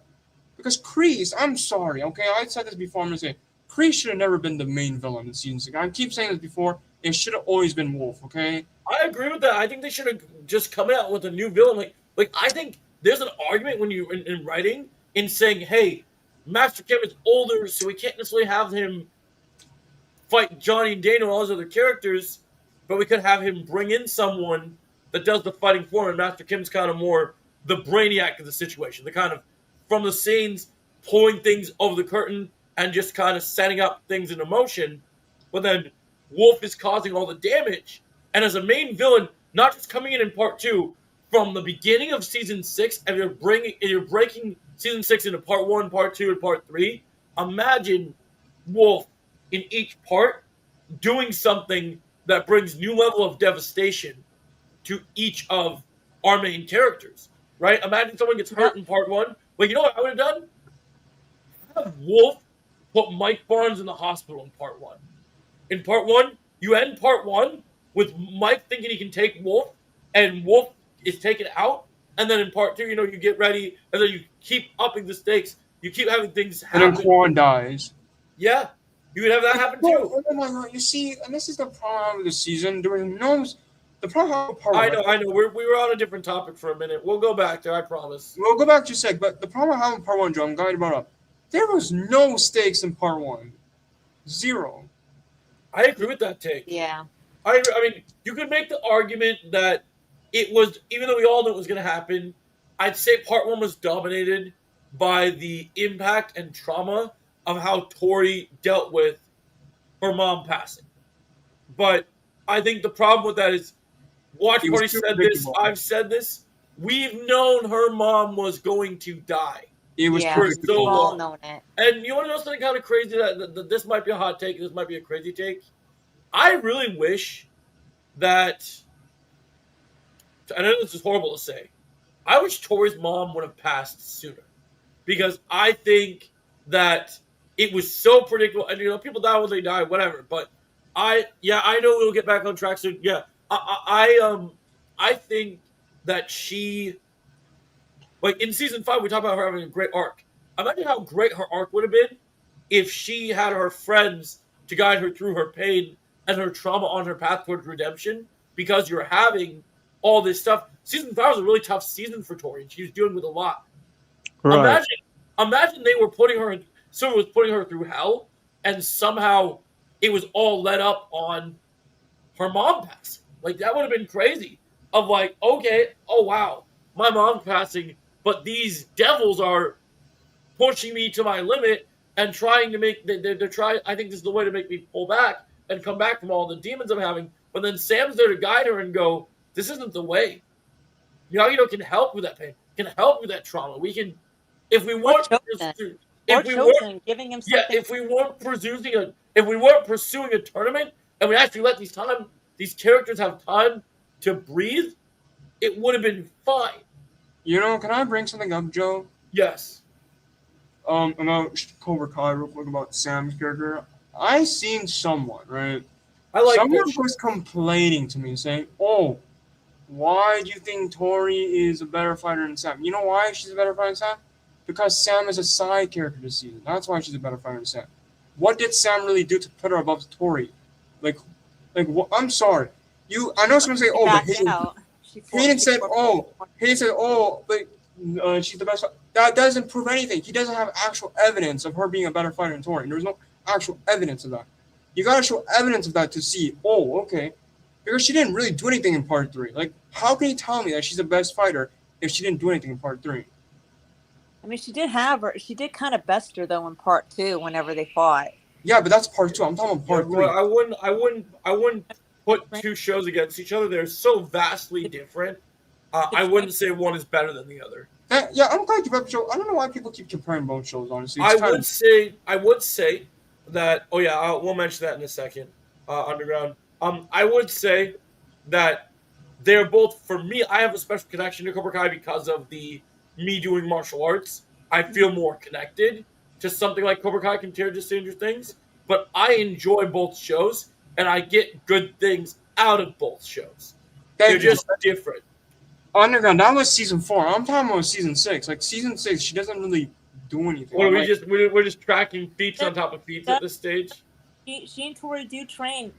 Because Kreese, I'm sorry, okay? I said this before. I'm gonna say Kreese should have never been the main villain in season 6. I keep saying this before. It should have always been Wolf, okay? I agree with that. I think they should have just come out with a new villain. Like I think there's an argument when you in writing in saying, hey, Master Kim is older, so we can't necessarily have him fight Johnny and Daniel and all those other characters, but we could have him bring in someone that does the fighting for him. And Master Kim's kind of more the brainiac of the situation, the kind of from the scenes pulling things over the curtain and just kind of setting up things in motion. But then Wolf is causing all the damage, and as a main villain, not just coming in part 2 from the beginning of season 6, and you're breaking season 6 into part 1, part 2, and part 3. Imagine Wolf in each part doing something that brings new level of devastation to each of our main characters, right? Imagine someone gets hurt in part 1. Like, you know what I would have done? Have Wolf put Mike Barnes in the hospital in part 1. In part 1, you end part 1 with Mike thinking he can take Wolf, and Wolf is taken out. And then in part 2, you get ready, and then you keep upping the stakes. You keep having things And happen. then Quan dies. Yeah, you could have that happen too. Oh my god! You see, and this is the problem with the season. There was no. The problem with part I one. know. We were on a different topic for a minute. We'll go back there. I promise. We'll go back to a sec, but the problem I have in part 1, Joe, I'm glad you brought up. There was no stakes in part 1. Zero. I agree with that take. Yeah. I mean, you could make the argument that it was, even though we all knew it was going to happen, I'd say part 1 was dominated by the impact and trauma of how Tori dealt with her mom passing. But I think the problem with that is, Watch He was Party too said this, predictable. I've said this, we've known her mom was going to die. It was Yeah. perfect. so We've all long. known it. And you want to know something kind of crazy that this might be a hot take, this might be a crazy take? I really wish that, I know this is horrible to say, I wish Tori's mom would have passed sooner. Because I think that it was so predictable. And, people die when they die, whatever. But I know we'll get back on track soon. Yeah, I think that she, like in season 5, we talk about her having a great arc. Imagine how great her arc would have been if she had her friends to guide her through her pain and her trauma on her path towards redemption. Because you're having all this stuff. Season 5 was a really tough season for Tori, and she was dealing with a lot. Right. Imagine they were someone was putting her through hell, and somehow it was all led up on her mom passing. Like, that would have been crazy. Of like, okay, oh wow, my mom's passing, but these devils are pushing me to my limit and trying to make, they're trying, I think this is the way to make me pull back and come back from all the demons I'm having. But then Sam's there to guide her and go, this isn't the way. Can help with that pain, can help with that trauma. We can, if we weren't, Giving him something. if we weren't pursuing a tournament and we actually let these characters have time to breathe, it would have been fine. Can I bring something up, Joe? Yes. About Cobra Kai, real quick, about Sam's character. I seen someone, right? I like Someone this. was complaining to me, saying, "Oh, why do you think Tori is a better fighter than Sam?" You know why she's a better fighter than Sam? Because Sam is a side character this season. That's why she's a better fighter than Sam. What did Sam really do to put her above Tori? I'm sorry. I know someone say, "Oh, but Hayden said, but she's the best." That doesn't prove anything. He doesn't have actual evidence of her being a better fighter than Tori. There's no actual evidence of that. You gotta show evidence of that to see, oh, okay. Because she didn't really do anything in part 3. Like, how can you tell me that she's the best fighter if she didn't do anything in part 3? I mean, she did kind of best her though in part 2 whenever they fought. Yeah, but that's part 2. I'm talking about part 3. Well, I wouldn't put two shows against each other. They're so vastly different. I wouldn't say one is better than the other. Yeah, I'm glad you brought up the show. I don't know why people keep comparing both shows, honestly. I would say that. Oh yeah, we'll mention that in a second. Underground. I would say that they're both, for me. I have a special connection to Cobra Kai because of me doing martial arts. I feel more connected to something like Cobra Kai compared to Stranger Things. But I enjoy both shows, and I get good things out of both shows. Thank They're you. just different. Underground. That was season 4. I'm talking about season 6. Like season 6, she doesn't really do anything. Or I'm we like, just we're just tracking feats on top of feats at this stage. She and Tori did train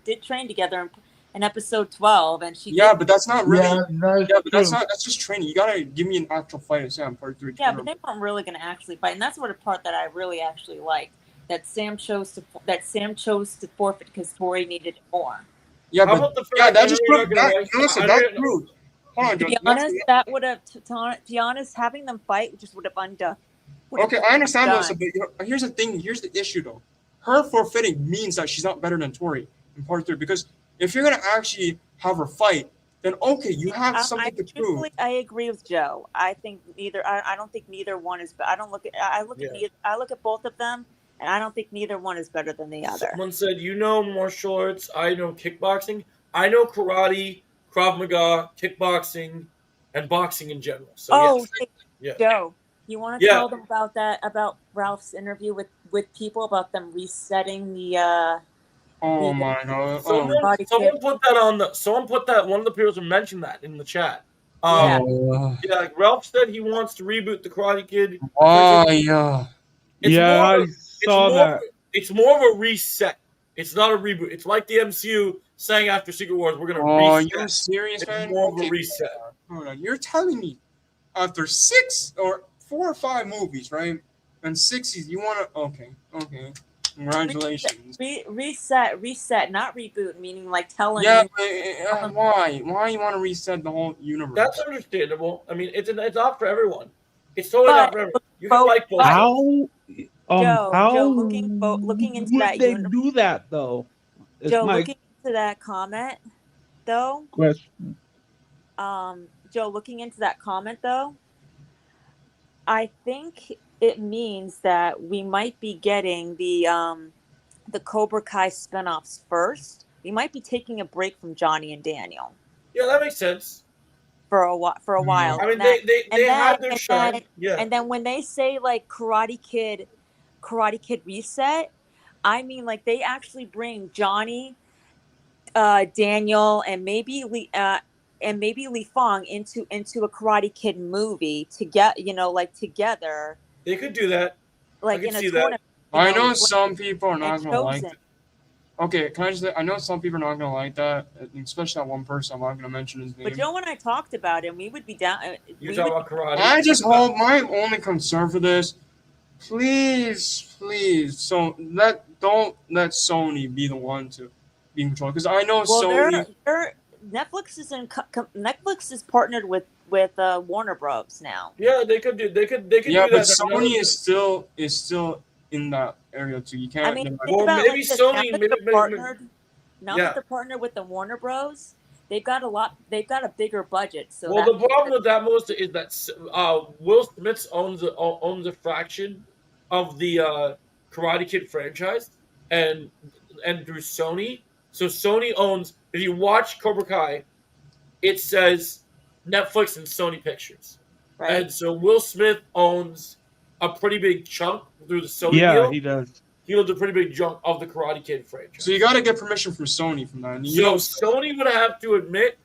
together in episode 12, and she yeah, did, but that's not really. Yeah, that's Yeah, but that's true. not. That's just training. You gotta give me an actual fight to say I'm part 3. yeah, but they weren't really going to actually fight, and that's what a part that I really actually liked. That Sam chose to forfeit because Tori needed more. Yeah, How but about the fact yeah, that that just you're proved not gonna that. like- Listen, I that didn't- proved. Hold on, To Joe. be honest, that would have. To be honest, having them fight just would have undone. Okay, I understand done. those, but here's the thing. Here's the issue, though. Her forfeiting means that she's not better than Tori in part 3. Because if you're gonna actually have her fight, then okay, you have something to prove. Truthfully, I agree with Joe. I think neither. I don't think neither one is. I don't look at. I look at. I look at both of them, and I don't think neither one is better than the other. Someone said, you know martial arts, I know kickboxing. I know karate, Krav Maga, kickboxing, and boxing in general. So yes. Hey, Yeah. Joe, you want to Yeah. tell them about Ralph's interview with people about them resetting the. Oh my god. Someone put that on the. Someone put that. One of the people mentioned that in the chat. Yeah. Yeah, like Ralph said he wants to reboot the Karate Kid. Oh yeah. I saw that. It's more of a reset. It's not a reboot. It's like the MCU saying after Secret Wars, we're gonna Oh, reset. you're serious, It's man? more of a reset. Hold on. You're telling me after 6 or 4 or 5 movies, right? And 6 you wanna okay. Congratulations. Reset, not reboot, meaning like telling. Yeah, but why? Why you want to reset the whole universe? That's understandable. I mean, it's not for everyone. It's totally not for everyone. You can like both. How? Joe, looking into would that they universe, do that though? It's Joe, my looking into that comment, though. question. Joe, looking into that comment, though, I think it means that we might be getting the Cobra Kai spinoffs first. We might be taking a break from Johnny and Daniel Yeah, that makes sense. for a while. I mean, And they had their shine. Yeah. And then when they say like Karate Kid reset, I mean like they actually bring Johnny, Daniel, and maybe Li Fong into a Karate Kid movie to get together. They could do that. Like I can in a see that. tournament. I know some people are not and gonna like chosen. it. Okay, can I just say, I know some people are not gonna like that, especially that one person. I'm not gonna mention his name. But Joe and I talked about it, and we would be down. You talk about karate. I just hope my only concern for this, please, so don't let Sony be the one to be in control, because I know Sony. Netflix is partnered with Warner Bros. now. Yeah, they could do. They could. Yeah, do but that. Sony is still in that area too. You can't. I mean, think Well, about maybe like this, Sony- now that maybe- they're maybe- partnered. Now Yeah. that they're partnered with the Warner Bros. They've got a bigger budget. So Well, that the problem with that most is that Will Smith owns a fraction of the Karate Kid franchise, and through Sony. So Sony owns. If you watch Cobra Kai, it says Netflix and Sony Pictures, right? and so Will Smith owns a pretty big chunk through the Sony Yeah, deal. he does. He owns a pretty big chunk of the Karate Kid franchise. So you got to get permission from Sony from that. And you So know, Sony would have to admit,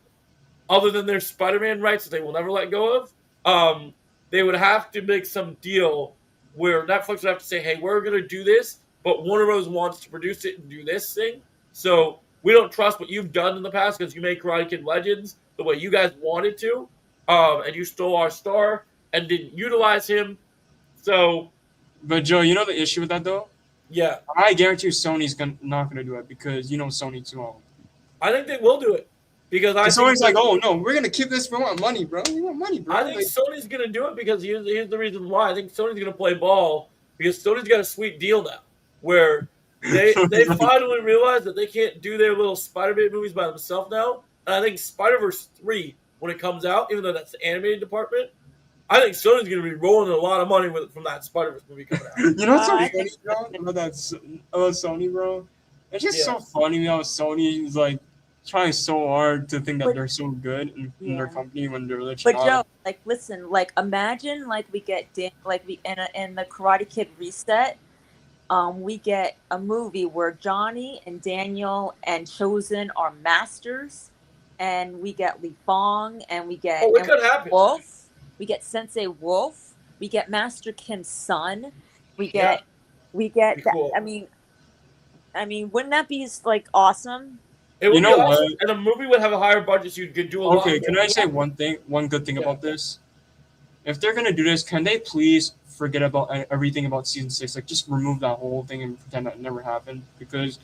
other than their Spider-Man rights that they will never let go of, they would have to make some deal where Netflix would have to say, hey, we're going to do this, but Warner Bros. Wants to produce it and do this thing. So we don't trust what you've done in the past because you made Karate Kid Legends the way you guys wanted to, and you stole our star and didn't utilize him. So, but Joe, you know the issue with that though? yeah, I guarantee you Sony's not gonna do it because you know Sony too well. I think they will do it. Because I think Sony's like, oh no, we're gonna keep this. We want money, bro. We want money, bro. I think Sony's going to do it because here's the reason why. I think Sony's going to play ball because Sony's got a sweet deal now where they finally realize that they can't do their little Spider-Man movies by themselves now. And I think Spider-Verse 3, when it comes out, even though that's the animated department, I think Sony's going to be rolling a lot of money from that Spider-Verse movie coming out. You know what's so I funny, think- bro? About Sony, bro? It's just Yeah. so funny how Sony is like trying so hard to think that But- they're so good in their Yeah. company when they're literally But not. Joe, like, listen, like, imagine like we get in the Karate Kid reset. we get a movie where Johnny and Daniel and Chosen are masters, and we get Li Fong, and we get Oh, it could happen. Wolf. We get Sensei Wolf. We get Master Kim's son. We Yeah. get we get Pretty that. cool. I mean, wouldn't that be like awesome? It would You be know awesome, what? and a movie would have a higher budget, so you could do a lot. Okay, more. can I say one good thing Yeah. about this? If they're gonna do this, can they please forget about everything about season 6? Like, just remove that whole thing and pretend that never happened. Because,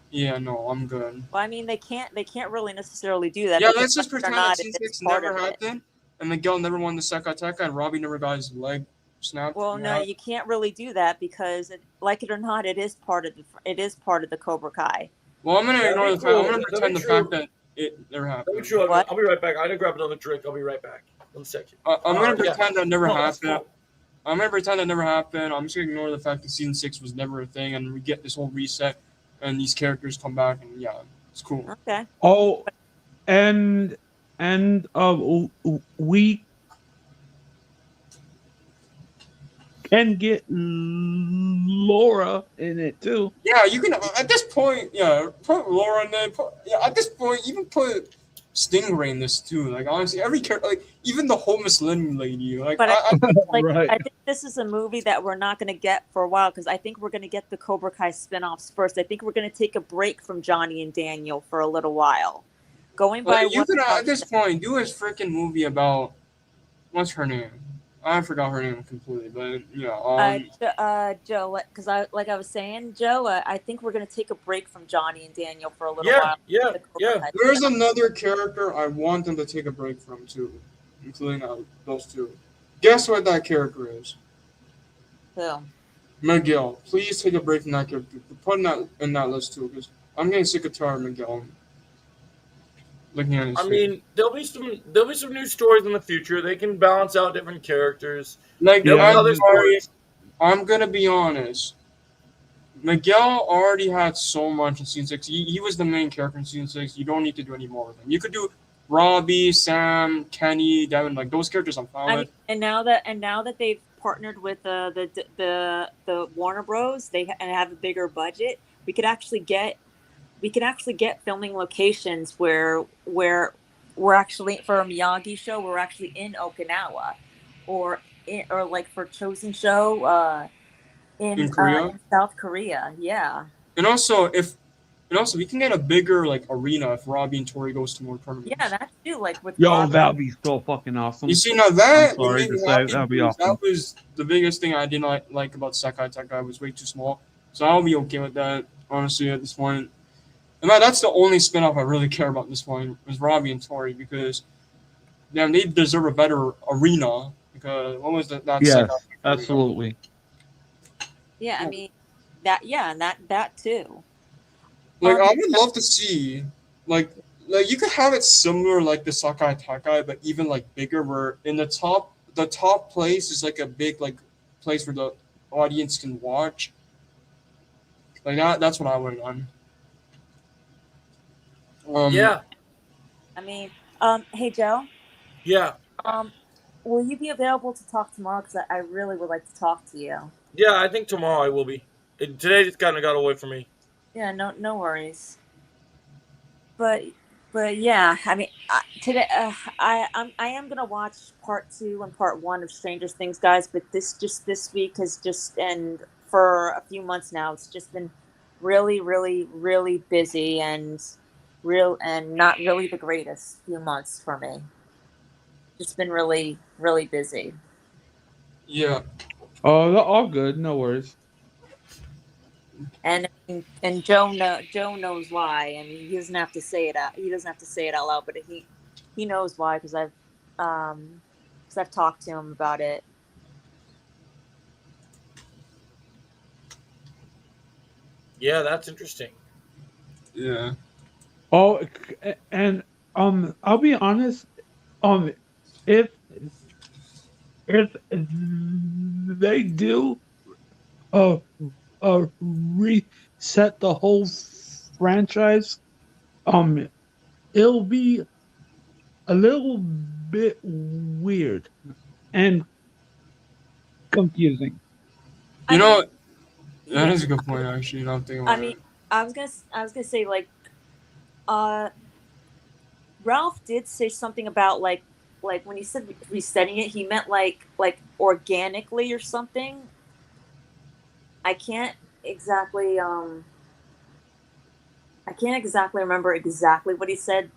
yeah, no, I'm good. Well, I mean, they can't really necessarily do that. Yeah, because let's just whether or pretend that not season it's 6 part never of it. happened, and Miguel never won the Sekai Teka, and Robbie never got his leg snapped. Well, no, Yeah. you can't really do that because, like it or not, it is part of the Cobra Kai. Well, I'm gonna That'd ignore be the fact. I'm cool. gonna That'd pretend be the true. fact that it never Let me happened. chew on What? it. I'll be right back. I gotta grab another drink. I'll be right back. 1 second. I'm gonna Yeah. pretend that never No, that's happened. cool. I'm gonna pretend that never happened. I'm just gonna ignore the fact that season 6 was never a thing, and we get this whole reset, and these characters come back, and yeah, it's cool. Okay. Oh, and we can get Laura in it too. Yeah, you can at this point. Yeah, put Laura in there. At this point, even put Stingray in this too. Like honestly, every character, like even the homeless lady. Like But Like, Right. I think this is a movie that we're not going to get for a while because I think we're going to get the Cobra Kai spin-offs first. I think we're going to take a break from Johnny and Daniel for a little while. Going by you what could at this point do a freaking movie about what's her name? I forgot her name completely, but yeah. Joe, because I was saying, Joe, I think we're going to take a break from Johnny and Daniel for a little Yeah, while. yeah, The Cobra yeah. Kai There's spin-offs. another character I want them to take a break from too, including those two. Guess what that character is? Who? Miguel. Please take a break from that character. Put in that list too, because I'm getting sick of tired of Miguel. Looking at his I face. mean, there'll be some new stories in the future. They can balance out different characters. like There'll be I'm other sorry, stories. I'm gonna be honest. Miguel already had so much in season 6. He was the main character in season 6. You don't need to do any more with him. You could do Robbie, Sam, Kenny, Devin, like those characters I'm fine I mean, with. and now that they've partnered with the Warner Bros, they have a bigger budget. We could actually get filming locations where we're actually for a Miyagi show. We're actually in Okinawa, or like for Chosen show In Korea? in South Korea. Yeah. And also we can get a bigger like arena if Robbie and Tori goes to more tournaments. Yeah, that's too like with Yo, Rob- that'd be so fucking awesome. You see, now that I'm sorry made me to say, happy that'd be because awesome. that was the biggest thing I didn't like about Sekai Teka. It was way too small. So I'll be okay with that, honestly, at this point. And that's the only spin-off I really care about at this point, was Robbie and Tori, because damn, they deserve a better arena. Because what was that Yes, Sekai Teka arena? absolutely. Yeah, I mean and that too. Like I would love to see like you could have it similar like the Sekai Teka, but even like bigger, where in the top place is like a big like place where the audience can watch. Like that's what I would have done. Yeah, I mean, hey Joe, yeah, will you be available to talk tomorrow? Because I really would like to talk to you. yeah. I think tomorrow I will be. Today just kind of got away from me. Yeah, no worries. But yeah, I mean, today I am gonna watch part 2 and part 1 of Stranger Things, guys. But this week has just, and for a few months now, it's just been really, really, really busy and not really the greatest few months for me. Just been really, really busy. Yeah. Oh, they're all good. No worries. And Joe knows why. I mean, he doesn't have to say it out. He doesn't have to say it out loud, but he knows why because I've talked to him about it. Yeah, that's interesting. Yeah. Oh, and I'll be honest. If they do, reset the whole franchise, it'll be a little bit weird and confusing. You know, That is a good point, actually. Not thinking about I mean, I was gonna say like, Ralph did say something about like when he said resetting it, he meant like organically or something. I can't exactly remember exactly what he said.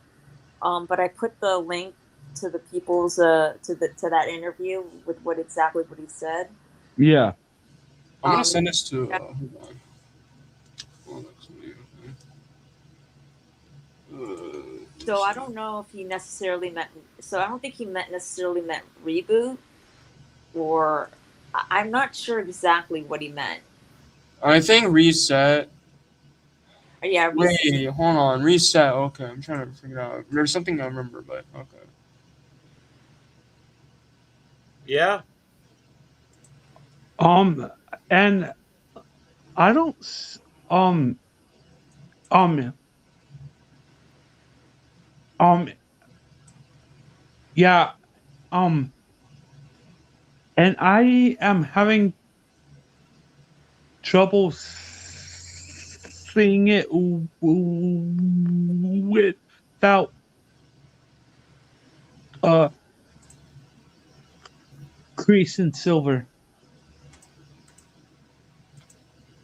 But I put the link to the people's to that interview with what he said. Yeah. I'm gonna Um, send this to. yeah. Hold on. Hold on, somebody, okay. So I don't know if he necessarily meant. So I don't think he necessarily meant reboot, or I'm not sure exactly what he meant. I think reset. Yeah, Wait, hold on. Reset. Okay, I'm trying to figure out. There's something I remember, but okay. Yeah. And I don't um um yeah and I am having trouble seeing it without uh crease and silver.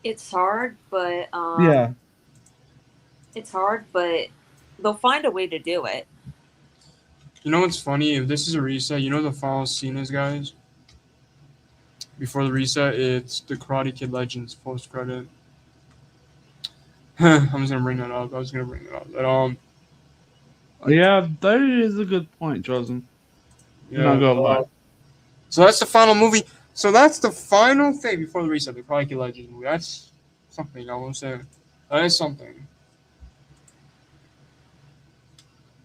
it's hard, but Yeah. it's hard, but they'll find a way to do it. You know what's funny? If this is a reset, you know the final scene is, guys? Before the reset, it's the Karate Kid Legends post credit. I'm just gonna bring that up. I was gonna bring that up. But Yeah, that is a good point, Chosen. yeah. Not gonna lie. So that's the final movie. So that's the final thing before the reset, the Karate Kid Legends movie. That's something I will say. That is something.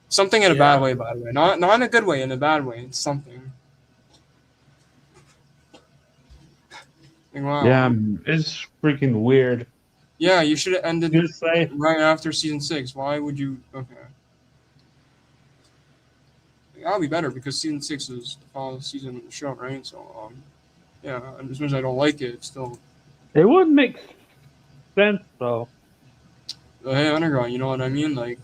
Something in a bad way, by the way. Not in a good way, in a bad way. It's something. Like, wow. Yeah, it's freaking weird. Yeah, you should have ended Just say right after season 6. Why would you? Okay. That'll be better because season 6 is the final season of the show, right? So, yeah, and as much as I don't like it, it's still. it would make sense though. Hey, Underground, you know what I mean? Like,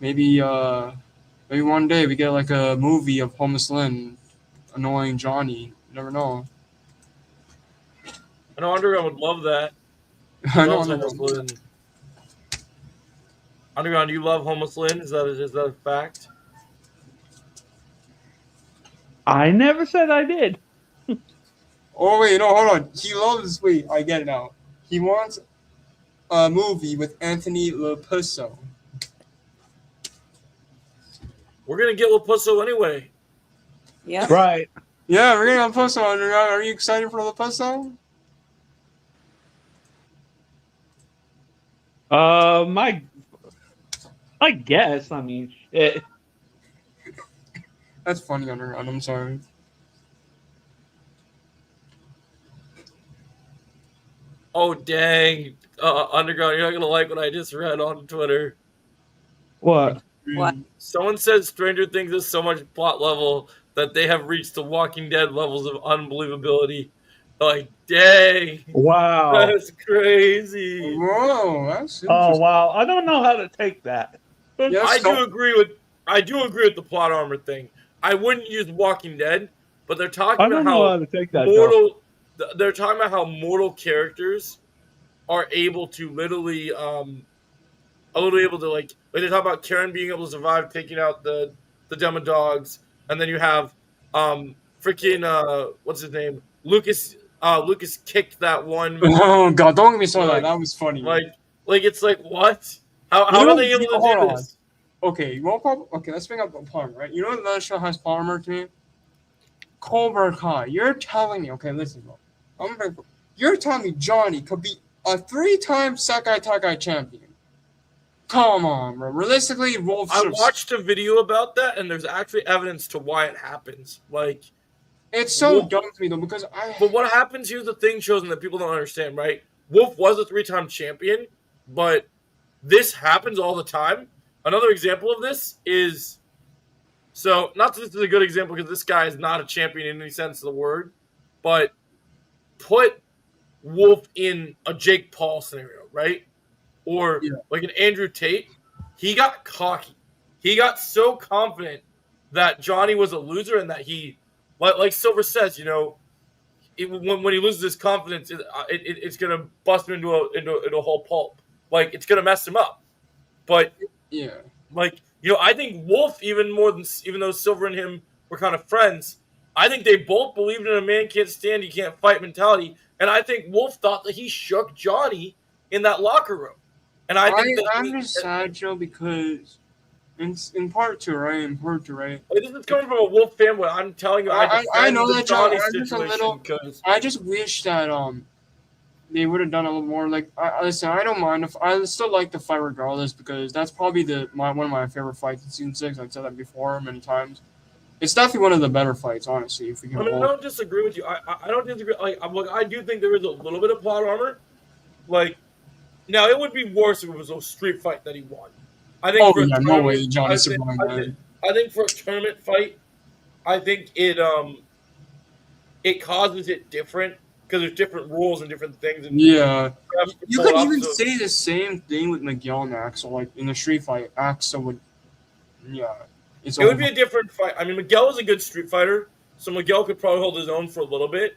maybe one day we get like a movie of Homeless Lynn annoying Johnny. You never know. I know Underground would love that. I know Loves Homeless Underground. Lynn. Underground, you love Homeless Lynn? Is that a fact? I never said I did. Oh wait, no, hold on. He loves. Wait, I get it now. He wants a movie with Anthony Lapusso. We're gonna get Lapusso anyway. Yeah. Right. Yeah, we're getting Lapusso. Underground. Are you excited for Lapusso? I guess. I mean, shit. That's funny, Underground. I'm sorry. Oh dang, Underground, you're not gonna like what I just read on Twitter. What? What? Someone said Stranger Things is so much plot level that they have reached the Walking Dead levels of unbelievability. Like, dang, Wow. that's crazy. Whoa, that's Oh interesting. wow. I don't know how to take that. Yeah, I so- do agree with the plot armor thing. I wouldn't use Walking Dead, but they're talking I about don't know how how to take that. Though. mortal. They're talking about how mortal characters are able to literally like they talk about Karen being able to survive taking out the Demodogs, and then you have freaking what's his name, Lucas kicked that one Oh god, don't get me started. Like- That was funny. like it's like what, how You are know, they able to hold do on. this? Okay, okay, let's bring up the Palmer, right? You know another show has Palmer to me? Cobra Kai. You're telling me, okay, listen, bro. You're telling me Johnny could be a 3-time Sekai Takai champion. Come on, bro. Realistically, Wolf I watched a video about that, and there's actually evidence to why it happens. Like, It's so Wolf- dumb to me though because but what happens? Here's the thing, chosen that people don't understand, right? Wolf was a 3-time champion, but this happens all the time. Another example of this is, so not that this is a good example because this guy is not a champion in any sense of the word, but put Wolf in a Jake Paul scenario, right? Or Yeah. like an Andrew Tate, he got cocky. He got so confident that Johnny was a loser and that he, like Silver says, you know, when he loses his confidence, it's gonna bust him into a whole pulp. Like it's gonna mess him up. But Yeah. like, you know, I think Wolf even though Silver and him were kind of friends, I think they both believed in a man can't stand, he can't fight mentality. And I think Wolf thought that he shook Johnny in that locker room. And I'm just sad, Joe, because in part two, right? This is coming from a Wolf fan, but I'm telling you, I know that, Joe. Johnny I'm just a little. because I just wish that they would have done a little more. Like, listen, I don't mind if I still like the fight regardless because that's probably one of my favorite fights in season 6. I've said that before many times. It's definitely one of the better fights, honestly. If we can. I mean, I don't disagree with you. I don't disagree. Like, I do think there is a little bit of plot armor. Like, now it would be worse if it was a street fight that he won. I think. Oh for a yeah, no tournament- way, Johnny I Superman. think- I think for a tournament fight, I think it causes it different because there's different rules and different things. And Yeah, you pull it could off, even so- say the same thing with Miguel and Axel. Like in the street fight, Axel would. Yeah, it's. It would be a different fight. I mean, Miguel is a good street fighter, so Miguel could probably hold his own for a little bit.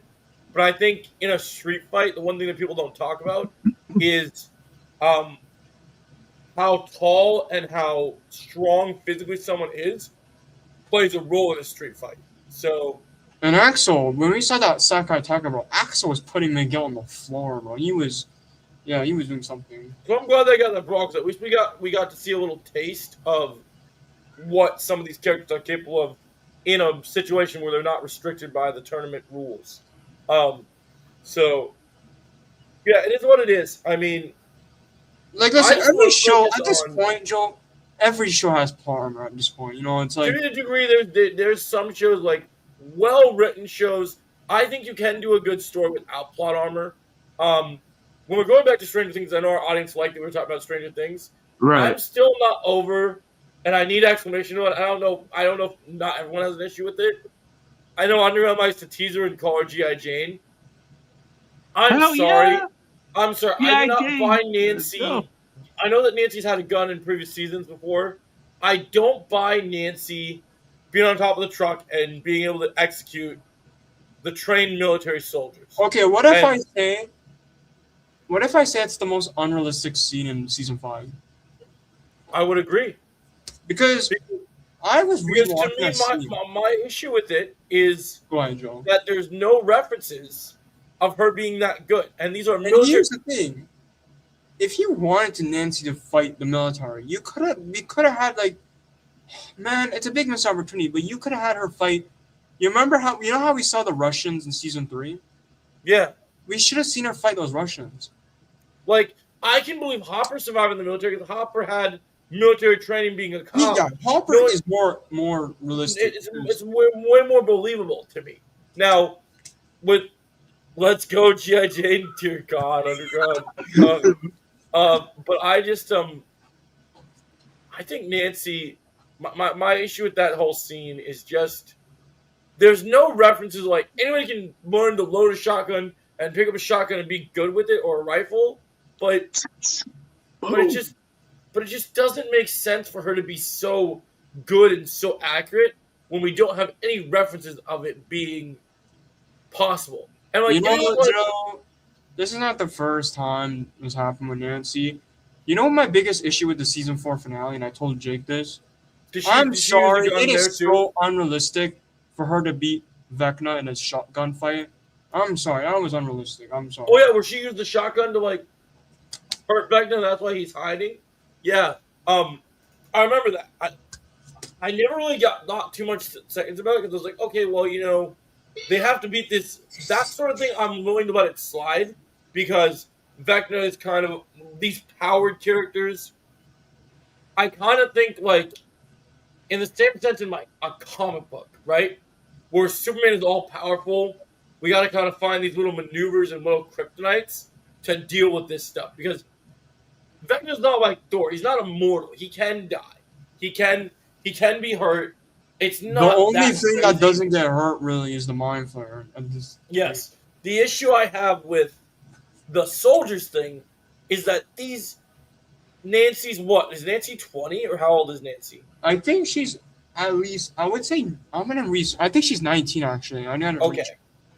But I think in a street fight, the one thing that people don't talk about is how tall and how strong physically someone is plays a role in a street fight. So, And Axel, when we saw that Sakai Taka, bro, Axel was putting Miguel on the floor, bro. He was doing something. so I'm glad they got that Bronx. At least we got to see a little taste of what some of these characters are capable of in a situation where they're not restricted by the tournament rules. So yeah, it is what it is. I mean, Like, listen, I every still show focus at this on- point, Joe, every show has plot armor at this point. You know, it's like to a degree, there's some shows like well-written shows. I think you can do a good story without plot armor. When we're going back to Stranger Things, I know our audience liked that we were talking about Stranger Things. Right. I'm still not over, and I need explanation on it. I don't know if not everyone has an issue with it. I know Underground likes to tease her and call her G.I. Jane. I'm Hell sorry. yeah. I'm sorry. I G.I. do not Jane. buy Nancy. Let's go. I know that Nancy's had a gun in previous seasons before. I don't buy Nancy being on top of the truck and being able to execute the trained military soldiers. okay, what if And- I say it's the most unrealistic scene in season 5? I would agree. Because I was Because to rewatching me, that scene. my issue with it is Go ahead, Joe. that there's no references of her being that good. And these are And military. here's the thing: if you wanted to Nancy to fight the military, we could have had like, man, it's a big missed opportunity. But you could have had her fight. You know how we saw the Russians in season 3? Yeah. We should have seen her fight those Russians. Like, I can believe Hopper survived in the military because Hopper had military training being a cop. Yeah, Hopper no, is more realistic. It's way more believable to me. Now, with Let's Go G.I. Jane, dear God, Underground. But I just I think Nancy. My issue with that whole scene is just there's no references like anybody can learn to load a shotgun and pick up a shotgun and be good with it or a rifle, but it just doesn't make sense for her to be so good and so accurate when we don't have any references of it being possible. And like, You know anyone- what, Joe? This is not the first time this happened with Nancy. You know my biggest issue with the season 4 finale, and I told Jake this. did she- I'm did she use sorry, the gun it there is too? so unrealistic for her to beat Vecna in a shotgun fight. I'm sorry, that was unrealistic. I'm sorry. Oh yeah, where she used the shotgun to like hurt Vecna. That's why he's hiding. Yeah. I remember that. I never really got too much seconds about it because I was like, okay, well, you know, they have to beat this. That sort of thing. I'm willing to let it slide because Vecna is kind of these powered characters. I kind of think like in the same sense in like a comic book, right, where Superman is all powerful. We got to kind of find these little maneuvers and little kryptonites to deal with this stuff because Vecna's not like Thor. He's not immortal. He can die. He can be hurt. It's not the only that thing crazy. that doesn't get hurt really is the Mind Flayer. Yes. The issue I have with the soldiers thing is that these Nancy's what? Is Nancy 20 or how old is Nancy? I think she's at least. I would say I'm gonna research. I think she's 19 actually. I'm gonna Okay.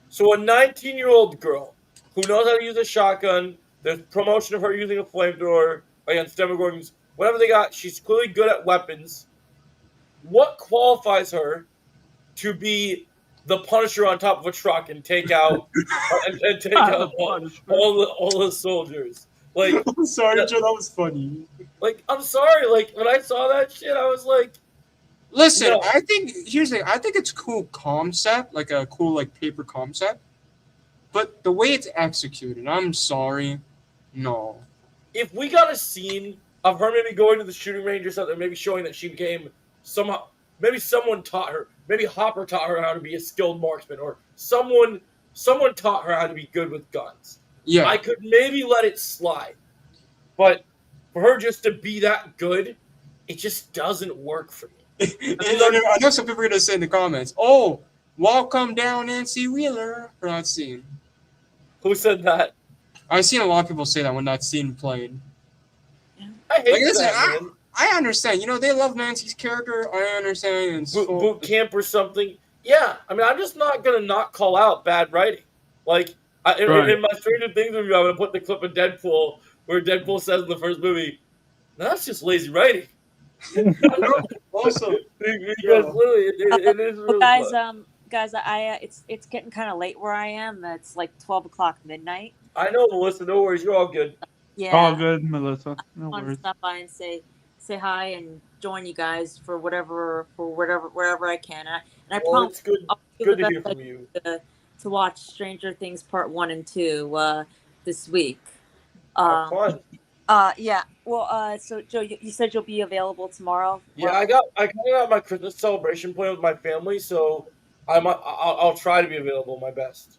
So a 19-year-old girl who knows how to use a shotgun, there's promotion of her using a flamethrower against Demogorgons, whatever they got, she's clearly good at weapons. What qualifies her to be the Punisher on top of a truck and take out and take out all the soldiers? Like, I'm sorry, Joe. That was funny. like I'm sorry. Like when I saw that shit, I was like, Listen, No. I think here's the thing. I think it's a cool concept, like a cool like paper concept. But the way it's executed, I'm sorry, no. if we got a scene of her maybe going to the shooting range or something, maybe showing that she became somehow, maybe someone taught her, maybe Hopper taught her how to be a skilled marksman, or someone taught her how to be good with guns. Yeah, I could maybe let it slide, but for her just to be that good, it just doesn't work for me. I know some people are gonna say in the comments, "Oh, welcome down, Nancy Wheeler," for that scene. Who said that? I've seen a lot of people say that when that scene played. I hate Like, listen, that, man. I understand. You know, they love Nancy's character. I understand. And Boot camp or something. Yeah, I mean, I'm just not gonna not call out bad writing. Like in my Stranger Things review, I'm gonna put the clip of Deadpool where Deadpool says in the first movie, "That's just lazy writing." Also, Because literally, it is Well, really guys, fun. it's getting kind of late where I am. It's like 12 o'clock midnight. I know, Melissa. No worries, you're all good. Yeah. All good, Melissa. No I want to worries. stop by and say hi and join you guys for wherever I can. And I Well, promise it's good. I'll do Good the to hear best from you. to watch Stranger Things Part 1 and 2 this week. Have fun. Yeah. Well, so Joe, you said you'll be available tomorrow. Yeah, I kind of got my Christmas celebration plan with my family, so I'll try to be available my best.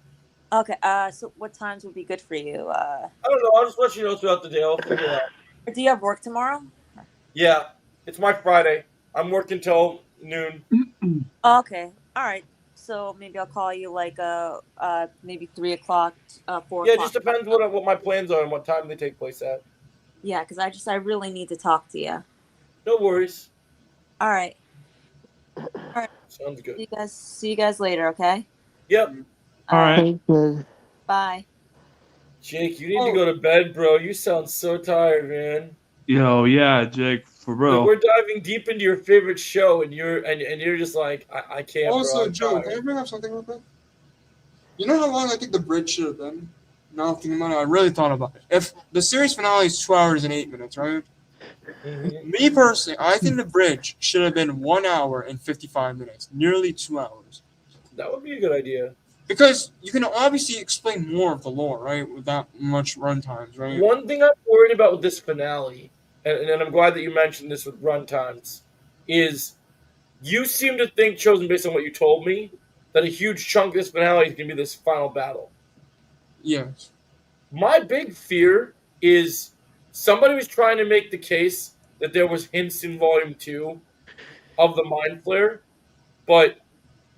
Okay. So what times would be good for you? I don't know. I'll just let you know throughout the day. I'll figure it out. Do you have work tomorrow? Yeah, it's my Friday. I'm working till noon. Okay. All right. So maybe I'll call you like maybe 3 o'clock, 4 Yeah, it o'clock. just depends what my plans are and what time they take place at. Yeah, because I really need to talk to you. No worries. All right. Sounds good. See you guys later. Okay. Yep. All right. Bye. Jake, you need to go to bed, bro. You sound so tired, man. Yo, yeah, Jake, for Like, real. we're diving deep into your favorite show, and you're just like, I can't. also, bro, I'm Joe, tired. can I bring up something real quick? You know how long I think the bridge should have been? Now thinking about it, I really thought about it. If the series finale is 2 hours and 8 minutes, right? Mhm. Me personally, I think the bridge should have been 1 hour and 55 minutes, nearly 2 hours. That would be a good idea. Because you can obviously explain more of the lore, right? With that much run times, right? One thing I'm worried about with this finale, and I'm glad that you mentioned this with run times, is you seem to think, Chosen, based on what you told me, that a huge chunk of this finale is going to be this final battle. Yes. My big fear is somebody was trying to make the case that there was hints in Volume 2 of the Mind Flare, but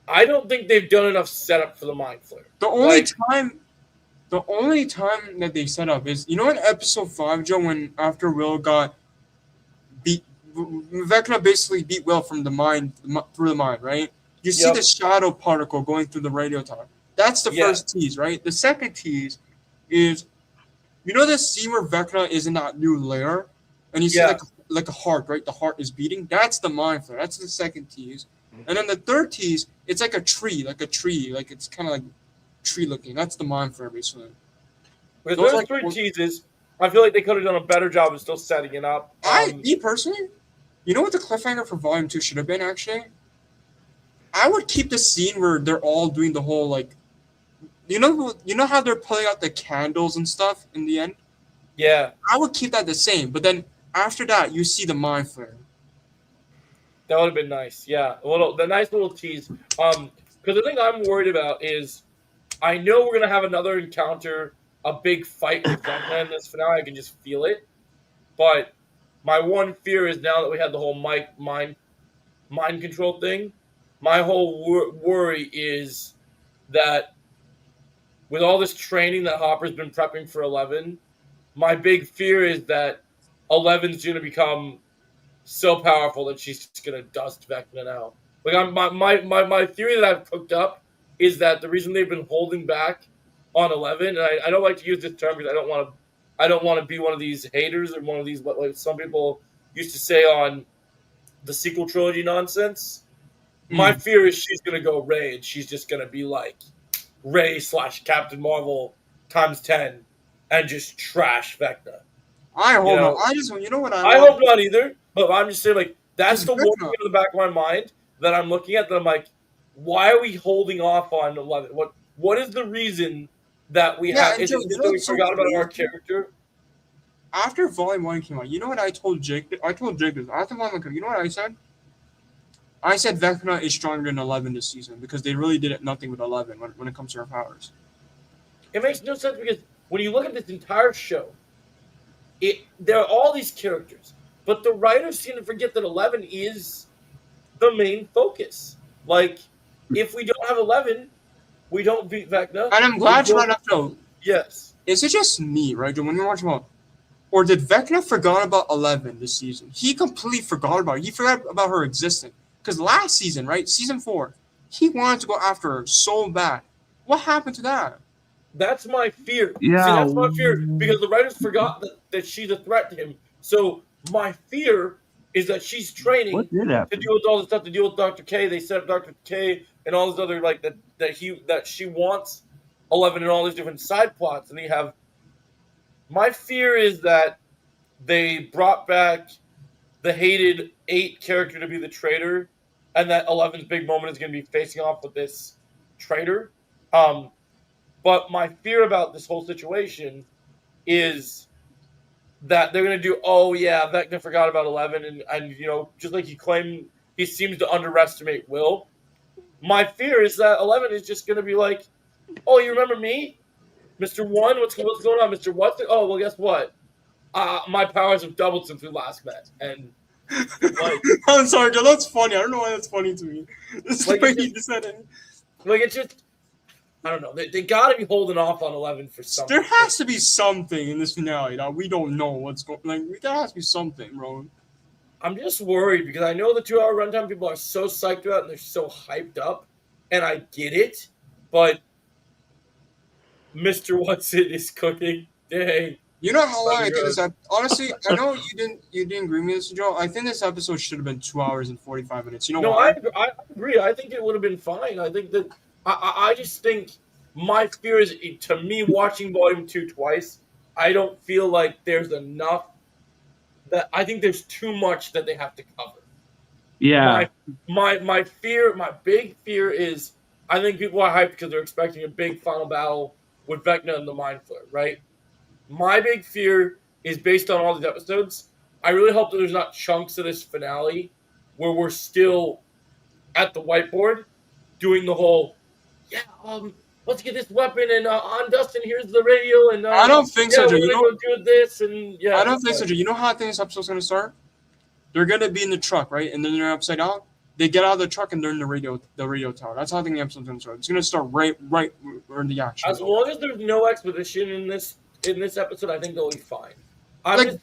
I don't think they've done enough setup for the Mind Flare. The only time that they set up is, you know, in episode 5, Joe, when after Will got beat, Vecna basically beat Will from the mind through the mind, right? You see Yep. the shadow particle going through the radio tower. That's the Yeah. first tease, right? The second tease is, you know, the scene where Vecna is in that new lair, and you see Yeah. like a heart, right? The heart is beating. That's the mind flare. That's the second tease. And then the third tease, it's like a tree, like it's kind of like tree looking. That's the mind flare, basically. With Those those like- three teases, I feel like they could have done a better job of still setting it up. Me personally, you know what the cliffhanger for Volume 2 should have been, actually? I would keep the scene where they're all doing the whole, like, you know how they're pulling out the candles and stuff in the end? Yeah, I would keep that the same, but then after that, you see the mind flare. that would have been nice. Yeah, the nice little tease. Because the thing I'm worried about is, I know we're gonna have another encounter, a big fight with Vecna in this finale. I can just feel it. But my one fear is now that we had the whole mind control thing, my whole worry is that with all this training that Hopper's been prepping for 11, my big fear is that 11's going to become so powerful that she's just going to dust Vecna now. Like my theory that I've cooked up is that the reason they've been holding back on 11, and I don't like to use this term because I don't want to be one of these haters or one of these what like some people used to say on the sequel trilogy nonsense. My fear is she's going to go Rey, and she's just going to be like Rey / Captain Marvel times 10 and just trash Vecna. I hope You know, not. You know what I love? hope not either, but I'm just saying, like, that's It's the one Vecna. thing in the back of my mind that I'm looking at that I'm like, why are we holding off on 11? What is the reason that we Yeah, have? and Is Joe, it you just know that we what's so forgot about our crazy? character? After Volume 1 came out, you know what I told Jake? I told Jake this. After Volume 1 came out, you know what I said? I said Vecna is stronger than 11 this season because they really did nothing with 11 when it comes to her powers. It makes no sense because when you look at this entire show, there are all these characters, but the writers seem to forget that 11 is the main focus. Like, if we don't have 11, we don't beat Vecna. And I'm glad you We brought it up, Joe. Yes. Is it just me, right, Joe, when you're watching about, or did Vecna forgot about 11 this season? He completely forgot about her. He forgot about her existence. Because last season, right, season 4, he wanted to go after her so bad. What happened to that? That's my fear. Yeah. See, that's my fear because the writers forgot that she's a threat to him. So my fear is that she's training What did to happen? deal with all this stuff, to deal with Dr. K. They set up Dr. K and all this other like that she wants 11 and all these different side plots, and they have. My fear is that they brought back the hated 8 character to be the traitor, and that 11's big moment is going to be facing off with this traitor. But my fear about this whole situation is that they're going to do, oh, yeah, Vecna forgot about 11, and you know, just like he seems to underestimate Will. My fear is that 11 is just going to be like, oh, you remember me? Mr. 1? What's going on, Mr. What? Oh, well, guess what? My powers have doubled since we last met. And, like, I'm sorry, Joe, that's funny. I don't know why that's funny to me. It's Like, the way it's he just- just said it. like it's just, I don't know. They got to be holding off on 11 for something. There has to be something in this finale that we don't know what's going. Like, there has to be something, bro. I'm just worried because I know the 2-hour runtime people are so psyched about it and they're so hyped up, and I get it, but Mr. What's It is cooking. Dang. You know how long Funny I think road. this? Honestly, I know you didn't agree with me, this, Joe. I think this episode should have been 2 hours and 45 minutes. You know No, why? I agree. I think it would have been fine. I think that I just think my fear is, to me, watching Volume 2 twice, I don't feel like there's enough. That I think there's too much that they have to cover. Yeah. My fear, my big fear is, I think people are hyped because they're expecting a big final battle with Vecna and the Mind Flayer, right? My big fear is based on all these episodes. I really hope that there's not chunks of this finale where we're still at the whiteboard doing the whole, let's get this weapon, and on Dustin, here's the radio, and I don't think so, Joe. we're You gonna know, go do this, and yeah. I don't think so, Joe. You know how I think this episode's gonna start? They're gonna be in the truck, right? And then they're upside down. They get out of the truck and they're in the radio tower. That's how I think the episode's gonna start. It's gonna start right where the action. As long as there's no exposition in this episode, I think they'll be fine. Like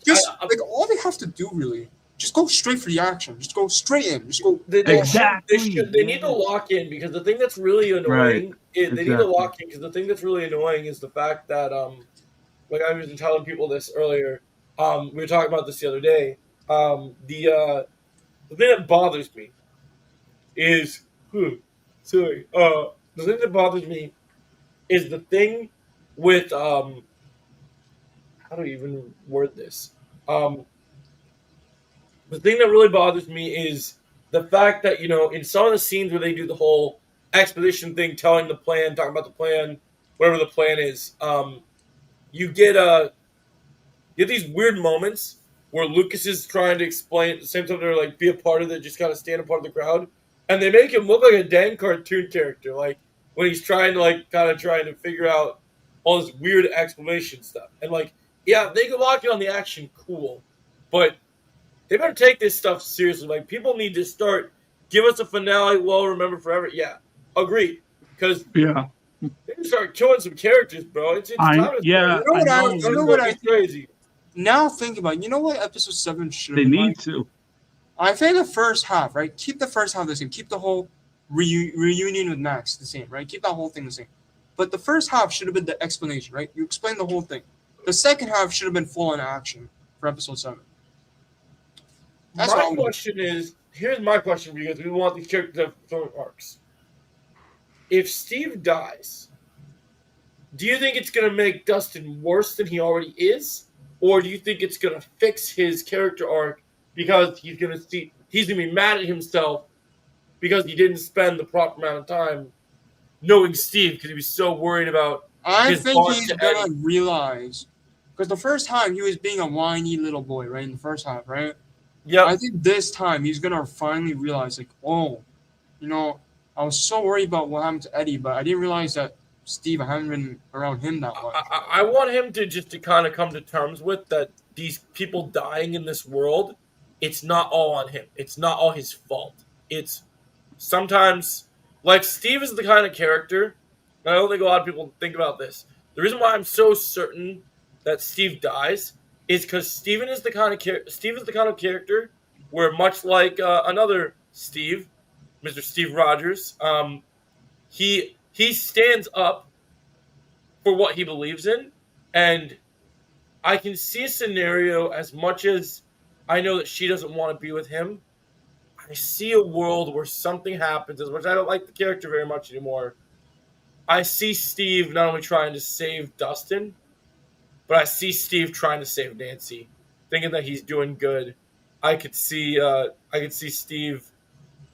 all they have to do really, just go straight for the action. Just go straight in. Just go. They Exactly. They need to lock in, because the thing that's really annoying is they need to lock in, because the thing that's really annoying is the fact that like I was telling people this earlier. We were talking about this the other day. The thing that bothers me is the thing that bothers me is the thing with how do I even word this? The thing that really bothers me is the fact that, in some of the scenes where they do the whole exposition thing, telling the plan, talking about the plan, whatever the plan is, you get these weird moments where Lucas is trying to explain at the same time they're like be a part of it, just kind of stand a part of the crowd, and they make him look like a dang cartoon character, like when he's trying to figure out all this weird exclamation stuff, and like, yeah, they can lock in on the action, cool, but they better take this stuff seriously. Like, people need to give us a finale well remembered forever. Yeah, agreed. Because They start killing some characters, bro. It's time to Yeah, You know what I I- know. you know what I- crazy. Now think about it. You know what episode 7 should They have been need like? to. I think the first half, right? Keep the first half the same. Keep the whole reunion with Max the same, right? Keep that whole thing the same. But the first half should have been the explanation, right? You explain the whole thing. The second half should have been full on action for episode 7. That's what I My would do. question is, here's my question for you guys. We want these characters to have story arcs. If Steve dies, do you think it's going to make Dustin worse than he already is? Or do you think it's going to fix his character arc because he's going to be mad at himself because he didn't spend the proper amount of time knowing Steve because he was so worried about I his think bond he's to gonna Eddie. realize, because the first time he was being a whiny little boy, right? In the first half, right? Yep. I think this time he's gonna finally realize, like, oh, I was so worried about what happened to Eddie, but I didn't realize that Steve, I haven't been around him that much. I want him to kind of come to terms with that these people dying in this world, it's not all on him. It's not all his fault. It's sometimes, like, Steve is the kind of character, and I don't think a lot of people think about this. The reason why I'm so certain that Steve dies is because Steve is the kind of character where, much like another Steve, Mr. Steve Rogers, he stands up for what he believes in, and I can see a scenario, as much as I know that she doesn't want to be with him, I see a world where something happens, as much as I don't like the character very much anymore. I see Steve not only trying to save Dustin, but I see Steve trying to save Nancy, thinking that he's doing good. I could see Steve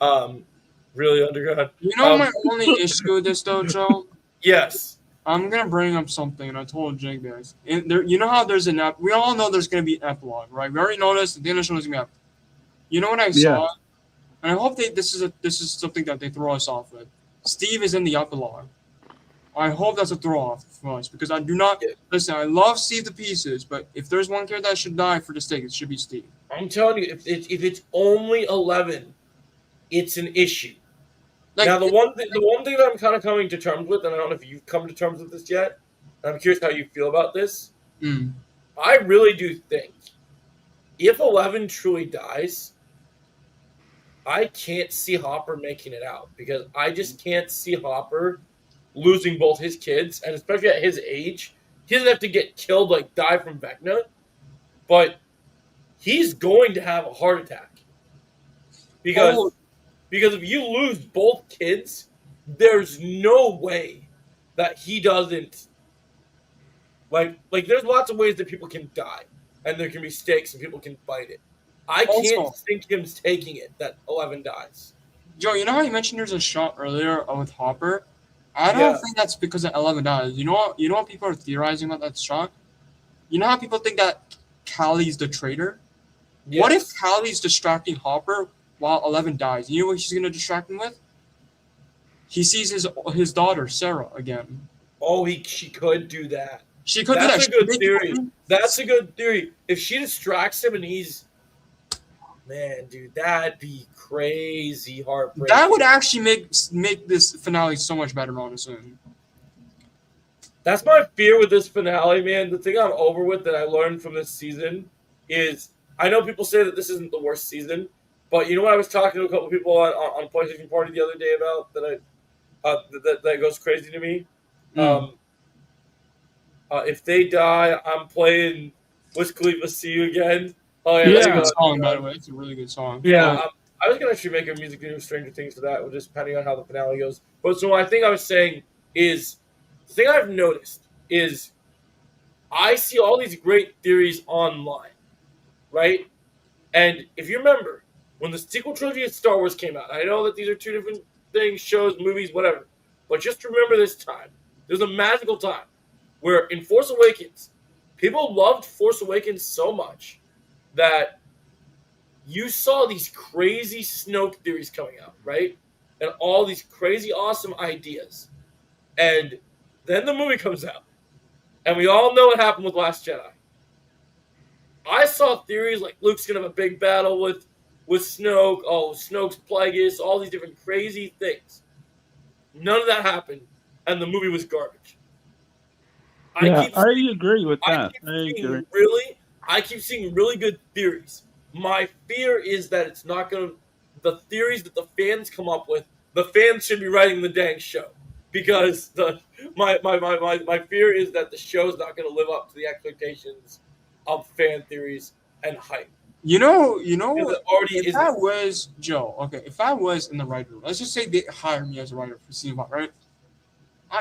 really undergone. You know my only issue with this though, Joe? Yes. I'm gonna bring up something, and I told Jake this. You know how there's we all know there's gonna be an epilogue, right? We already know this. The end of the show is gonna be epic. You know what I saw? And I hope this is something that they throw us off with. Steve is in the epilogue. I hope that's a throw off for us, because I do not listen. I love Steve to pieces, but if there's one character that should die for the stake, it should be Steve. I'm telling you, if it's only 11, it's an issue. Like, Now, the one thing that I'm kind of coming to terms with, and I don't know if you've come to terms with this yet, and I'm curious how you feel about this. I really do think if 11 truly dies, I can't see Hopper making it out, because I just can't see Hopper losing both his kids, and especially at his age, he doesn't have to get killed, like die from Vecna, but he's going to have a heart attack. Because if you lose both kids, there's no way that he doesn't. Like there's lots of ways that people can die, and there can be stakes, and people can fight it. I can't think him taking it that 11 dies. Joe, you know how you mentioned there's a shot earlier with Hopper? I don't think that's because that 11 dies. You know what people are theorizing about that shot? You know how people think that Callie's the traitor? Yes. What if Callie's distracting Hopper while 11 dies? You know what she's going to distract him with? He sees his daughter, Sarah, again. Oh, she could do that. She could do that. That's a good theory. That's a good theory. If she distracts him and he's... Man, dude, that'd be crazy heartbreaking. That would actually make this finale so much better, honestly. That's my fear with this finale, man. The thing I'm over with that I learned from this season is, I know people say that this isn't the worst season, but you know what I was talking to a couple people on PlayStation Party the other day about that goes crazy to me? If they die, I'm playing Wiz Khalifa See You Again. Oh yeah, That's a good song, by the way. It's a really good song. Yeah, I was gonna actually make a music video of Stranger Things for that, just depending on how the finale goes. But so I think I was saying is, the thing I've noticed is, I see all these great theories online, right? And if you remember, when the sequel trilogy of Star Wars came out, I know that these are two different things, shows, movies, whatever, but just remember this time. There's a magical time where in Force Awakens, people loved Force Awakens so much that you saw these crazy Snoke theories coming out, right? And all these crazy, awesome ideas. And then the movie comes out. And we all know what happened with Last Jedi. I saw theories like Luke's going to have a big battle with Snoke. Oh, Snoke's Plagueis. All these different crazy things. None of that happened. and the movie was garbage. Yeah, keep I seeing- agree with I that. keep I seeing agree. I keep seeing really good theories. My fear is that it's not going to. The theories that the fans come up with, the fans should be writing the dang show, because my fear is that the show's not going to live up to the expectations of fan theories and hype. You know, Because it already if isn't. I was Joe, okay, if I was in the writer room, let's just say they hired me as a writer for season 1, right?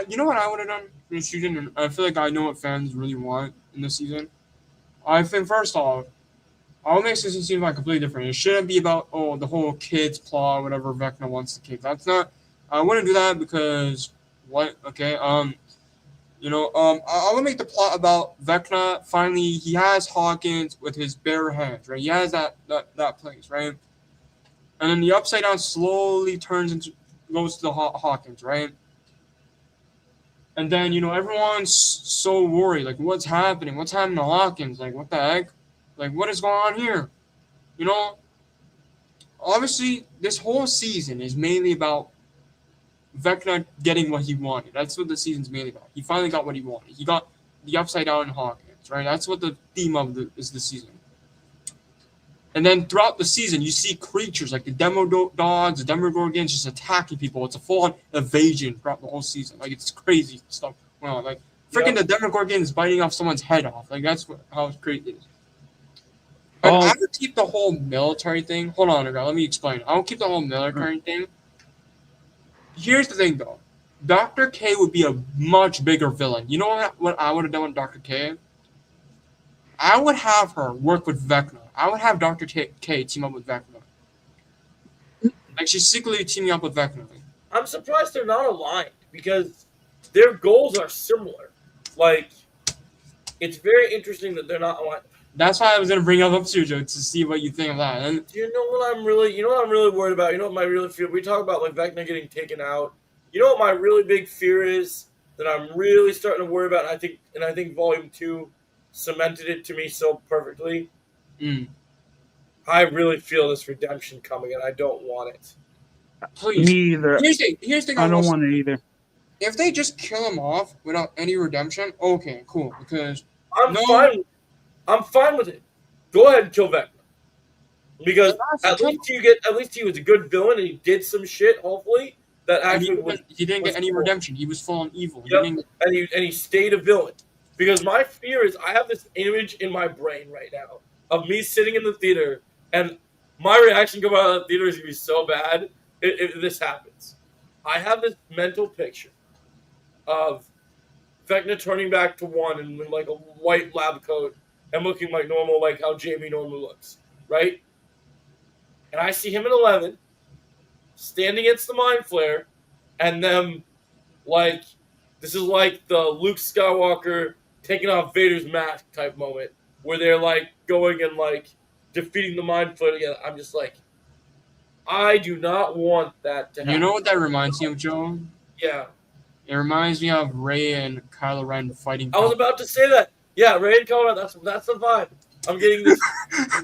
You know what I would have done for the season, and I feel like I know what fans really want in this season. I think first off, I'll make season 1 completely different. It shouldn't be about the whole kids plot, whatever Vecna wants the kids. That's not. I wouldn't do that because what? Okay, I want to make the plot about Vecna. Finally, he has Hawkins with his bare hands, right? He has that place, right? And then the Upside Down slowly goes to the Hawkins, right? And then, everyone's so worried. Like, what's happening? What's happening to Hawkins? Like, what the heck? Like, what is going on here? Obviously, this whole season is mainly about Vecna getting what he wanted. That's what the season's mainly about. He finally got what he wanted. He got the Upside Down Hawkins, right? That's what the theme of is the season. And then throughout the season, you see creatures like the Demodogs, the Demogorgons just attacking people. It's a full-on invasion throughout the whole season. Like, it's crazy stuff. Well, like, freaking the Demogorgons biting off someone's head off. Like, that's how crazy it is. But I would keep the whole military thing. Hold on, let me explain. I would keep the whole military thing. Here's the thing, though. Dr. K would be a much bigger villain. You know what I would have done with Dr. K? I would have her work with Vecna. I would have Dr. K team up with Vecna. Like, she's secretly teaming up with Vecna. I'm surprised they're not aligned, because their goals are similar. Like, it's very interesting that they're not aligned. That's why I was gonna bring it up to you, Joe, to see what you think of that. And You know what I'm really worried about? You know what my real fear? We talk about like Vecna getting taken out. You know what my really big fear is that I'm really starting to worry about, and I think Volume 2 cemented it to me so perfectly. I really feel this redemption coming, and I don't want it. please, Me either. here's the thing. I don't want it either. If they just kill him off without any redemption, okay, cool. Because I'm fine with it. Go ahead and kill Vecna, because at least he was a good villain and he did some shit. Hopefully, that actually he didn't get any redemption. He was full on evil. Yep. And he stayed a villain. Because my fear is, I have this image in my brain right now of me sitting in the theater, and my reaction going out of the theater is going to be so bad if this happens. I have this mental picture of Vecna turning back to 1 in like a white lab coat and looking like normal, like how Jamie normally looks, right? And I see him in 11 standing against the Mind Flayer, and them like, this is like the Luke Skywalker taking off Vader's mask type moment, where they're like going and like defeating the Mind Flayer together. I'm just like, I do not want that to happen. You know what that reminds me of, Joe? Yeah. It reminds me of Rey and Kylo Ren fighting. I was about to say that. Yeah, Rey and Kylo Ren, that's the vibe. I'm getting this.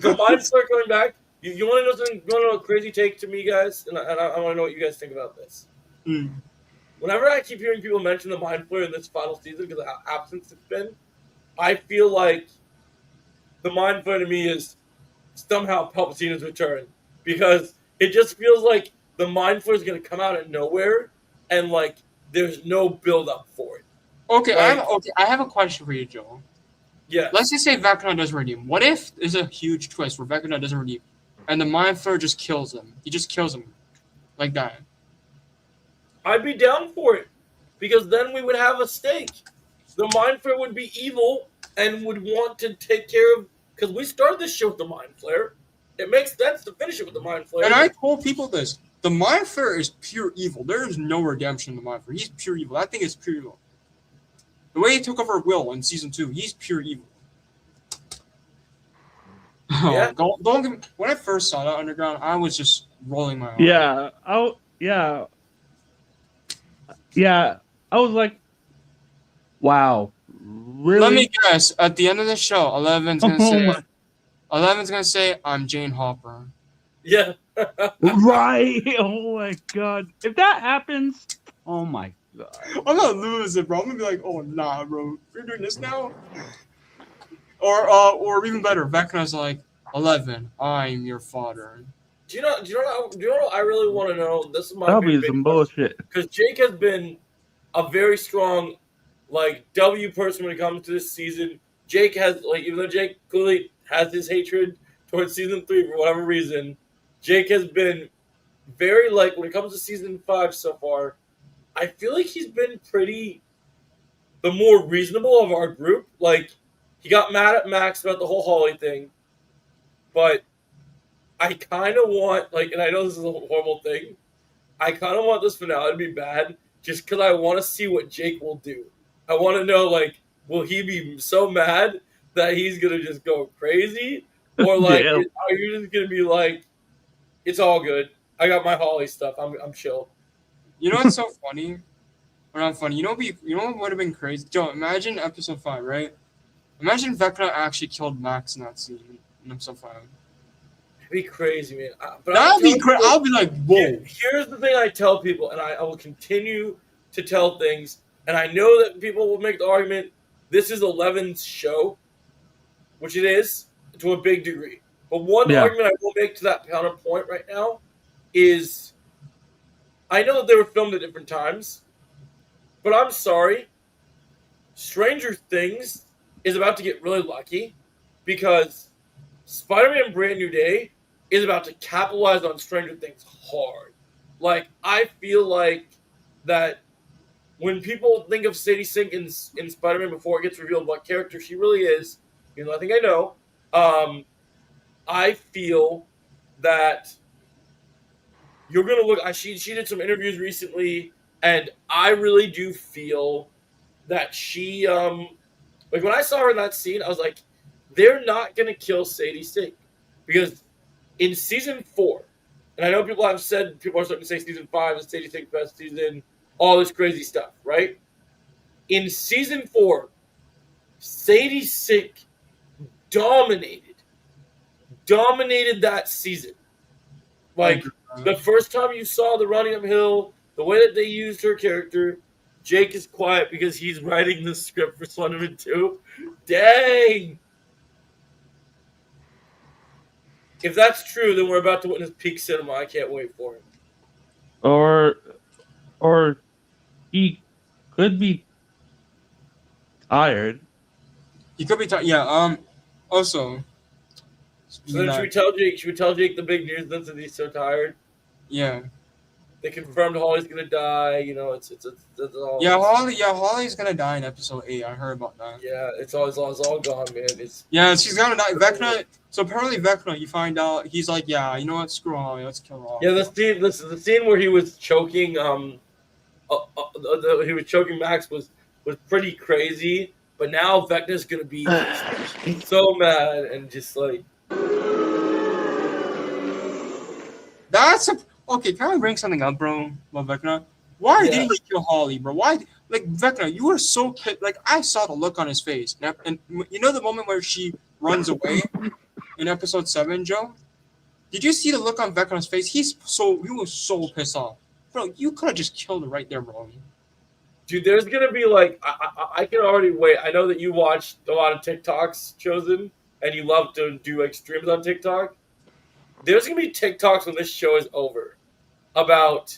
The Mind Flayer coming back. You want to know something? You want to know a crazy take to me, guys? And I want to know what you guys think about this. Whenever I keep hearing people mention the Mind Flayer in this final season, because of how absent it's been, I feel like the Mind Flayer to me is somehow Palpatine's return. Because it just feels like the Mind Flayer is going to come out of nowhere, and like there's no build up for it. Okay, I have a question for you, Joe. Yeah. Let's just say Vecna doesn't redeem. What if there's a huge twist where Vecna doesn't redeem, and the Mind Flayer just kills him? He just kills him like that. I'd be down for it, because then we would have a stake. The Mind Flayer would be evil and would want to take care of, because we started this shit with the Mind Flayer. It makes sense to finish it with the Mind Flayer. And I told people this. The Mind Flayer is pure evil. There is no redemption in the Mind Flayer. He's pure evil. That thing is pure evil. The way he took over Will in season 2, he's pure evil. Yeah. Don't get me, when I first saw that Underground, I was just rolling my eyes. Yeah. I was like, wow, really? Let me guess. At the end of the show, Eleven's gonna say, "I'm Jane Hopper." Yeah. Right. Oh my god. If that happens, oh my God. I'm gonna lose it, bro. I'm gonna be like, oh nah, bro, you're doing this now. Or even better, Vecna's like, 11, I'm your father. Do you know what I really want to know? This might That'll be a be big some question bullshit. because Jake has been a very strong like W person when it comes to this season. Jake has like even though Jake clearly has his hatred towards season 3 for whatever reason, Jake has been very like when it comes to season 5 so far. I feel like he's been pretty the more reasonable of our group. Like he got mad at Max about the whole Holly thing, but I kind of want like, and I know this is a horrible thing. I kind of want this finale to be bad just because I want to see what Jake will do. I want to know, like, will he be so mad that he's going to just go crazy? Or, like, Yeah. are you just going to be like, it's all good. I got my Holly stuff. I'm chill. You know what's so funny? Or not funny. You know what would have been crazy? Joe, imagine episode 5, right? Imagine Vecna actually killed Max in that scene in episode 5. It'd be crazy, man. But That'd be I'm great. telling I'll be like, whoa. Here's the thing I tell people, and I will continue to tell things, and I know that people will make the argument this is 11's show, which it is to a big degree. But one Yeah. argument I will make to that counterpoint right now is I know that they were filmed at different times, but I'm sorry. Stranger Things is about to get really lucky because Spider-Man Brand New Day is about to capitalize on Stranger Things hard. Like, I feel like that when people think of Sadie Sink in Spider-Man before it gets revealed what character she really is, even though I think I know, I feel that you're going to look... She did some interviews recently, and I really do feel that she... like, when I saw her in that scene, I was like, they're not going to kill Sadie Sink. Because in season 4, and I know people are starting to say season 5 is Sadie Sink's best season, all this crazy stuff, right? In season 4, Sadie Sink dominated that season. Like, the first time you saw the running uphill, the way that they used her character, Jake is quiet because he's writing the script for Slenderman 2. Dang! If that's true, then we're about to witness peak cinema. I can't wait for it. Or he could be tired. He could be yeah, also. So then should we tell Jake? Should we tell Jake the big news then since he's so tired? Yeah. They confirmed Holly's gonna die. You know, it's all. Yeah, Holly's gonna die in episode 8. I heard about that. Yeah, it's all gone, man. Yeah, she's gonna die. Vecna. So apparently Vecna, you find out he's like, yeah, you know what? Screw Holly. Let's kill her off. Yeah, the scene where he was choking he was choking Max was pretty crazy. But now Vecna's gonna be so mad and just like. Okay, can I bring something up, bro, about Vecna? Why Yeah. didn't he kill Holly, bro? Why? Like, Vecna, you were so pissed. Like, I saw the look on his face. And you know the moment where she runs away in episode 7, Joe? Did you see the look on Vecna's face? He was so pissed off. Bro, you could have just killed her right there, bro. Dude, there's gonna be like I can already wait. I know that you watched a lot of TikToks, Chosen, and you love to do like streams on TikTok. There's gonna be TikToks when this show is over about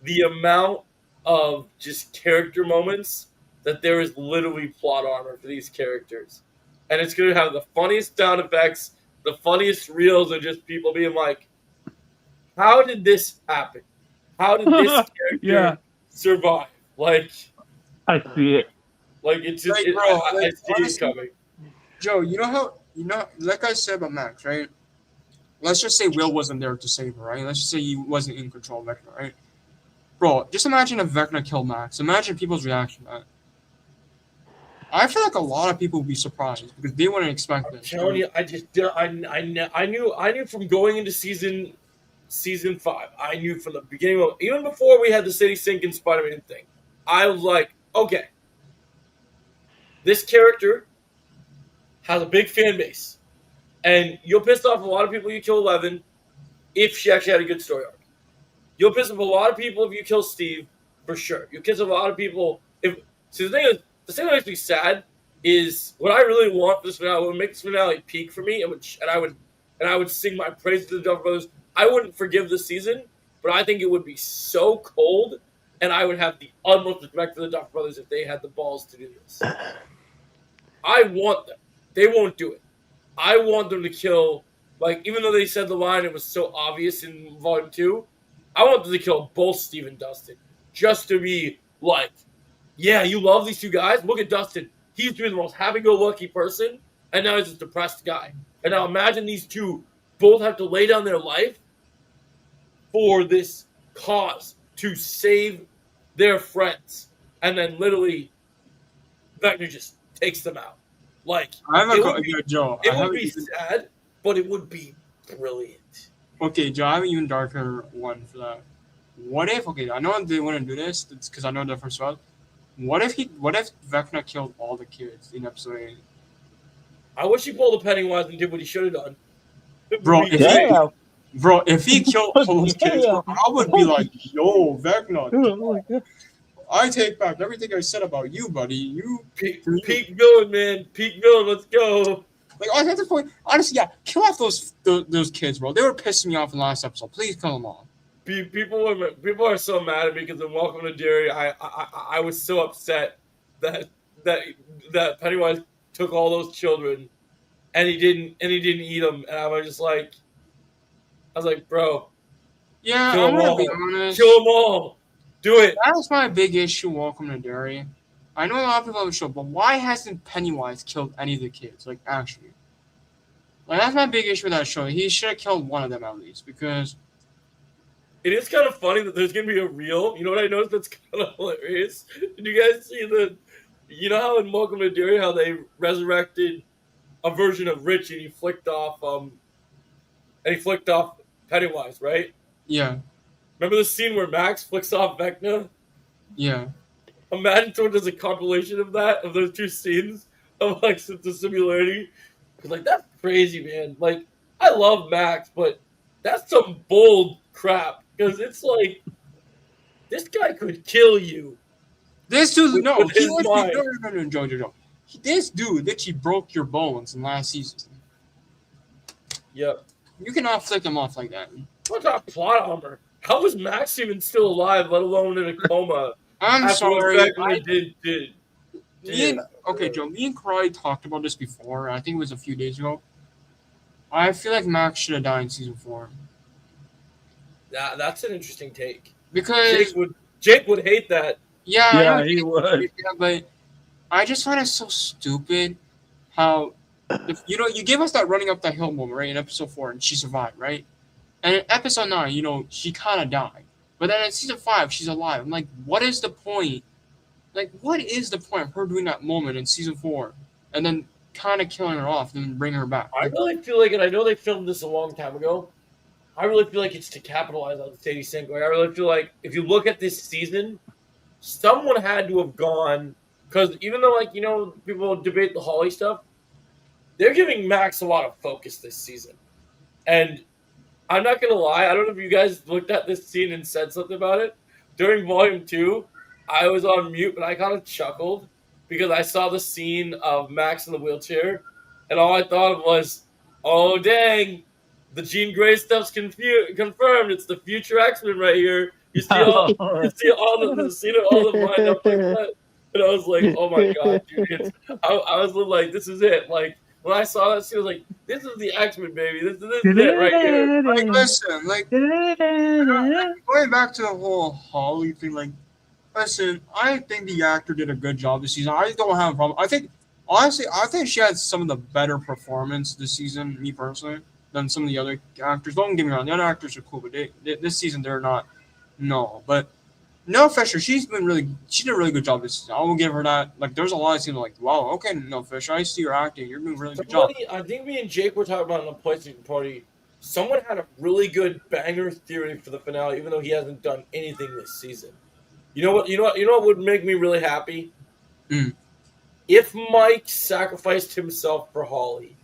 the amount of just character moments that there is literally plot armor for these characters, and it's gonna have the funniest sound effects, the funniest reels of just people being like, "How did this happen? How did this character Yeah. survive?" Like. I see it. Like it's just, Like, bro, I like, see it honestly, coming. Joe, like I said about Max, right? Let's just say Will wasn't there to save her, right? Let's just say he wasn't in control of Vecna, right? Bro, just imagine if Vecna killed Max. Imagine people's reaction to that. I feel like a lot of people would be surprised because they wouldn't expect I'm this. telling you, I knew from going into season 5. I knew from the beginning of even before we had the Sadie Sink and Spider-Man thing. I was like, okay, this character has a big fan base, and you'll piss off a lot of people you kill 11 if she actually had a good story arc. You'll piss off a lot of people if you kill Steve for sure. Because a lot of people, the thing that makes me sad is what I really want for this finale. What would make this finale peak for me, and I would sing my praise to the Duffer Brothers. I wouldn't forgive this season, but I think it would be so cold, and I would have the utmost respect for the Duffer Brothers if they had the balls to do this. I want them. They won't do it. I want them to kill, even though they said the line, it was so obvious in Volume 2, I want them to kill both Steve and Dustin. Just to be like, yeah, you love these two guys? Look at Dustin. He's doing the most happy-go-lucky person, and now he's a depressed guy. And now imagine these two both have to lay down their life for this cause to save their friends. And then literally, Vecna just takes them out. Joe. It would be sad, but it would be brilliant. Okay, Joe, I have an even darker one for that. What if? Okay, I know they want to do this because I know the first one. What if Vecna killed all the kids in episode 8? I wish he pulled a Pennywise and did what he should have done. Bro, if he killed all those kids, bro, I would be like, yo, Vecna, I take back everything I said about you, buddy. You peak villain, man. Peak villain. Let's go. At this point, honestly, yeah, kill off those kids, bro. They were pissing me off in the last episode. Please kill them all. People are so mad at me because in Welcome to Derry, I was so upset that Pennywise took all those children and he didn't eat them, and I was like, bro, yeah, I'm gonna be honest. Kill them all. Do it. That was my big issue. Welcome to Derry. I know a lot of people have a show, but why hasn't Pennywise killed any of the kids? Actually, that's my big issue with that show. He should have killed one of them at least, because it is kind of funny that there's going to be a reel. You know what I noticed that's kind of hilarious? Did you guys see you know how in Welcome to Derry, how they resurrected a version of Rich and he flicked off Pennywise, right? Yeah. Remember the scene where Max flicks off Vecna? Yeah. Imagine someone does a compilation of those two scenes of the similarity. Because that's crazy, man. I love Max, but that's some bold crap. Because it's this guy could kill you. This dude, no, Joe. This dude literally broke your bones in last season. Yep. You cannot flick him off like that. What's that plot armor? How is Max even still alive, let alone in a coma? I'm sorry. Okay, Joe, me and Cry talked about this before. I think it was a few days ago. I feel like Max should have died in season 4. That's an interesting take. Because Jake would hate that. Yeah, he would. But I just find it so stupid how you gave us that running up that hill moment, right, in episode 4, and she survived, right? And in episode 9, she kind of died. But then in season 5, she's alive. I'm like, what is the point? What is the point of her doing that moment in season 4 and then kind of killing her off and then bring her back? I really feel like, and I know they filmed this a long time ago, I really feel like it's to capitalize on Sadie Sink. I really feel like if you look at this season, someone had to have gone, because even though, people debate the Holly stuff, they're giving Max a lot of focus this season. And I'm not going to lie, I don't know if you guys looked at this scene and said something about it. During Volume 2, I was on mute, but I kind of chuckled because I saw the scene of Max in the wheelchair, and all I thought of was, oh, dang, the Jean Grey stuff's confirmed. It's the future X-Men right here. You see all the lined up like that. And I was like, oh my God, dude. I was like, this is it. When I saw that scene, I was like, this is the X-Men, baby. This is it right here. Listen, going back to the whole Holly thing, listen, I think the actor did a good job this season. I don't have a problem. I think she had some of the better performance this season, me personally, than some of the other actors. Don't get me wrong, the other actors are cool, but this season they're not. No, but Nell Fisher, she did a really good job this season. I will give her that. There's a lot of scenes wow, okay, Nell Fisher, I see your acting. You're doing a really good job. I think me and Jake were talking about in a PlayStation party. Someone had a really good banger theory for the finale, even though he hasn't done anything this season. You know what would make me really happy? If Mike sacrificed himself for Holly,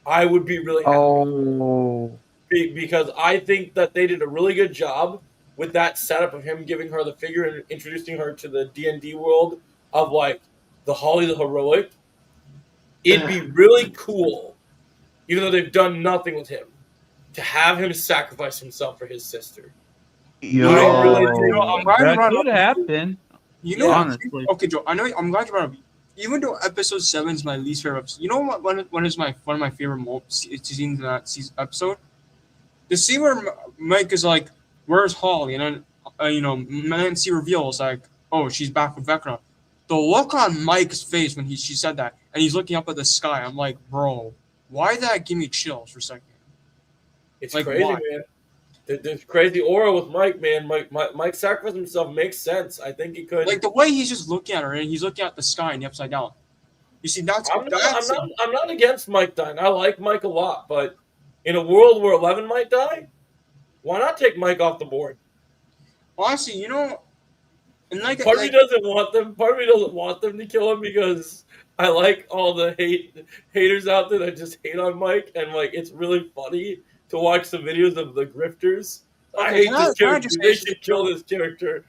I would be really happy. Oh. Because I think that they did a really good job with that setup of him giving her the figure and introducing her to the D&D world of like the Holly the Heroic, it'd be really cool, even though they've done nothing with him, to have him sacrifice himself for his sister. Yo, I'm glad you that brought it could up. happen. You know, Honestly. okay, Joe. I know. I'm glad you brought it up. Even though episode 7 is my least favorite episode, you know what? One is one of my favorite scenes in that episode. The scene where Mike is like, "Where's Holly?" and then Nancy reveals like, "Oh, she's back with Vecna." The look on Mike's face when she said that, and he's looking up at the sky. I'm like, bro, why did that give me chills for a second? It's Like, crazy, why? man. There's crazy aura with Mike, man. Mike sacrificing himself makes sense. I think he could. Like the way he's just looking at her, and he's looking at the sky and the upside down. You see, I'm not against Mike dying. I like Mike a lot, but in a world where 11 might die, why not take Mike off the board? honestly, and like, Part of me doesn't want them. Part of me doesn't want them to kill him because I like all the haters out there that just hate on Mike, and like it's really funny to watch some videos of the grifters. I hate this character. They should kill this character.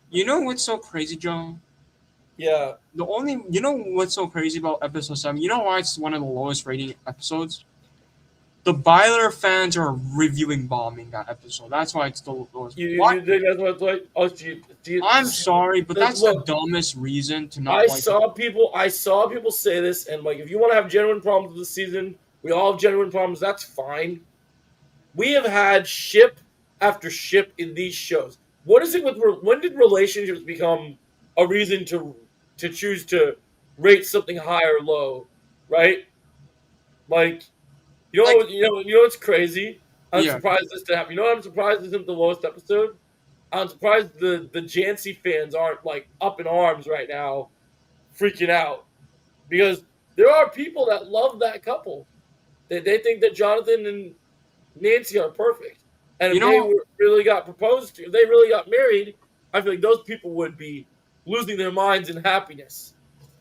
you know what's so crazy, Joe? Yeah. You know what's so crazy about episode 7? You know why it's one of the lowest rating episodes? The Byler fans are reviewing bombing that episode. That's why it's the lowest. You think that's what it's like? Oh, I'm sorry, but that's Look, the dumbest reason to not I like saw people say this, and like if you want to have genuine problems with the season, we all have genuine problems. That's fine. We have had ship after ship in these shows. What is it with when did relationships become a reason to choose to rate something high or low, right? Like, you know what's crazy? I'm surprised this to happen. You know what I'm surprised isn't the lowest episode? I'm surprised the Jancy fans aren't like up in arms right now, freaking out, because there are people that love that couple. They think that Jonathan and Nancy are perfect, and if they really got proposed to, if they really got married, I feel like those people would be losing their minds in happiness.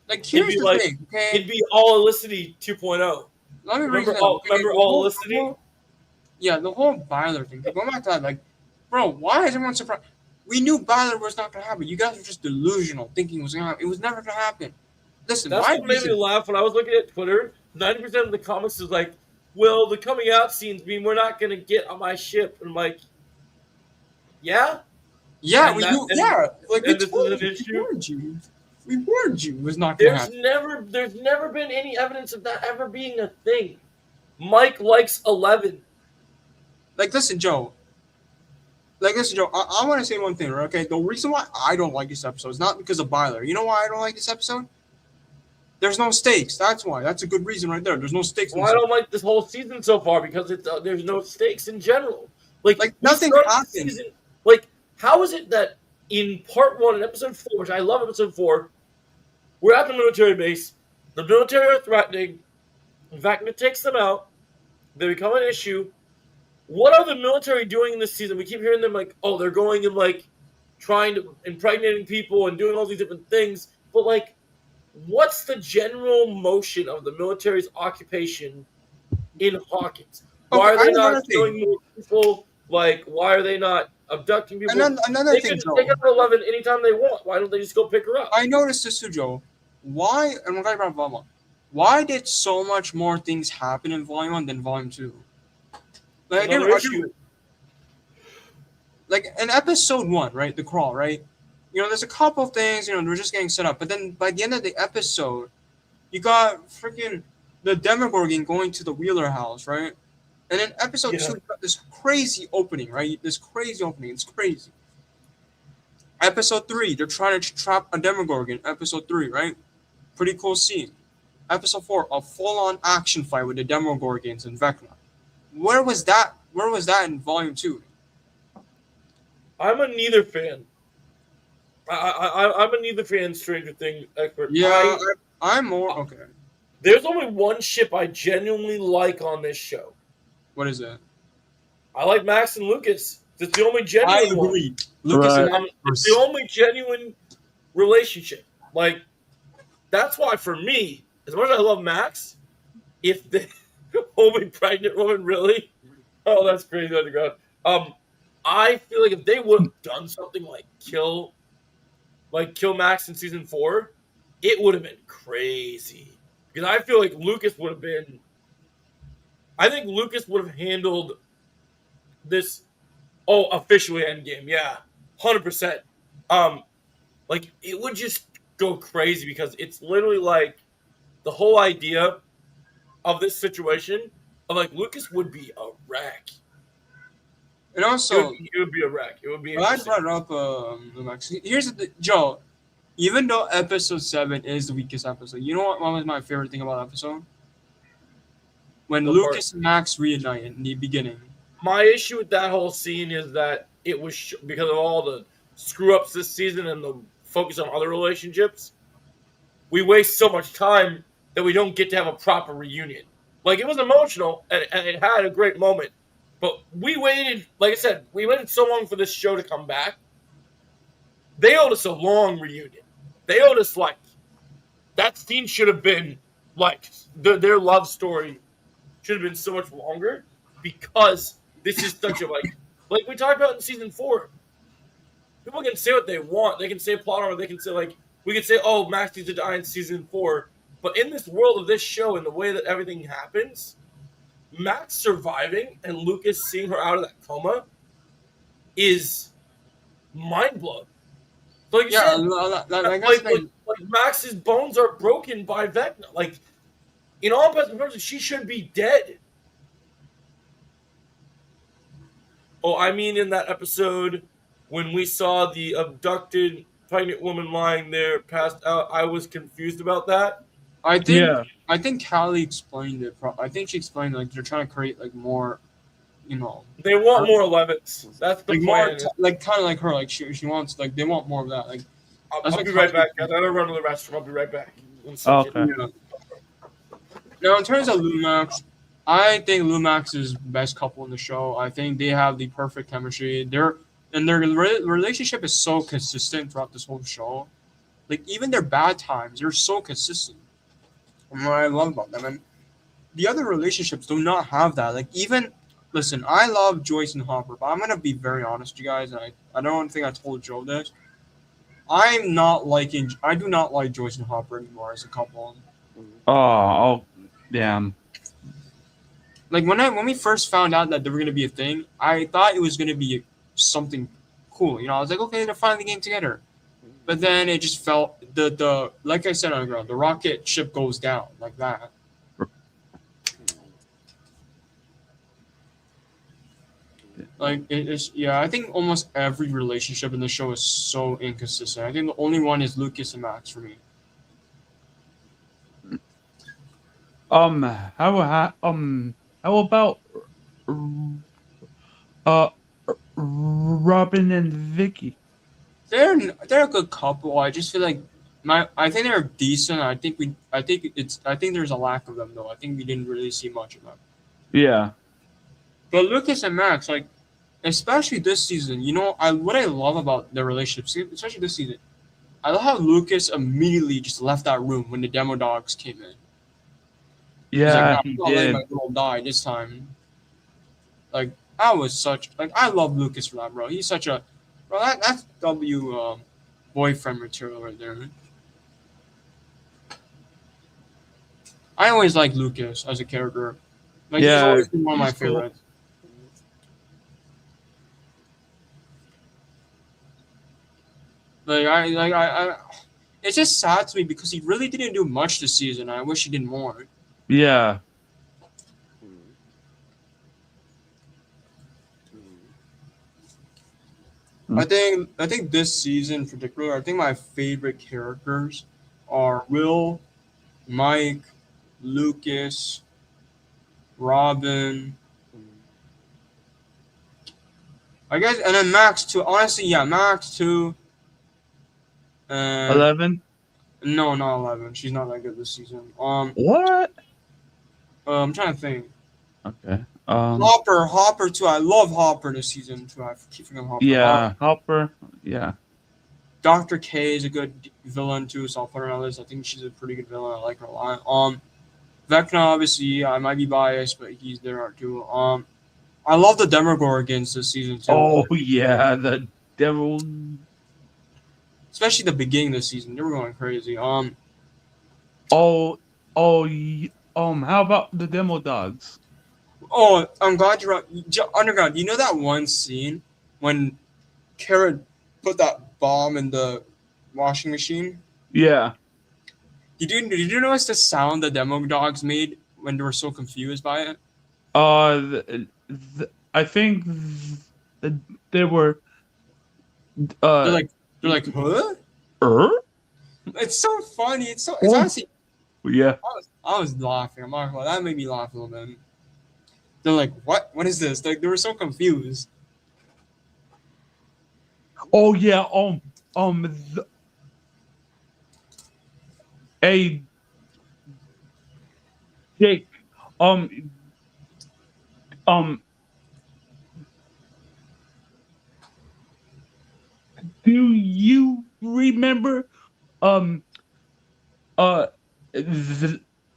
Like, here's the thing, okay? It'd be all Olicity 2.0. Let me remember all Olicity? Yeah, the whole Byler thing. Going back to that, like, bro, why is everyone surprised? We knew Byler was not going to happen. You guys were just delusional, thinking it was going to happen. It was never going to happen. Listen, that's what made me laugh when I was looking at Twitter. 90% of the comments is like, well, the coming out scenes mean we're not going to get on my ship. And I'm like, yeah? Yeah, and we knew. Yeah, like, this is an issue. We warned you it was not going to happen. There's never been any evidence of that ever being a thing. Mike likes 11. Like, listen, Joe. I want to say one thing, right? Okay? The reason why I don't like this episode is not because of Byler. You know why I don't like this episode? There's no stakes. That's why. That's a good reason right there. There's no stakes. Well, I don't like this whole season so far because there's no stakes in general. Like nothing happened. Like, how is it that in part 1 in episode 4, which I love episode 4, we're at the military base. The military are threatening. Vecna takes them out. They become an issue. What are the military doing in this season? We keep hearing them like, oh, they're going and like trying to impregnating people and doing all these different things. But like, what's the general motion of the military's occupation in Hawkins? Why are they not killing more people? Like, why are they not abducting people? Another thing, Joe. They can take her 11 anytime they want. Why don't they just go pick her up? I noticed this too, Joe. Why? And we're talking about Volume 1. Why did so much more things happen in Volume 1 than Volume 2? Like, like in episode 1, right? The crawl, right? There's a couple of things, they're just getting set up. But then by the end of the episode, you got freaking the Demogorgon going to the Wheeler house, right? And then episode 2, you got this crazy opening, right? This crazy opening. It's crazy. Episode 3, they're trying to trap a Demogorgon. Episode 3, right? Pretty cool scene. Episode 4, a full-on action fight with the Demogorgons and Vecna. Where was that? Where was that in Volume 2? I'm a neither fan. I'm a neither fan Stranger Things expert. Yeah, I'm more okay. There's only one ship I genuinely like on this show. What is it? I like Max and Lucas. It's the only genuine one. Lucas and it's the only genuine relationship. Like, that's why for me, as much as I love Max, if the only pregnant woman really, oh, that's crazy underground. I feel like if they would have done something like kill Max in season 4, it would have been crazy. Because I feel like Lucas would have been. I think Lucas would have handled this. Oh, officially Endgame, yeah, 100%. Like it would just go crazy because it's literally like the whole idea of this situation of like Lucas would be a wreck. And also, It would be a wreck. It would be well, I interesting. brought up Max. Here's the Joe. Even though episode 7 is the weakest episode, you know what was my favorite thing about the episode? When What Lucas and Max reunite in the beginning. My issue with that whole scene is that it was because of all the screw ups this season and the focus on other relationships. We waste so much time that we don't get to have a proper reunion. Like it was emotional and it had a great moment, but we waited. Like I said, we waited so long for this show to come back. They owed us a long reunion. They owed us like that scene should have been like their love story should have been so much longer because this is such a like we talked about in season 4. People can say what they want. They can say plot armor. They can say like we can say, oh, Max needs to die in season 4. But in this world of this show and the way that everything happens, Max surviving and Lucas seeing her out of that coma is mind blowing. So like you Yeah, said, like Max's bones are broken by Vecna. Like in all intents and purposes, she should be dead. Oh, I mean, in that episode when we saw the abducted pregnant woman lying there, passed out, I was confused about that. I think Yeah. I think Callie explained it. I think she explained like they're trying to create like more, They want more 11s. That's the like more plan. like kind of like her. Like she wants like they want more of that. Like I'll be right back, guys. I gotta run to the restroom. I'll be right back. Okay. yeah. Now in terms of Lumax, I think Lumax is best couple in the show. I think they have the perfect chemistry. Their relationship is so consistent throughout this whole show. Like even their bad times, they're so consistent. And what I love about them, and the other relationships do not have that. Like even listen, I love Joyce and Hopper, but I'm gonna be very honest, you guys. And I don't think I told Joe this. I do not like Joyce and Hopper anymore as a couple. Oh, damn. Like when we first found out that they were gonna be a thing, I thought it was gonna be something cool. I was like, okay, they're finally getting together. But then it just felt the like I said on the ground, the rocket ship goes down like that. Like it's I think almost every relationship in the show is so inconsistent. I think the only one is Lucas and Max for me. How about Robin and Vicky? They're a good couple. I just feel like I think they're decent. I think there's a lack of them though. I think we didn't really see much of them. Yeah. But Lucas and Max, like especially this season, what I love about their relationship, especially this season, I love how Lucas immediately just left that room when the demo dogs came in. Yeah, He's he like, I'm not letting did. my girl die this time. Like I love Lucas for that, bro. He's such a bro. That's boyfriend material right there. I always like Lucas as a character. Like he's Yeah, always been one of my he's cool. favorites. I it's just sad to me because he really didn't do much this season. I wish he did more. Yeah. I think this season in particular, I think my favorite characters are Will, Mike, Lucas, Robin. I guess, and then Max too. Honestly, yeah, Max too. And 11? no, not 11. She's not that good this season. What? I'm trying to think. Okay. Hopper too. I love Hopper this season too. I keep forgetting Hopper. Yeah, Hopper. Yeah. Dr. K is a good villain too, so I'll put her on the list. I think she's a pretty good villain. I like her a lot. Vecna, obviously, I might be biased, but he's there too. I love the Demogorgons this season too. Oh yeah, the devil. Especially the beginning of the season. They were going crazy. Oh, how about the demo dogs? Oh, I'm glad you're Underground. You know that one scene when Kara put that bomb in the washing machine? Yeah. Did you notice the sound the demo dogs made when they were so confused by it? I think they were. They're like, huh? It's so funny. It's Oh. honestly. Yeah. I was laughing. I'm not gonna lie. That made me laugh a little bit. They're like, what? What is this? Like they were so confused. Oh yeah. Hey, Jake. Do you remember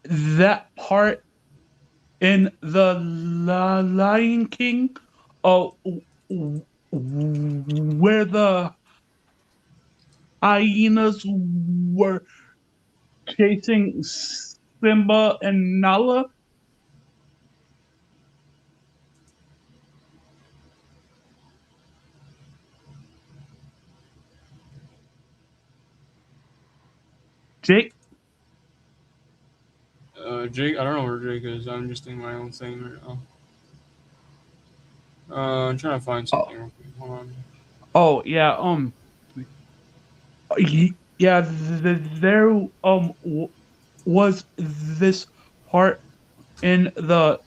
that part in the Lion King, where the hyenas were chasing Simba and Nala? Jake? Jake, I don't know where Jake is. I'm just doing my own thing right now. I'm trying to find something real quick. Hold on. Oh yeah. Yeah. There was this part in the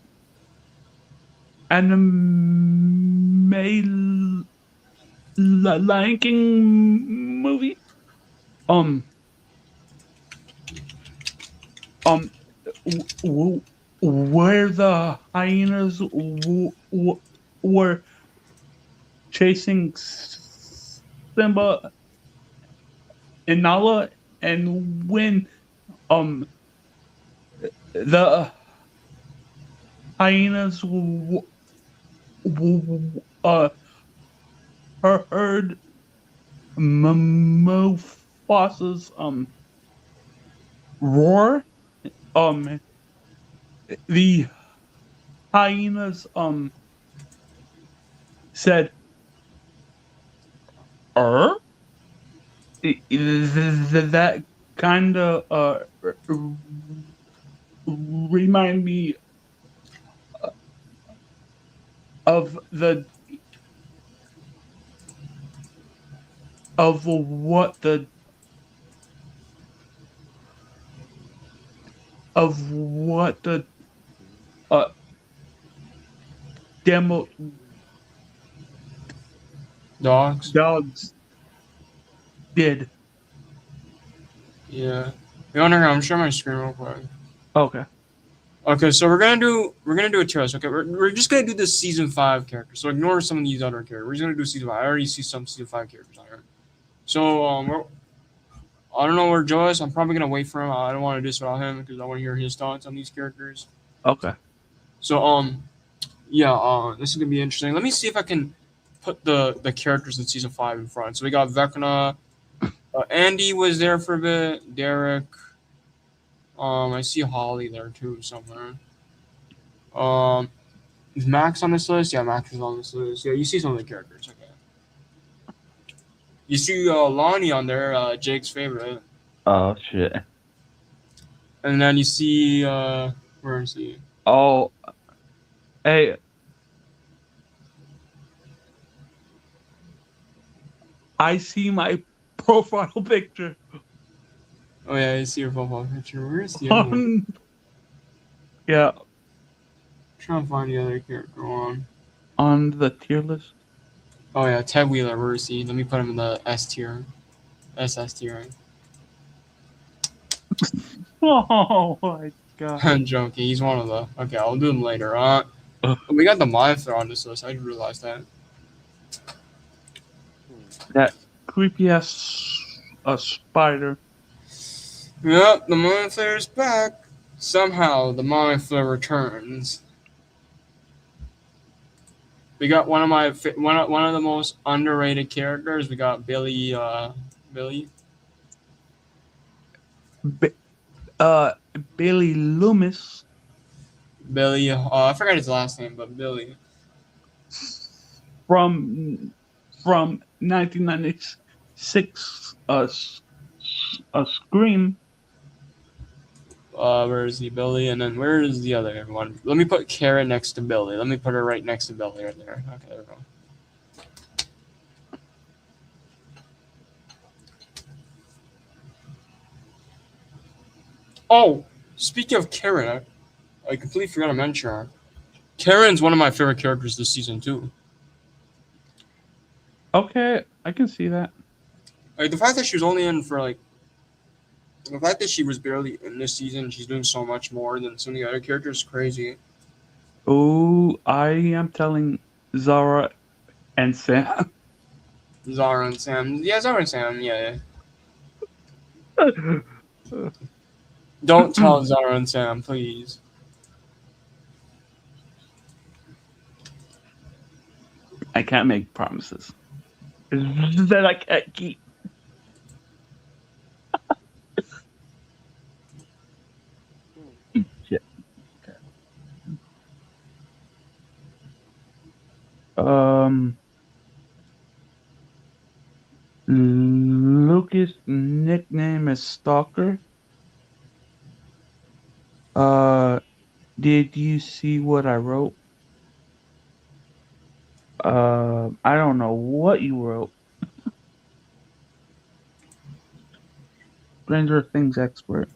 anime Lion King movie. Where the hyenas were chasing Simba and Nala, and when the hyenas heard Mufasa's roar, the hyenas said, that kind of remind me of the of what the of what the demo Dogs. did. Yeah. Hey, Underground, I'm sharing my screen real quick. Okay. Okay, so we're gonna do a tier list. Okay, we're just gonna do the season 5 characters. So ignore some of these other characters. We're just gonna do season 5. I already see some season 5 characters on here. So I don't know where Joe is. I'm probably gonna wait for him. I don't want to do this without him because I want to hear his thoughts on these characters. Okay. So yeah, this is gonna be interesting. Let me see if I can put the characters in season 5 in front. So we got Vecna. Andy was there for a bit. Derek. I see Holly there too somewhere. Is Max on this list? Yeah, Max is on this list. Yeah, you see some of the characters. Okay. You see Lonnie on there, Jake's favorite. Oh shit. And then you see where is he? Oh, hey. I see my profile picture. Oh yeah, I see your profile picture. Where is the other one? Yeah. Trying to find the other character on the tier list. Oh yeah, Ted Wheeler. Where is he? Let me put him in the S tier. SS tier. Oh my god. I'm joking. He's one of the. Okay, I'll do him later. We got the Mindflayer on this list. I just realized that. That creepy ass spider. Yep, the Mindflayer's back. Somehow the Mindflayer returns. We got one of my one of the most underrated characters. We got Billy. Billy. B- Billy Loomis Billy. I forgot his last name, but Billy. from 1996. Scream. Where is he, Billy? And then where is the other one? Let me put Karen next to Billy. Let me put her right next to Billy right there. Okay, there we go. Oh, speaking of Karen, I completely forgot to mention her. Karen's one of my favorite characters this season too. Okay, I can see that. Like the fact that she was only in for like, the fact that she was barely in this season, she's doing so much more than some of the other characters. Is crazy. Oh, I am telling Zara and Sam. Zara and Sam. Yeah, Zara and Sam. Yeah. Don't tell Zara and Sam, please. I can't make promises that I can't keep. Shit. Lucas' nickname is Stalker. Did you see what I wrote? I don't know what you wrote. Stranger Things expert.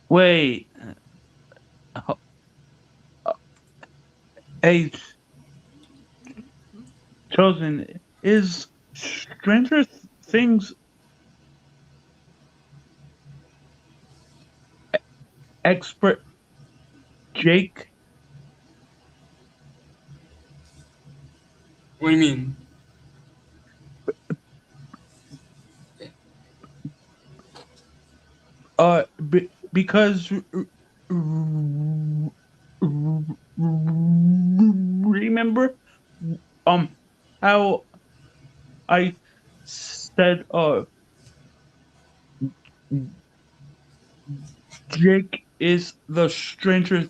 Wait. Uh, Hey, Chosen, is Stranger Things expert Jake? What do you mean? Because remember how I said Jake is the Stranger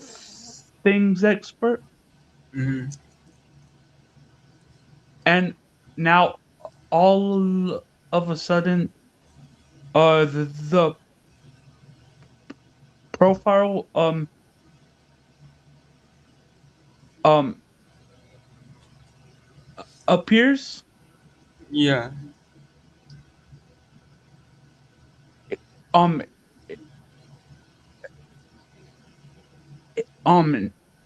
Things expert, Mm-hmm. and now all of a sudden the profile um appears. Yeah. um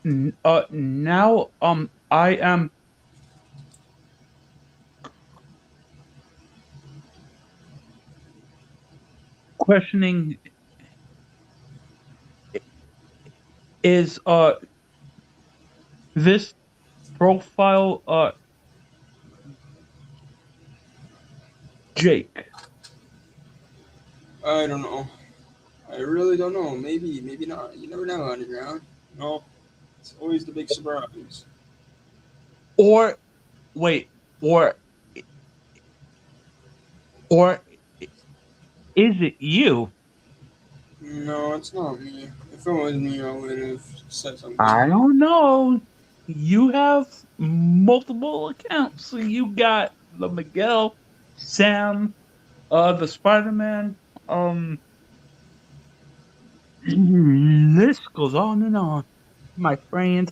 Now I am questioning, is this profile Jake? I don't know. I really don't know. Maybe, maybe not. You never know, Underground. No, it's always the big surprise. Or wait, or is it you? No, it's not me. If it was me, I would have said something. I don't know. You have multiple accounts. So you got the Miguel, Sam, the Spider-Man. This goes on and on, my friend.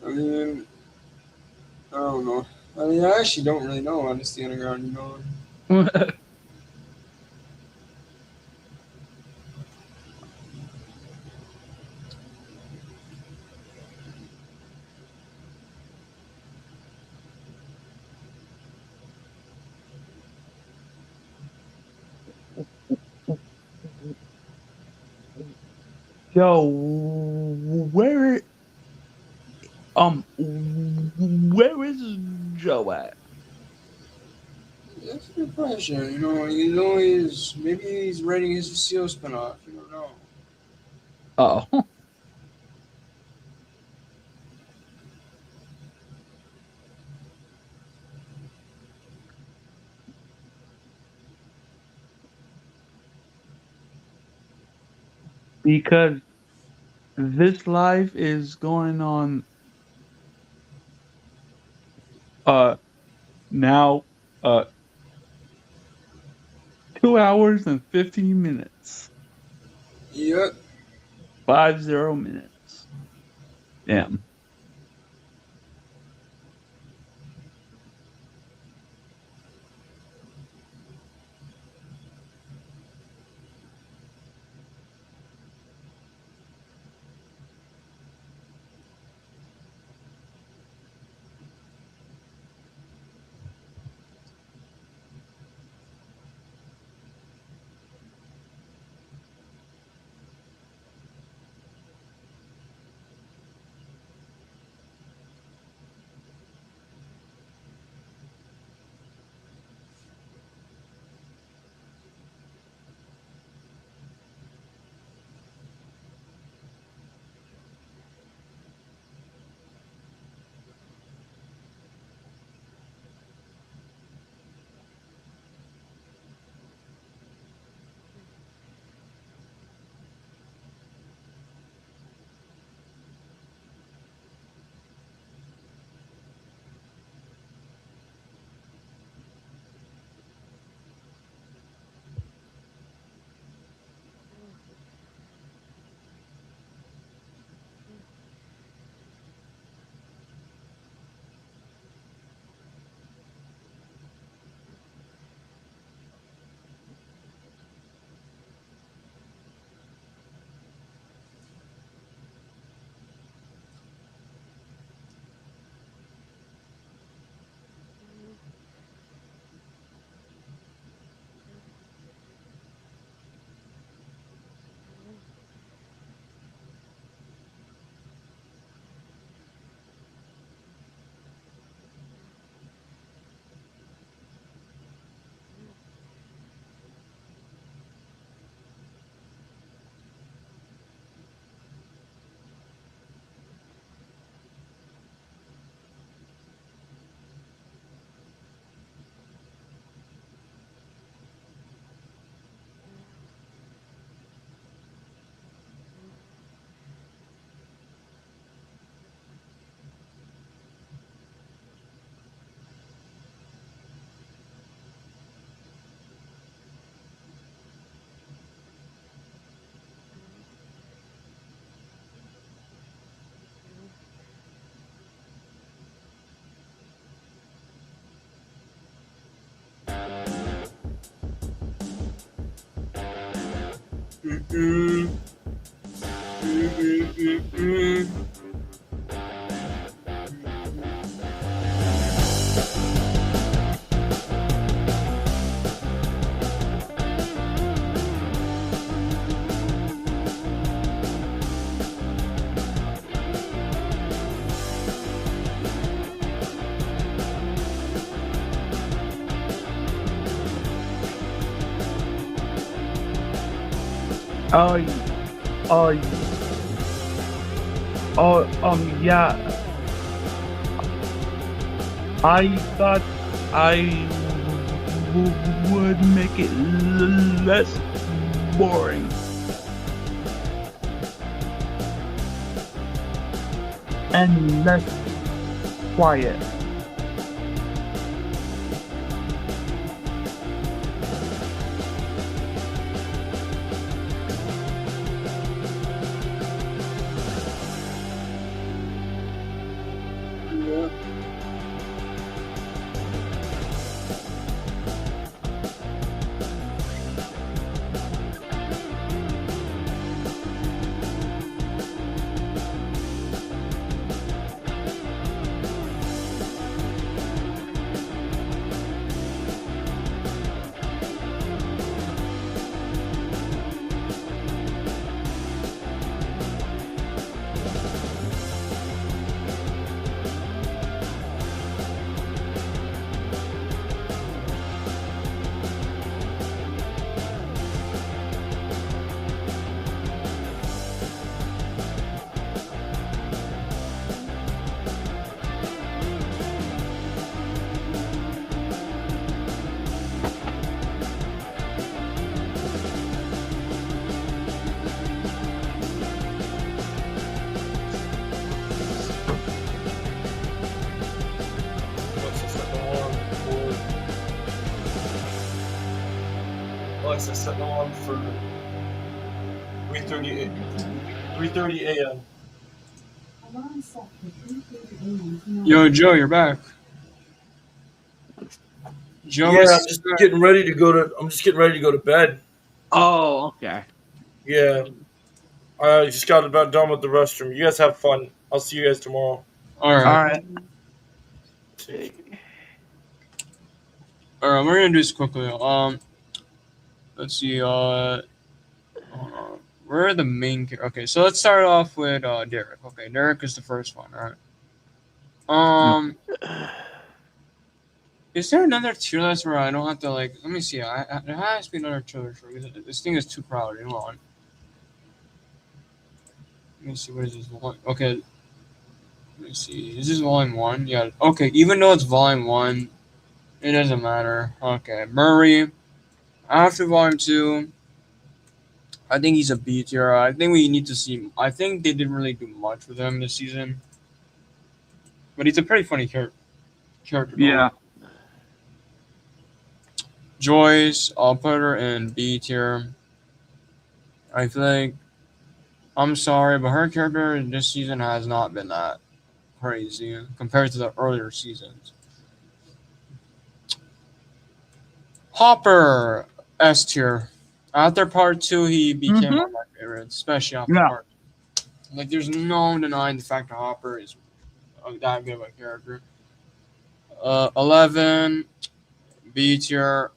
I mean, I don't know. I mean, I actually don't really know, honestly, Underground, you know. Yo, where is Joe at? That's a good question. You know, he's always maybe he's writing his CO spinoff. You don't know. Oh. Because this live is going on now 2 hours and 15 minutes. Yep. 50 minutes. Damn. Mm-mm. Mm-mm-mm-mm. Oh, oh, oh, yeah. I thought I would make it less boring. And less quiet. Yeah. Alexa, set an alarm for 3:30 a.m. Yo, Joe, you're back. Joe Yeah, is I'm just getting ready to go to bed. Oh, okay. Yeah, I just got about done with the restroom. You guys have fun. I'll see you guys tomorrow. all right. All right. All right, we're gonna do this quickly. Let's see. Hold on. Where are the main? Okay, so let's start off with Derek. Okay, Derek is the first one. All right. Is there another tier list where I don't have to like? Let me see. There has to be another tier list because this thing is too crowded. Hold on. Let me see. What is this one? Okay. Let me see. Is this volume 1? Yeah. Okay. Even though it's volume 1, it doesn't matter. Okay. Murray. After volume 2, I think he's a B tier. I think we need to see. I think they didn't really do much with him this season, but he's a pretty funny character. Yeah. Joyce, I'll put her in B tier. I feel like, I'm sorry, but her character this season has not been that crazy compared to the earlier seasons. Hopper, S tier. After part 2, he became one of my favorites, especially after Yeah. part 2. Like, there's no denying the fact that Hopper is that good of a character. 11, B tier.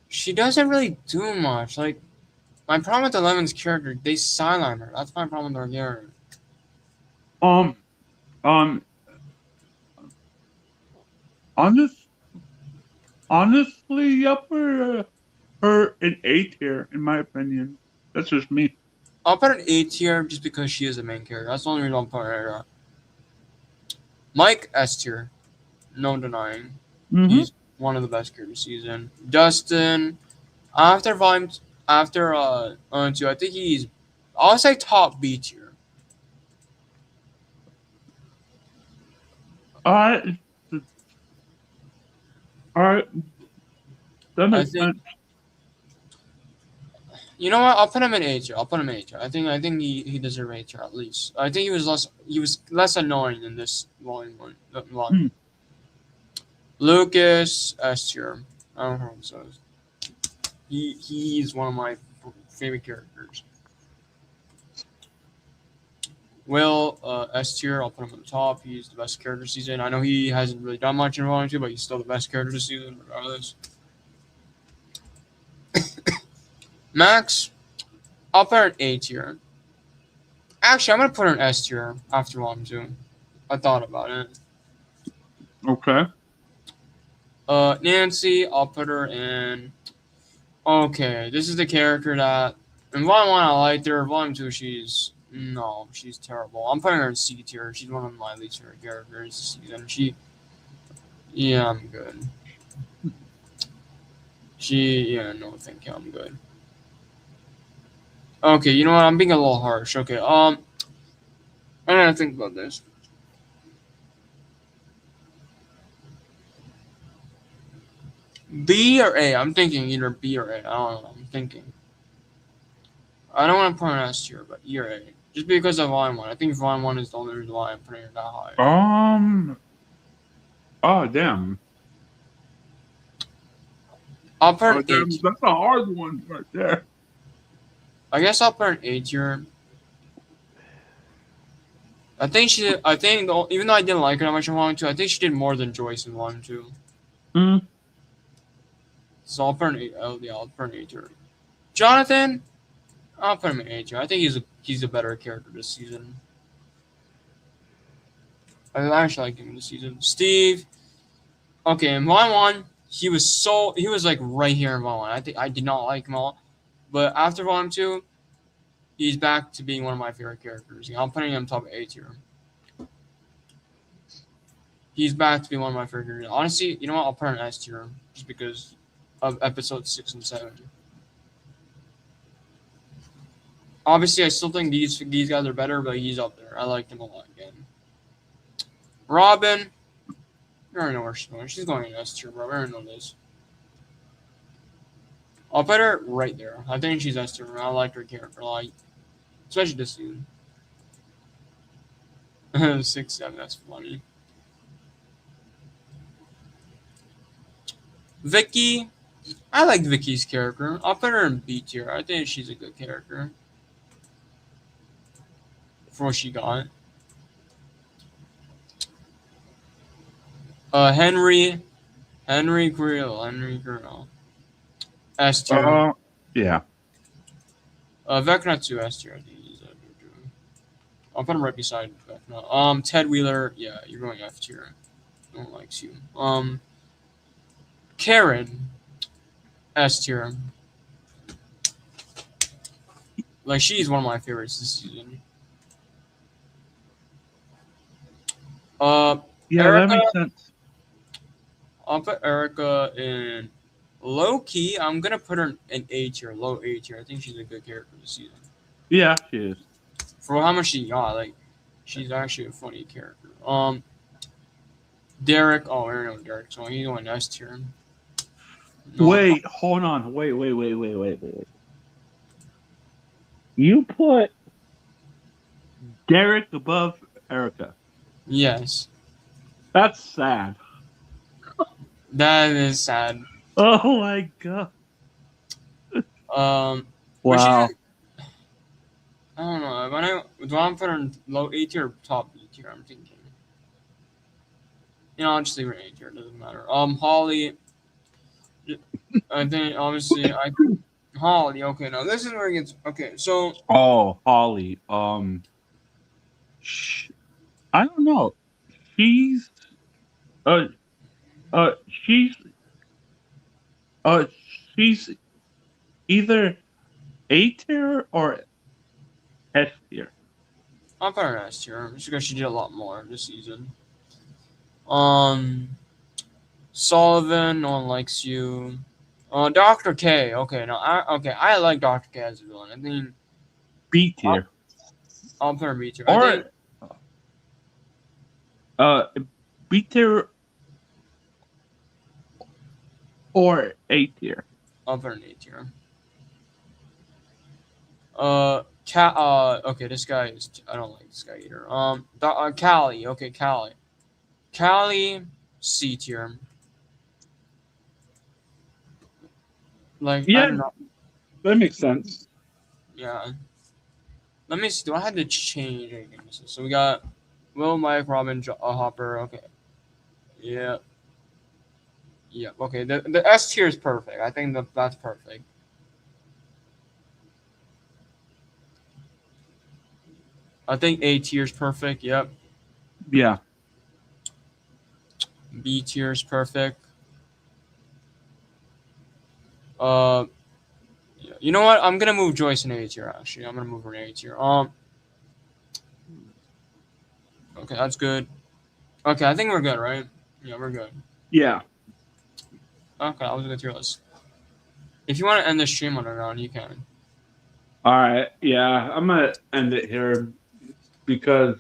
She doesn't really do much. Like, my problem with 11's character, they sideline her. That's my problem with her character. Honestly, up her an A tier, in my opinion. That's just me. I'll put an A tier just because she is the main character. That's the only reason I'll put her. Mike, S tier. No denying. Mm-hmm. He's one of the best characters season. Dustin, after volume, after 2, I think he's, I'll say top B tier. All right. That I makes think, sense. you know what? I'll put him in A tier. I think he deserves A tier at least. I think he was less annoying in this volume 1. Lucas, S tier. I don't know what it says. He's one of my favorite characters. Will, S tier, I'll put him on the top. He's the best character this season. I know he hasn't really done much in Volume 2, but he's still the best character this season, regardless. Max, I'll put her in A tier. Actually, I'm going to put her in S tier after Volume 2. I thought about it. Okay. Nancy, I'll put her in. Okay, this is the character that in Volume 1 I liked her. Volume 2, she's terrible. I'm putting her in C tier. She's one of my least favorite characters this season. I'm good. No, thank you, I'm good. Okay, you know what? I'm being a little harsh. Okay, I gotta think about this. B or A? I'm thinking either B or A. I don't know. I'm thinking. I don't want to put an S tier, but E or A. Just because of Volume 1. I think Volume 1 is the only reason why I'm putting it that high. Oh, damn. I'll put an A tier. That's a hard one right there. I guess I'll put an A tier. Even though I didn't like her that much in Volume 2, I think she did more than Joyce in Volume 2. So I'll put an A tier. Jonathan, I'll put him in A tier. I think he's a better character this season. I actually like him this season. Steve, okay, in Volume 1, he was like right here in Volume 1. I think I did not like him all, but after Volume 2, he's back to being one of my favorite characters. I'm putting him top A tier. He's back to be one of my favorite characters. Honestly, you know what? I'll put him in S tier just because of episodes 6 and 7. Obviously, I still think these guys are better, but he's up there. I liked him a lot again. Robin, you already know where she's going. She's going in S tier, bro. I already know this. I'll put her right there. I think she's S tier. I like her character, like especially this season. 6-7. That's funny. Vicky, I like Vicky's character. I'll put her in B tier. I think she's a good character for what she got. Henry Grill. S tier. Yeah. Vecna 2 S tier. I think he's I'll put him right beside Vecna. Ted Wheeler, yeah, you're going F tier. No one likes you. Karen, S tier. Like, she's one of my favorites this season. Yeah, Erica, that makes sense. I'll put Erica in low key. I'm gonna put her in A tier, low A tier. I think she's a good character this season. Yeah, she is. For how much she got, like, she's actually a funny character. Derek, I already know Derek, so he's going S tier. No, Wait, hold on. Wait. You put Derek above Erica. Yes, That's sad. that is sad. Oh my god. But Wow. I don't know. When do I put her in low A tier or top B tier? I'm thinking. You know, I'll just leave her in A tier. It doesn't matter. Holly. I think obviously Holly. Okay, now this is where it gets okay. So Oh, Holly. I don't know. She's she's either A tier or S tier. I'll put her in S tier just because she did a lot more this season. Sullivan, no one likes you. Dr. K. Okay, now I like Dr. K as a villain. I think B tier. I'll put her in B tier. B tier or A tier. I'll put her in A tier. Okay, this guy is. I don't like this guy either. Callie. Okay, Callie. Callie, C tier. Like, I Yeah, don't know. that makes sense. Yeah. Let me see. Do I have to change anything? So we got Will, Mike, Robin, Hopper. Okay. Yeah. Yeah. Okay. The S tier is perfect. I think that's perfect. I think A tier is perfect. Yep. Yeah. B tier is perfect. Yeah. You know what? I'm gonna move Joyce in A tier. Actually, I'm gonna move her in A tier. Okay, that's good. Okay, I think we're good, right? Yeah, we're good. Yeah. Okay, I was gonna tier list. If you want to end the stream on a round, you can. All right. Yeah, I'm gonna end it here because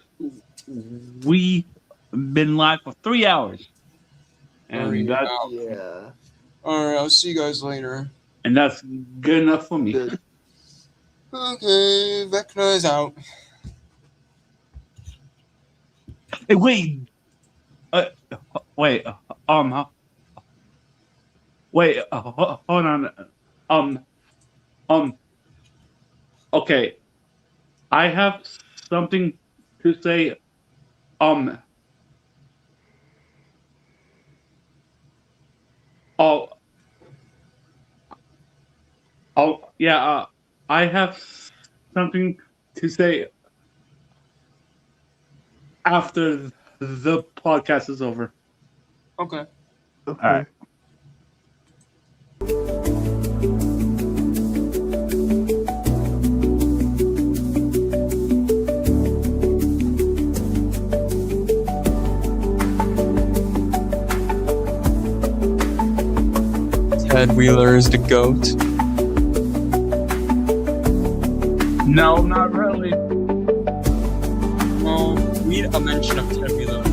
we've been live for 3 hours, and that's Yeah. All right, I'll see you guys later. good enough for me. Good. Okay, Vecna is out. Hey, wait. Wait. Wait. Hold on. Okay. I have something to say. Yeah. I have something to say after the podcast is over. Okay. Okay. All right. Ted Wheeler is the GOAT. No, not really. Well, we need a mention of Ted Wheeler.